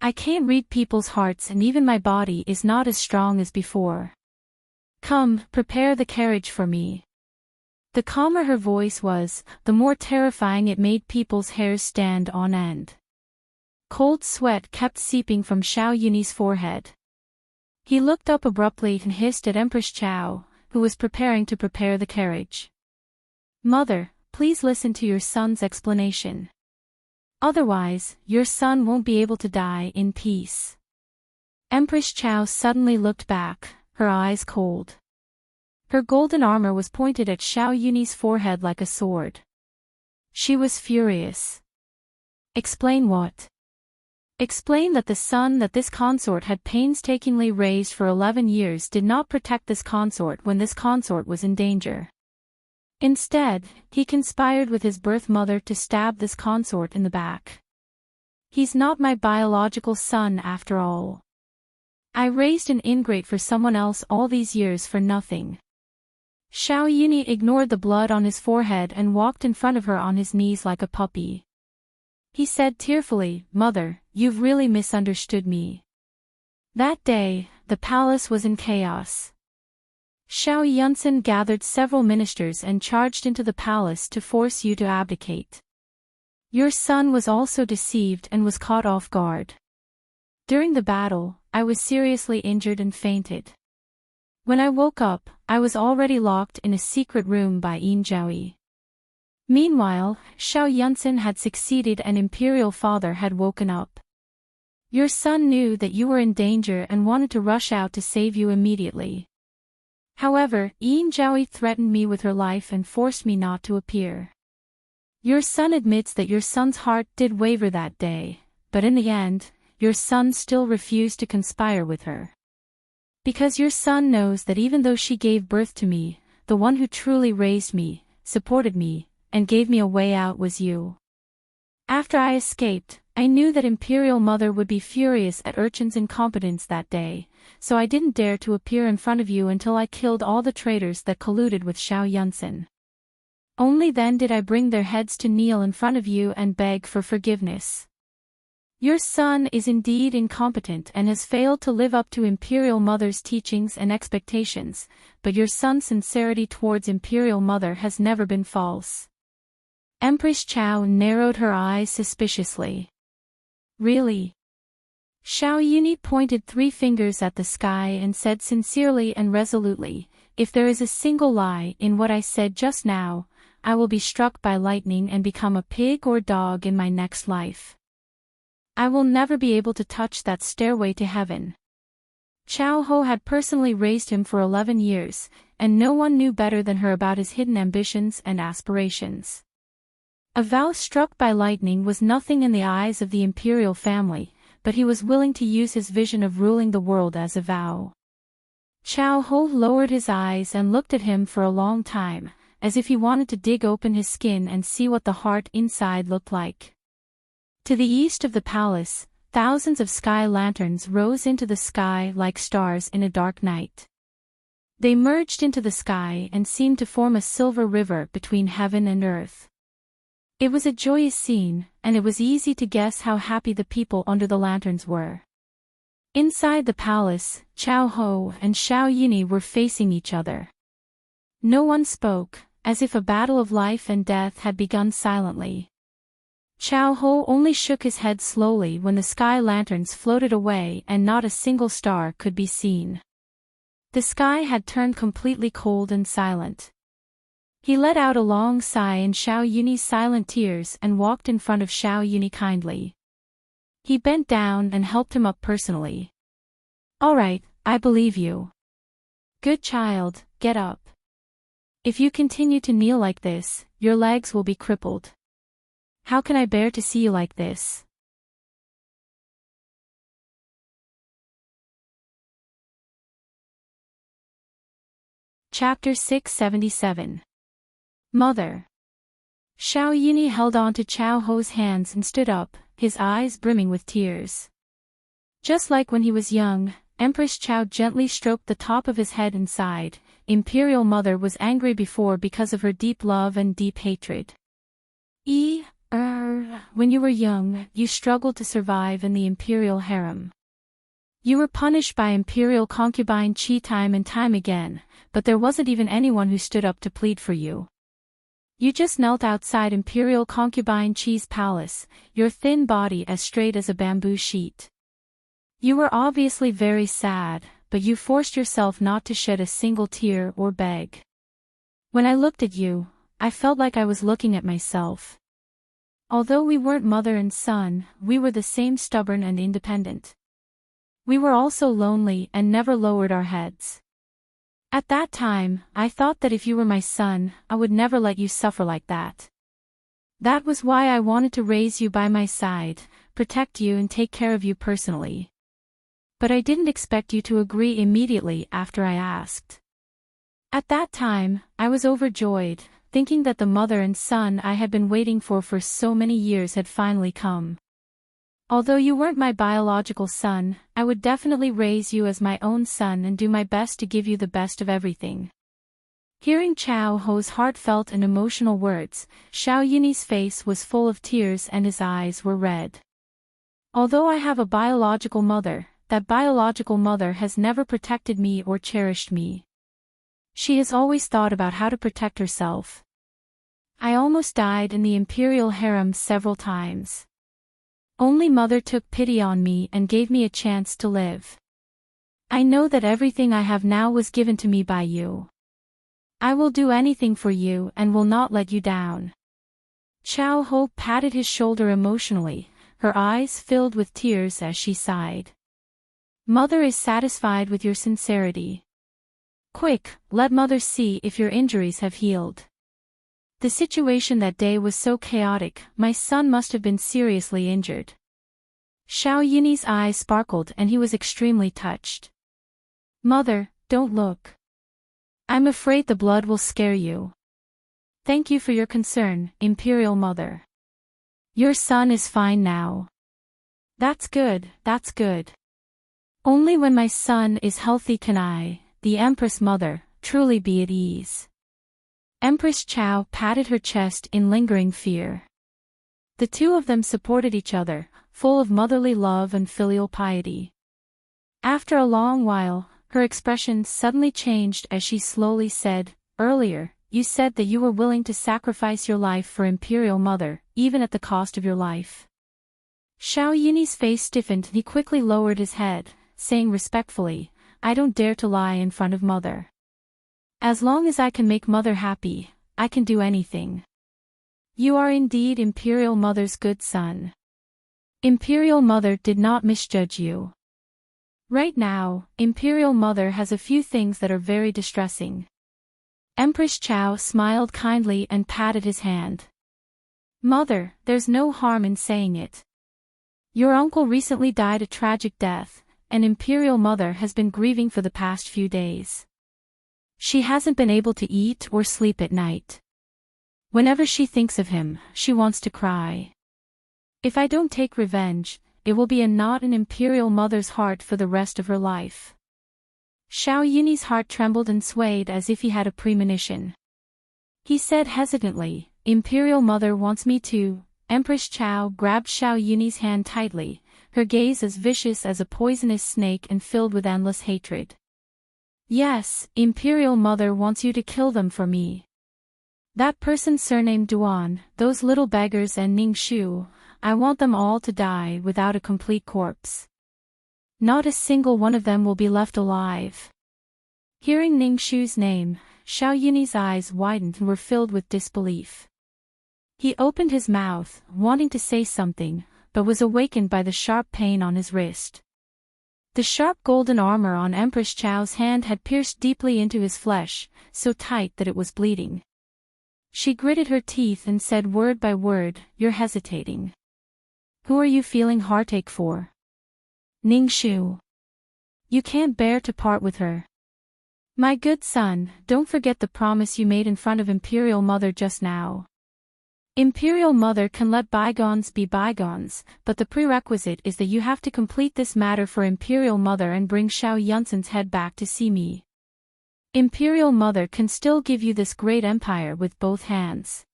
I can't read people's hearts and even my body is not as strong as before. Come, prepare the carriage for me." The calmer her voice was, the more terrifying it made people's hairs stand on end. Cold sweat kept seeping from Xiao Yunyi's forehead. He looked up abruptly and hissed at Empress Chao, who was preparing to prepare the carriage. "Mother, please listen to your son's explanation. Otherwise, your son won't be able to die in peace." Empress Chao suddenly looked back, her eyes cold. Her golden armor was pointed at Xiao Yunyi's forehead like a sword. She was furious. "Explain what?" "Explain that the son that this consort had painstakingly raised for 11 years did not protect this consort when this consort was in danger. Instead, he conspired with his birth mother to stab this consort in the back. He's not my biological son after all. I raised an ingrate for someone else all these years for nothing." Xiao Yunyi ignored the blood on his forehead and walked in front of her on his knees like a puppy. He said tearfully, "Mother, you've really misunderstood me. That day, the palace was in chaos. Xiao Yunsan gathered several ministers and charged into the palace to force you to abdicate. Your son was also deceived and was caught off guard. During the battle, I was seriously injured and fainted. When I woke up, I was already locked in a secret room by Yin Zhaoyi. Meanwhile, Xiao Yunsan had succeeded and Imperial Father had woken up. Your son knew that you were in danger and wanted to rush out to save you immediately. However, Yin Zhaoyi threatened me with her life and forced me not to appear. Your son admits that your son's heart did waver that day, but in the end, your son still refused to conspire with her. Because your son knows that even though she gave birth to me, the one who truly raised me, supported me, and gave me a way out was you. After I escaped, I knew that Imperial Mother would be furious at Urchin's incompetence that day, so I didn't dare to appear in front of you until I killed all the traitors that colluded with Xiao Yunsan. Only then did I bring their heads to kneel in front of you and beg for forgiveness. Your son is indeed incompetent and has failed to live up to Imperial Mother's teachings and expectations, but your son's sincerity towards Imperial Mother has never been false." Empress Chao narrowed her eyes suspiciously. "Really?" Xiao Yunyi pointed 3 fingers at the sky and said sincerely and resolutely, "If there is a single lie in what I said just now, I will be struck by lightning and become a pig or dog in my next life. I will never be able to touch that stairway to heaven." Chao Ho had personally raised him for 11 years, and no one knew better than her about his hidden ambitions and aspirations. A vow struck by lightning was nothing in the eyes of the imperial family, but he was willing to use his vision of ruling the world as a vow. Chao Ho lowered his eyes and looked at him for a long time, as if he wanted to dig open his skin and see what the heart inside looked like. To the east of the palace, thousands of sky lanterns rose into the sky like stars in a dark night. They merged into the sky and seemed to form a silver river between heaven and earth. It was a joyous scene, and it was easy to guess how happy the people under the lanterns were. Inside the palace, Chao Ho and Xiao Yunyi were facing each other. No one spoke, as if a battle of life and death had begun silently. Chao Ho only shook his head slowly when the sky lanterns floated away and not a single star could be seen. The sky had turned completely cold and silent. He let out a long sigh in Xiao Yunyi's silent tears and walked in front of Xiao Yunyi kindly. He bent down and helped him up personally. "All right, I believe you. Good child, get up. If you continue to kneel like this, your legs will be crippled. How can I bear to see you like this?" Chapter 677. Mother. Xiao Yunyi held on to Chao Ho's hands and stood up, his eyes brimming with tears. Just like when he was young, Empress Chao gently stroked the top of his head and sighed. Imperial Mother was angry before because of her deep love and deep hatred. When you were young, you struggled to survive in the imperial harem. You were punished by imperial concubine Qi time and time again, but there wasn't even anyone who stood up to plead for you. You just knelt outside Imperial Concubine Cheese Palace, your thin body as straight as a bamboo sheet. You were obviously very sad, but you forced yourself not to shed a single tear or beg. When I looked at you, I felt like I was looking at myself. Although we weren't mother and son, we were the same, stubborn and independent. We were also lonely and never lowered our heads. At that time, I thought that if you were my son, I would never let you suffer like that. That was why I wanted to raise you by my side, protect you and take care of you personally. But I didn't expect you to agree immediately after I asked. At that time, I was overjoyed, thinking that the mother and son I had been waiting for so many years had finally come. Although you weren't my biological son, I would definitely raise you as my own son and do my best to give you the best of everything. Hearing Chao Ho's heartfelt and emotional words, Xiao Yunyi's face was full of tears and his eyes were red. Although I have a biological mother, that biological mother has never protected me or cherished me. She has always thought about how to protect herself. I almost died in the imperial harem several times. Only mother took pity on me and gave me a chance to live. I know that everything I have now was given to me by you. I will do anything for you and will not let you down. Chao Ho patted his shoulder emotionally, her eyes filled with tears as she sighed. Mother is satisfied with your sincerity. Quick, let mother see if your injuries have healed. The situation that day was so chaotic, my son must have been seriously injured. Xiao Yunyi's eyes sparkled and he was extremely touched. Mother, don't look. I'm afraid the blood will scare you. Thank you for your concern, Imperial Mother. Your son is fine now. That's good, that's good. Only when my son is healthy can I, the Empress Mother, truly be at ease. Empress Chao patted her chest in lingering fear. The two of them supported each other, full of motherly love and filial piety. After a long while, her expression suddenly changed as she slowly said, "Earlier, you said that you were willing to sacrifice your life for Imperial Mother, even at the cost of your life." Xiao Yunyi's face stiffened and he quickly lowered his head, saying respectfully, "I don't dare to lie in front of Mother. As long as I can make Mother happy, I can do anything." You are indeed Imperial Mother's good son. Imperial Mother did not misjudge you. Right now, Imperial Mother has a few things that are very distressing. Empress Chao smiled kindly and patted his hand. Mother, there's no harm in saying it. Your uncle recently died a tragic death, and Imperial Mother has been grieving for the past few days. She hasn't been able to eat or sleep at night. Whenever she thinks of him, she wants to cry. If I don't take revenge, it will be a knot in Imperial Mother's heart for the rest of her life. Xiao Yunyi's heart trembled and swayed as if he had a premonition. He said hesitantly, "Imperial Mother wants me to." Empress Chao grabbed Xiao Yunyi's hand tightly, her gaze as vicious as a poisonous snake and filled with endless hatred. "Yes, Imperial Mother wants you to kill them for me. That person surnamed Duan, those little beggars and Ning Shu, I want them all to die without a complete corpse. Not a single one of them will be left alive." Hearing Ning Shu's name, Xiao Yunyi's eyes widened and were filled with disbelief. He opened his mouth, wanting to say something, but was awakened by the sharp pain on his wrist. The sharp golden armor on Empress Chao's hand had pierced deeply into his flesh, so tight that it was bleeding. She gritted her teeth and said word by word, "You're hesitating. Who are you feeling heartache for?" "Ning Shu. You can't bear to part with her. My good son, don't forget the promise you made in front of Imperial Mother just now. Imperial Mother can let bygones be bygones, but the prerequisite is that you have to complete this matter for Imperial Mother and bring Xiao Yunsan's head back to see me. Imperial Mother can still give you this great empire with both hands.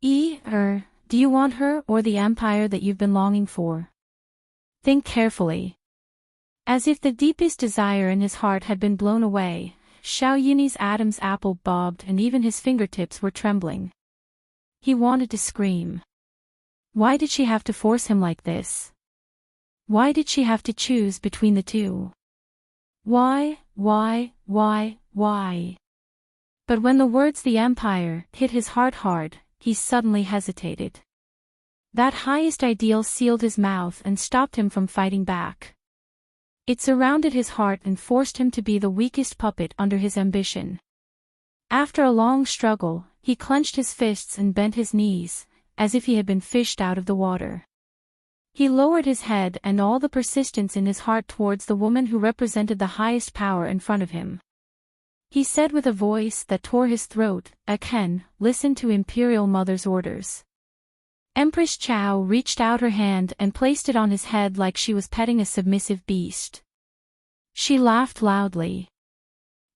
Do you want her or the empire that you've been longing for? Think carefully." As if the deepest desire in his heart had been blown away, Xiao Yunyi's Adam's apple bobbed and even his fingertips were trembling. He wanted to scream. Why did she have to force him like this? Why did she have to choose between the two? Why? But when the words "the Empire" hit his heart hard, he suddenly hesitated. That highest ideal sealed his mouth and stopped him from fighting back. It surrounded his heart and forced him to be the weakest puppet under his ambition. After a long struggle, he clenched his fists and bent his knees, as if he had been fished out of the water. He lowered his head and all the persistence in his heart towards the woman who represented the highest power in front of him. He said with a voice that tore his throat, "Aken, listen to Imperial Mother's orders." Empress Chao reached out her hand and placed it on his head like she was petting a submissive beast. She laughed loudly.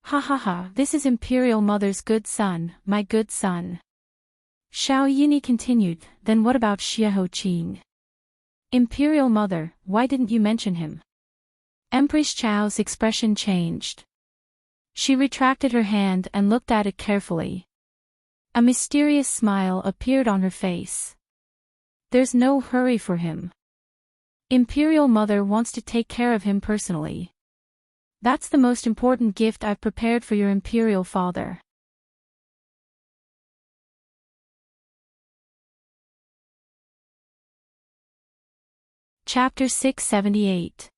"Ha ha ha, this is Imperial Mother's good son, my good son." Xiao Yini continued, "Then what about Xiaoho Qing?" "Imperial Mother, why didn't you mention him?" Empress Chao's expression changed. She retracted her hand and looked at it carefully. A mysterious smile appeared on her face. "There's no hurry for him. Imperial Mother wants to take care of him personally. That's the most important gift I've prepared for your Imperial Father." Chapter 678.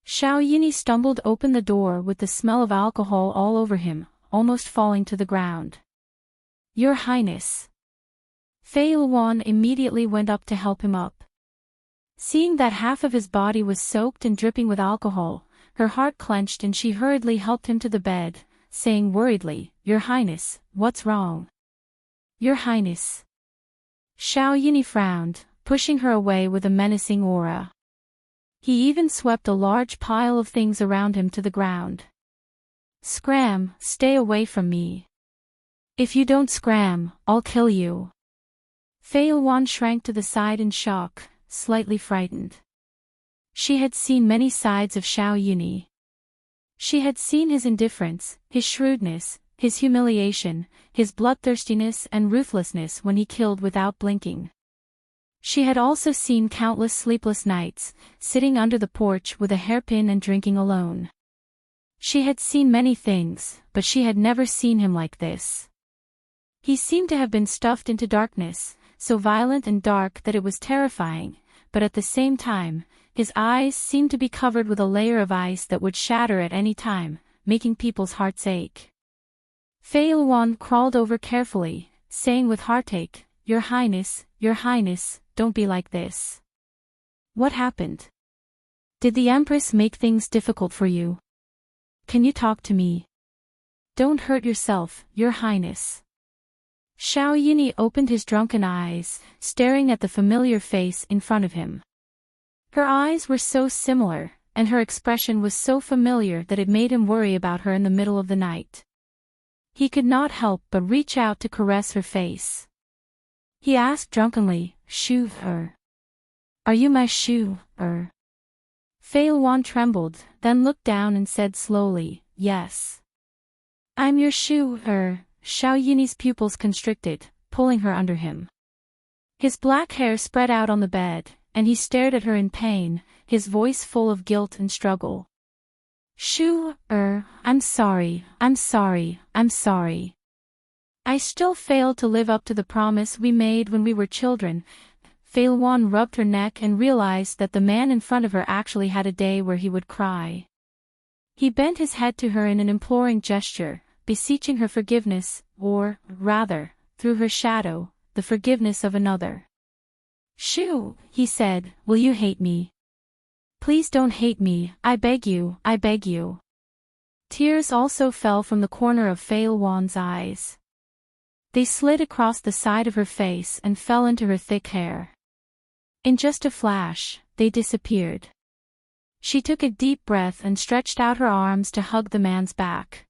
Xiao Yini stumbled open the door with the smell of alcohol all over him, almost falling to the ground. "Your Highness." Fei Luan immediately went up to help him up. Seeing that half of his body was soaked and dripping with alcohol, her heart clenched and she hurriedly helped him to the bed, saying worriedly, "Your Highness, what's wrong?" "Your Highness." Xiao Yini frowned, pushing her away with a menacing aura. He even swept a large pile of things around him to the ground. "Scram, stay away from me. If you don't scram, I'll kill you." Fei Luan shrank to the side in shock, slightly frightened. She had seen many sides of Xiao Yini. She had seen his indifference, his shrewdness, his humiliation, his bloodthirstiness and ruthlessness when he killed without blinking. She had also seen countless sleepless nights, sitting under the porch with a hairpin and drinking alone. She had seen many things, but she had never seen him like this. He seemed to have been stuffed into darkness, so violent and dark that it was terrifying, but at the same time, his eyes seemed to be covered with a layer of ice that would shatter at any time, making people's hearts ache. Fei Luan crawled over carefully, saying with heartache, Your Highness, don't be like this." "What happened? Did the Empress make things difficult for you? Can you talk to me? Don't hurt yourself, Your Highness." Xiao Yini opened his drunken eyes, staring at the familiar face in front of him. Her eyes were so similar, and her expression was so familiar that it made him worry about her in the middle of the night. He could not help but reach out to caress her face. He asked drunkenly, "Shu Er? Are you my Shu Er?" Fei Luan trembled, then looked down and said slowly, "Yes. I'm your Shu Er." Xiao Yini's pupils constricted, pulling her under him. His black hair spread out on the bed, and he stared at her in pain, his voice full of guilt and struggle. "Shu Er, I'm sorry. I still failed to live up to the promise we made when we were children." Fei Luan rubbed her neck and realized that the man in front of her actually had a day where he would cry. He bent his head to her in an imploring gesture, beseeching her forgiveness, or, rather, through her shadow, the forgiveness of another. "Shu," he said, "will you hate me? Please don't hate me, I beg you." Tears also fell from the corner of Fei Luan's eyes. They slid across the side of her face and fell into her thick hair. In just a flash, they disappeared. She took a deep breath and stretched out her arms to hug the man's back.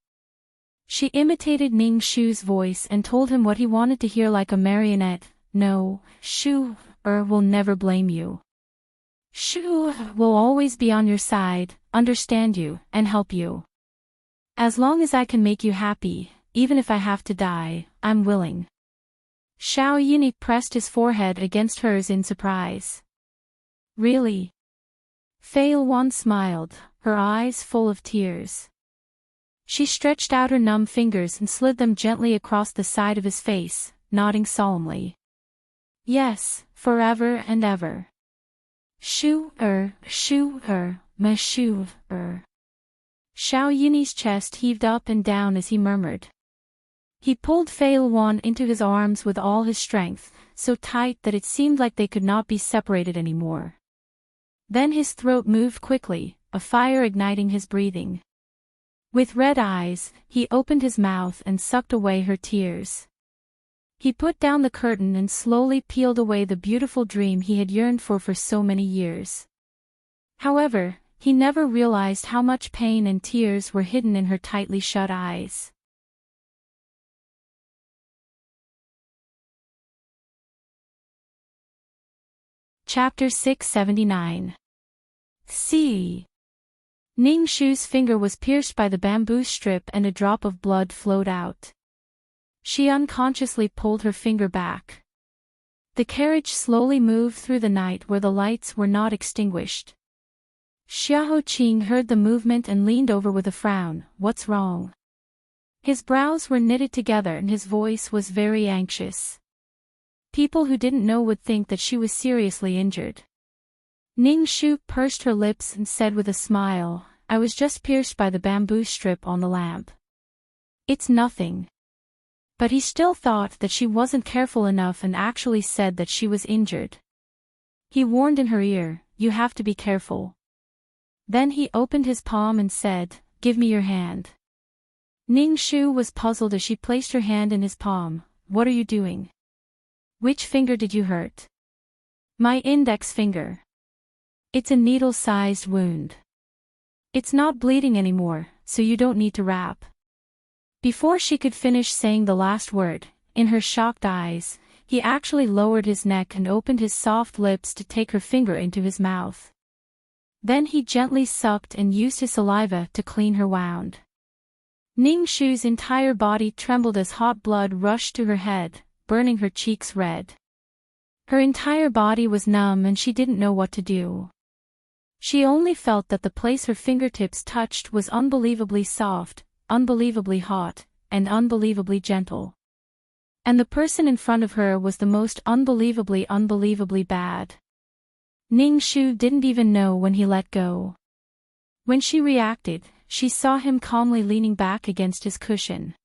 She imitated Ning Shu's voice and told him what he wanted to hear like a marionette. "No, Shu Er will never blame you. Shu will always be on your side, understand you, and help you. As long as I can make you happy, even if I have to die, I'm willing." Xiao Yini pressed his forehead against hers in surprise. Really? Wan smiled, her eyes full of tears. She stretched out her numb fingers and slid them gently across the side of his face, nodding solemnly. Yes, forever and ever. Ma Xiao Yini's chest heaved up and down as he murmured. He pulled Wan into his arms with all his strength, so tight that it seemed like they could not be separated anymore. Then his throat moved quickly, a fire igniting his breathing. With red eyes, he opened his mouth and sucked away her tears. He put down the curtain and slowly peeled away the beautiful dream he had yearned for so many years. However, he never realized how much pain and tears were hidden in her tightly shut eyes. Chapter 679. See. Ning Shu's finger was pierced by the bamboo strip and a drop of blood flowed out. She unconsciously pulled her finger back. The carriage slowly moved through the night where the lights were not extinguished. Xiao Qing heard the movement and leaned over with a frown. What's wrong? His brows were knitted together and his voice was very anxious. People who didn't know would think that she was seriously injured. Ning Shu pursed her lips and said with a smile, I was just pierced by the bamboo strip on the lamp. It's nothing. But he still thought that she wasn't careful enough and actually said that she was injured. He warned in her ear, you have to be careful. Then he opened his palm and said, give me your hand. Ning Shu was puzzled as she placed her hand in his palm. What are you doing? Which finger did you hurt? My index finger. It's a needle-sized wound. It's not bleeding anymore, so you don't need to wrap. Before she could finish saying the last word, in her shocked eyes, he actually lowered his neck and opened his soft lips to take her finger into his mouth. Then he gently sucked and used his saliva to clean her wound. Ning Shu's entire body trembled as hot blood rushed to her head, burning her cheeks red. Her entire body was numb and she didn't know what to do. She only felt that the place her fingertips touched was unbelievably soft, unbelievably hot, and unbelievably gentle. And the person in front of her was the most unbelievably bad. Ning Shu didn't even know when he let go. When she reacted, she saw him calmly leaning back against his cushion.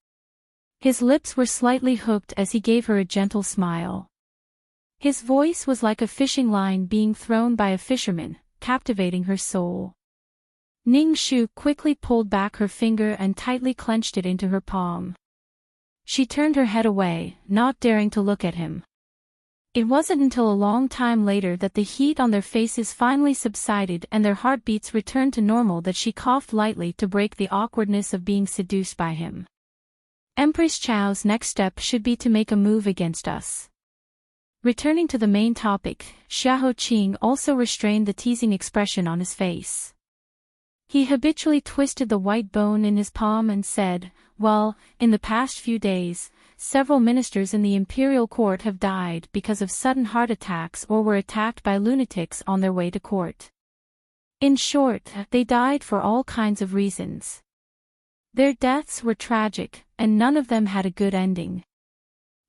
His lips were slightly hooked as he gave her a gentle smile. His voice was like a fishing line being thrown by a fisherman, captivating her soul. Ning Shu quickly pulled back her finger and tightly clenched it into her palm. She turned her head away, not daring to look at him. It wasn't until a long time later that the heat on their faces finally subsided and their heartbeats returned to normal that she coughed lightly to break the awkwardness of being seduced by him. Empress Chao's next step should be to make a move against us. Returning to the main topic, Xiao Qing also restrained the teasing expression on his face. He habitually twisted the white bone in his palm and said, well, in the past few days, several ministers in the imperial court have died because of sudden heart attacks or were attacked by lunatics on their way to court. In short, they died for all kinds of reasons. Their deaths were tragic, and none of them had a good ending.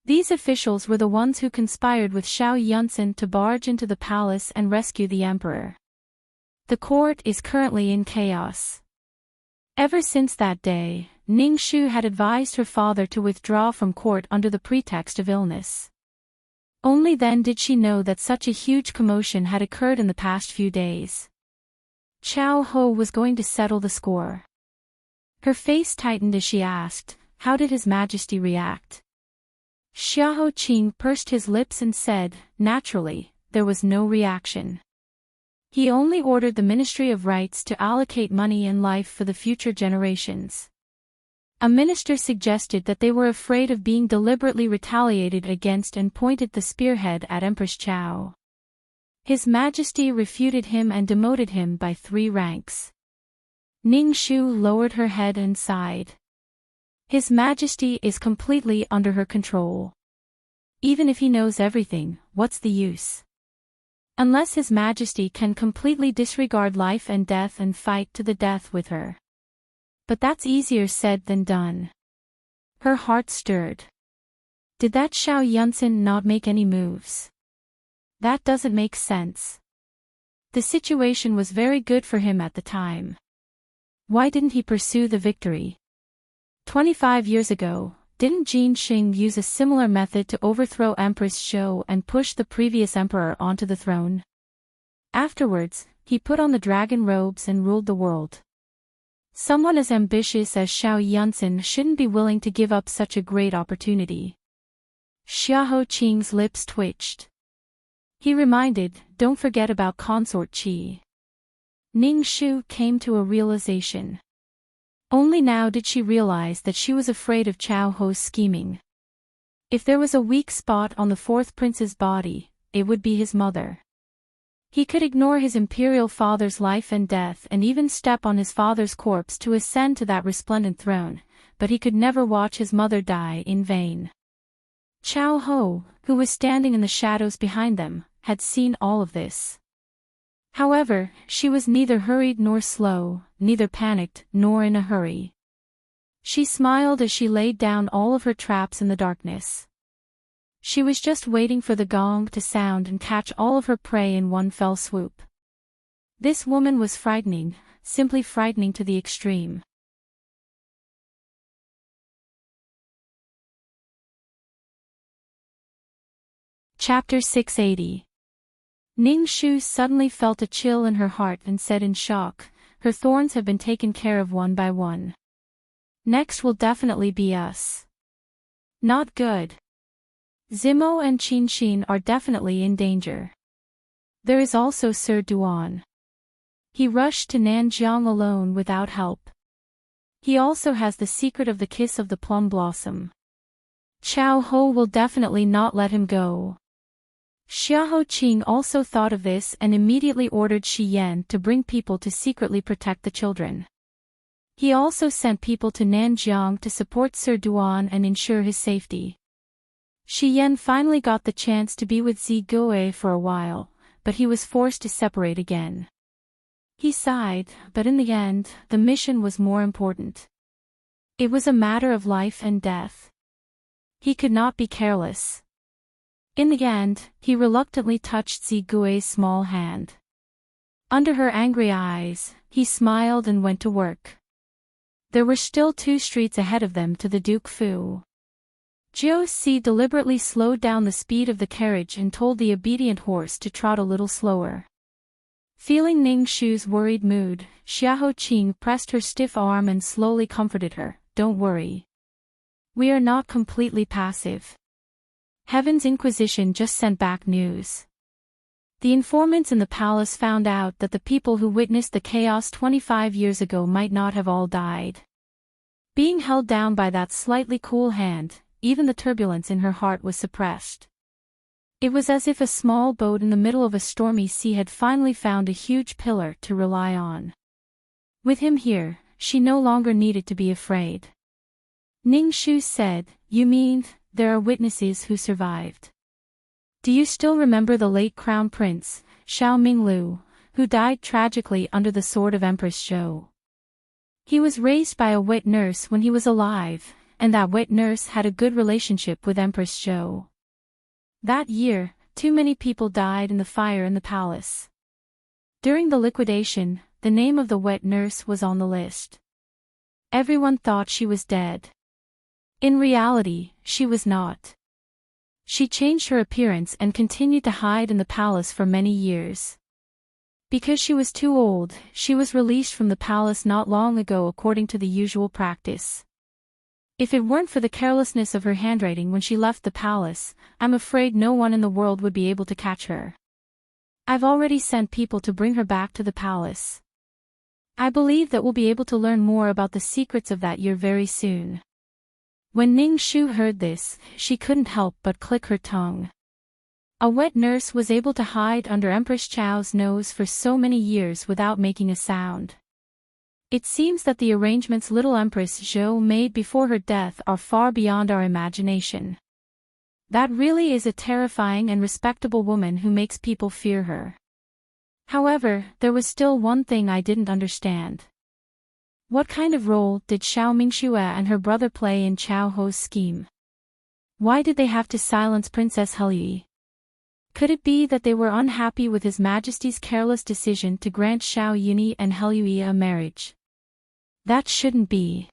These officials were the ones who conspired with Xiao Yunsan to barge into the palace and rescue the emperor. The court is currently in chaos. Ever since that day, Ning Shu had advised her father to withdraw from court under the pretext of illness. Only then did she know that such a huge commotion had occurred in the past few days. Chao Ho was going to settle the score. Her face tightened as she asked, how did His Majesty react? Xiao Qing pursed his lips and said, naturally, there was no reaction. He only ordered the Ministry of Rights to allocate money and life for the future generations. A minister suggested that they were afraid of being deliberately retaliated against and pointed the spearhead at Empress Chao. His Majesty refuted him and demoted him by 3 ranks. Ning Shu lowered her head and sighed. His Majesty is completely under her control. Even if he knows everything, what's the use? Unless His Majesty can completely disregard life and death and fight to the death with her. But that's easier said than done. Her heart stirred. Did that Xiao Yunxin not make any moves? That doesn't make sense. The situation was very good for him at the time. Why didn't he pursue the victory? 25 years ago, didn't Jin Xing use a similar method to overthrow Empress Zhou and push the previous emperor onto the throne? Afterwards, he put on the dragon robes and ruled the world. Someone as ambitious as Xiao Yunxin shouldn't be willing to give up such a great opportunity. Xiahou Qing's lips twitched. He reminded, don't forget about Consort Qi. Ning Shu came to a realization. Only now did she realize that she was afraid of Chao Ho's scheming. If there was a weak spot on the fourth prince's body, it would be his mother. He could ignore his imperial father's life and death and even step on his father's corpse to ascend to that resplendent throne, but he could never watch his mother die in vain. Chao Ho, who was standing in the shadows behind them, had seen all of this. However, she was neither hurried nor slow, neither panicked nor in a hurry. She smiled as she laid down all of her traps in the darkness. She was just waiting for the gong to sound and catch all of her prey in one fell swoop. This woman was frightening, simply frightening to the extreme. Chapter 680. Ning Shu suddenly felt a chill in her heart and said in shock, her thorns have been taken care of one by one. Next will definitely be us. Not good. Zimo and Qin Xin are definitely in danger. There is also Sir Duan. He rushed to Nanjiang alone without help. He also has the secret of the kiss of the plum blossom. Chao Ho will definitely not let him go. Xiahou Qing also thought of this and immediately ordered Shi Yan to bring people to secretly protect the children. He also sent people to Nanjiang to support Sir Duan and ensure his safety. Shi Yan finally got the chance to be with Zi Guo for a while, but he was forced to separate again. He sighed, but in the end, the mission was more important. It was a matter of life and death. He could not be careless. In the end, he reluctantly touched Zi Guo's small hand. Under her angry eyes, he smiled and went to work. There were still 2 streets ahead of them to the Duke Fu. Jiu Si deliberately slowed down the speed of the carriage and told the obedient horse to trot a little slower. Feeling Ning Shu's worried mood, Xiahou Qing pressed her stiff arm and slowly comforted her, don't worry. We are not completely passive. Heaven's Inquisition just sent back news. The informants in the palace found out that the people who witnessed the chaos 25 years ago might not have all died. Being held down by that slightly cool hand, even the turbulence in her heart was suppressed. It was as if a small boat in the middle of a stormy sea had finally found a huge pillar to rely on. With him here, she no longer needed to be afraid. Ning Shu said, you mean, there are witnesses who survived. Do you still remember the late Crown Prince, Xiao Minglu, who died tragically under the sword of Empress Zhou? He was raised by a wet nurse when he was alive, and that wet nurse had a good relationship with Empress Zhou. That year, too many people died in the fire in the palace. During the liquidation, the name of the wet nurse was on the list. Everyone thought she was dead. In reality, she was not. She changed her appearance and continued to hide in the palace for many years. Because she was too old, she was released from the palace not long ago according to the usual practice. If it weren't for the carelessness of her handwriting when she left the palace, I'm afraid no one in the world would be able to catch her. I've already sent people to bring her back to the palace. I believe that we'll be able to learn more about the secrets of that year very soon. When Ning Shu heard this, she couldn't help but click her tongue. A wet nurse was able to hide under Empress Chao's nose for so many years without making a sound. It seems that the arrangements little Empress Zhou made before her death are far beyond our imagination. That really is a terrifying and respectable woman who makes people fear her. However, there was still one thing I didn't understand. What kind of role did Xiao Mingxue and her brother play in Chao Ho's scheme? Why did they have to silence Princess Helyi? Could it be that they were unhappy with His Majesty's careless decision to grant Xiao Yunyi and Helyi a marriage? That shouldn't be.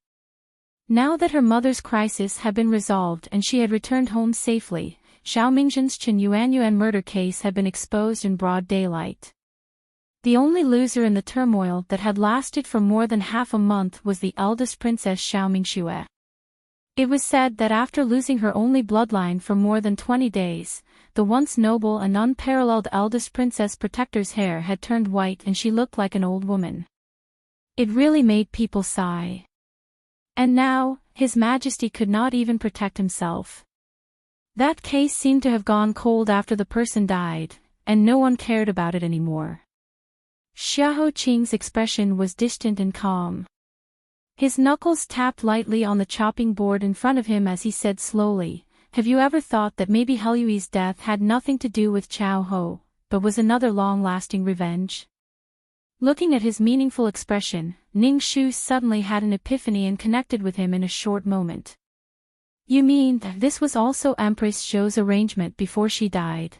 Now that her mother's crisis had been resolved and she had returned home safely, Xiao Mingzhen's Chen Yuanyuan murder case had been exposed in broad daylight. The only loser in the turmoil that had lasted for more than half a month was the eldest princess Xiao Mingxue. It was said that after losing her only bloodline for more than 20 days, the once noble and unparalleled eldest princess protector's hair had turned white and she looked like an old woman. It really made people sigh. And now, His Majesty could not even protect himself. That case seemed to have gone cold after the person died, and no one cared about it anymore. Xiahou Qing's expression was distant and calm. His knuckles tapped lightly on the chopping board in front of him as he said slowly, "Have you ever thought that maybe Helyi's death had nothing to do with Chao Ho, but was another long-lasting revenge?" Looking at his meaningful expression, Ning Shu suddenly had an epiphany and connected with him in a short moment. "You mean that this was also Empress Zhou's arrangement before she died?"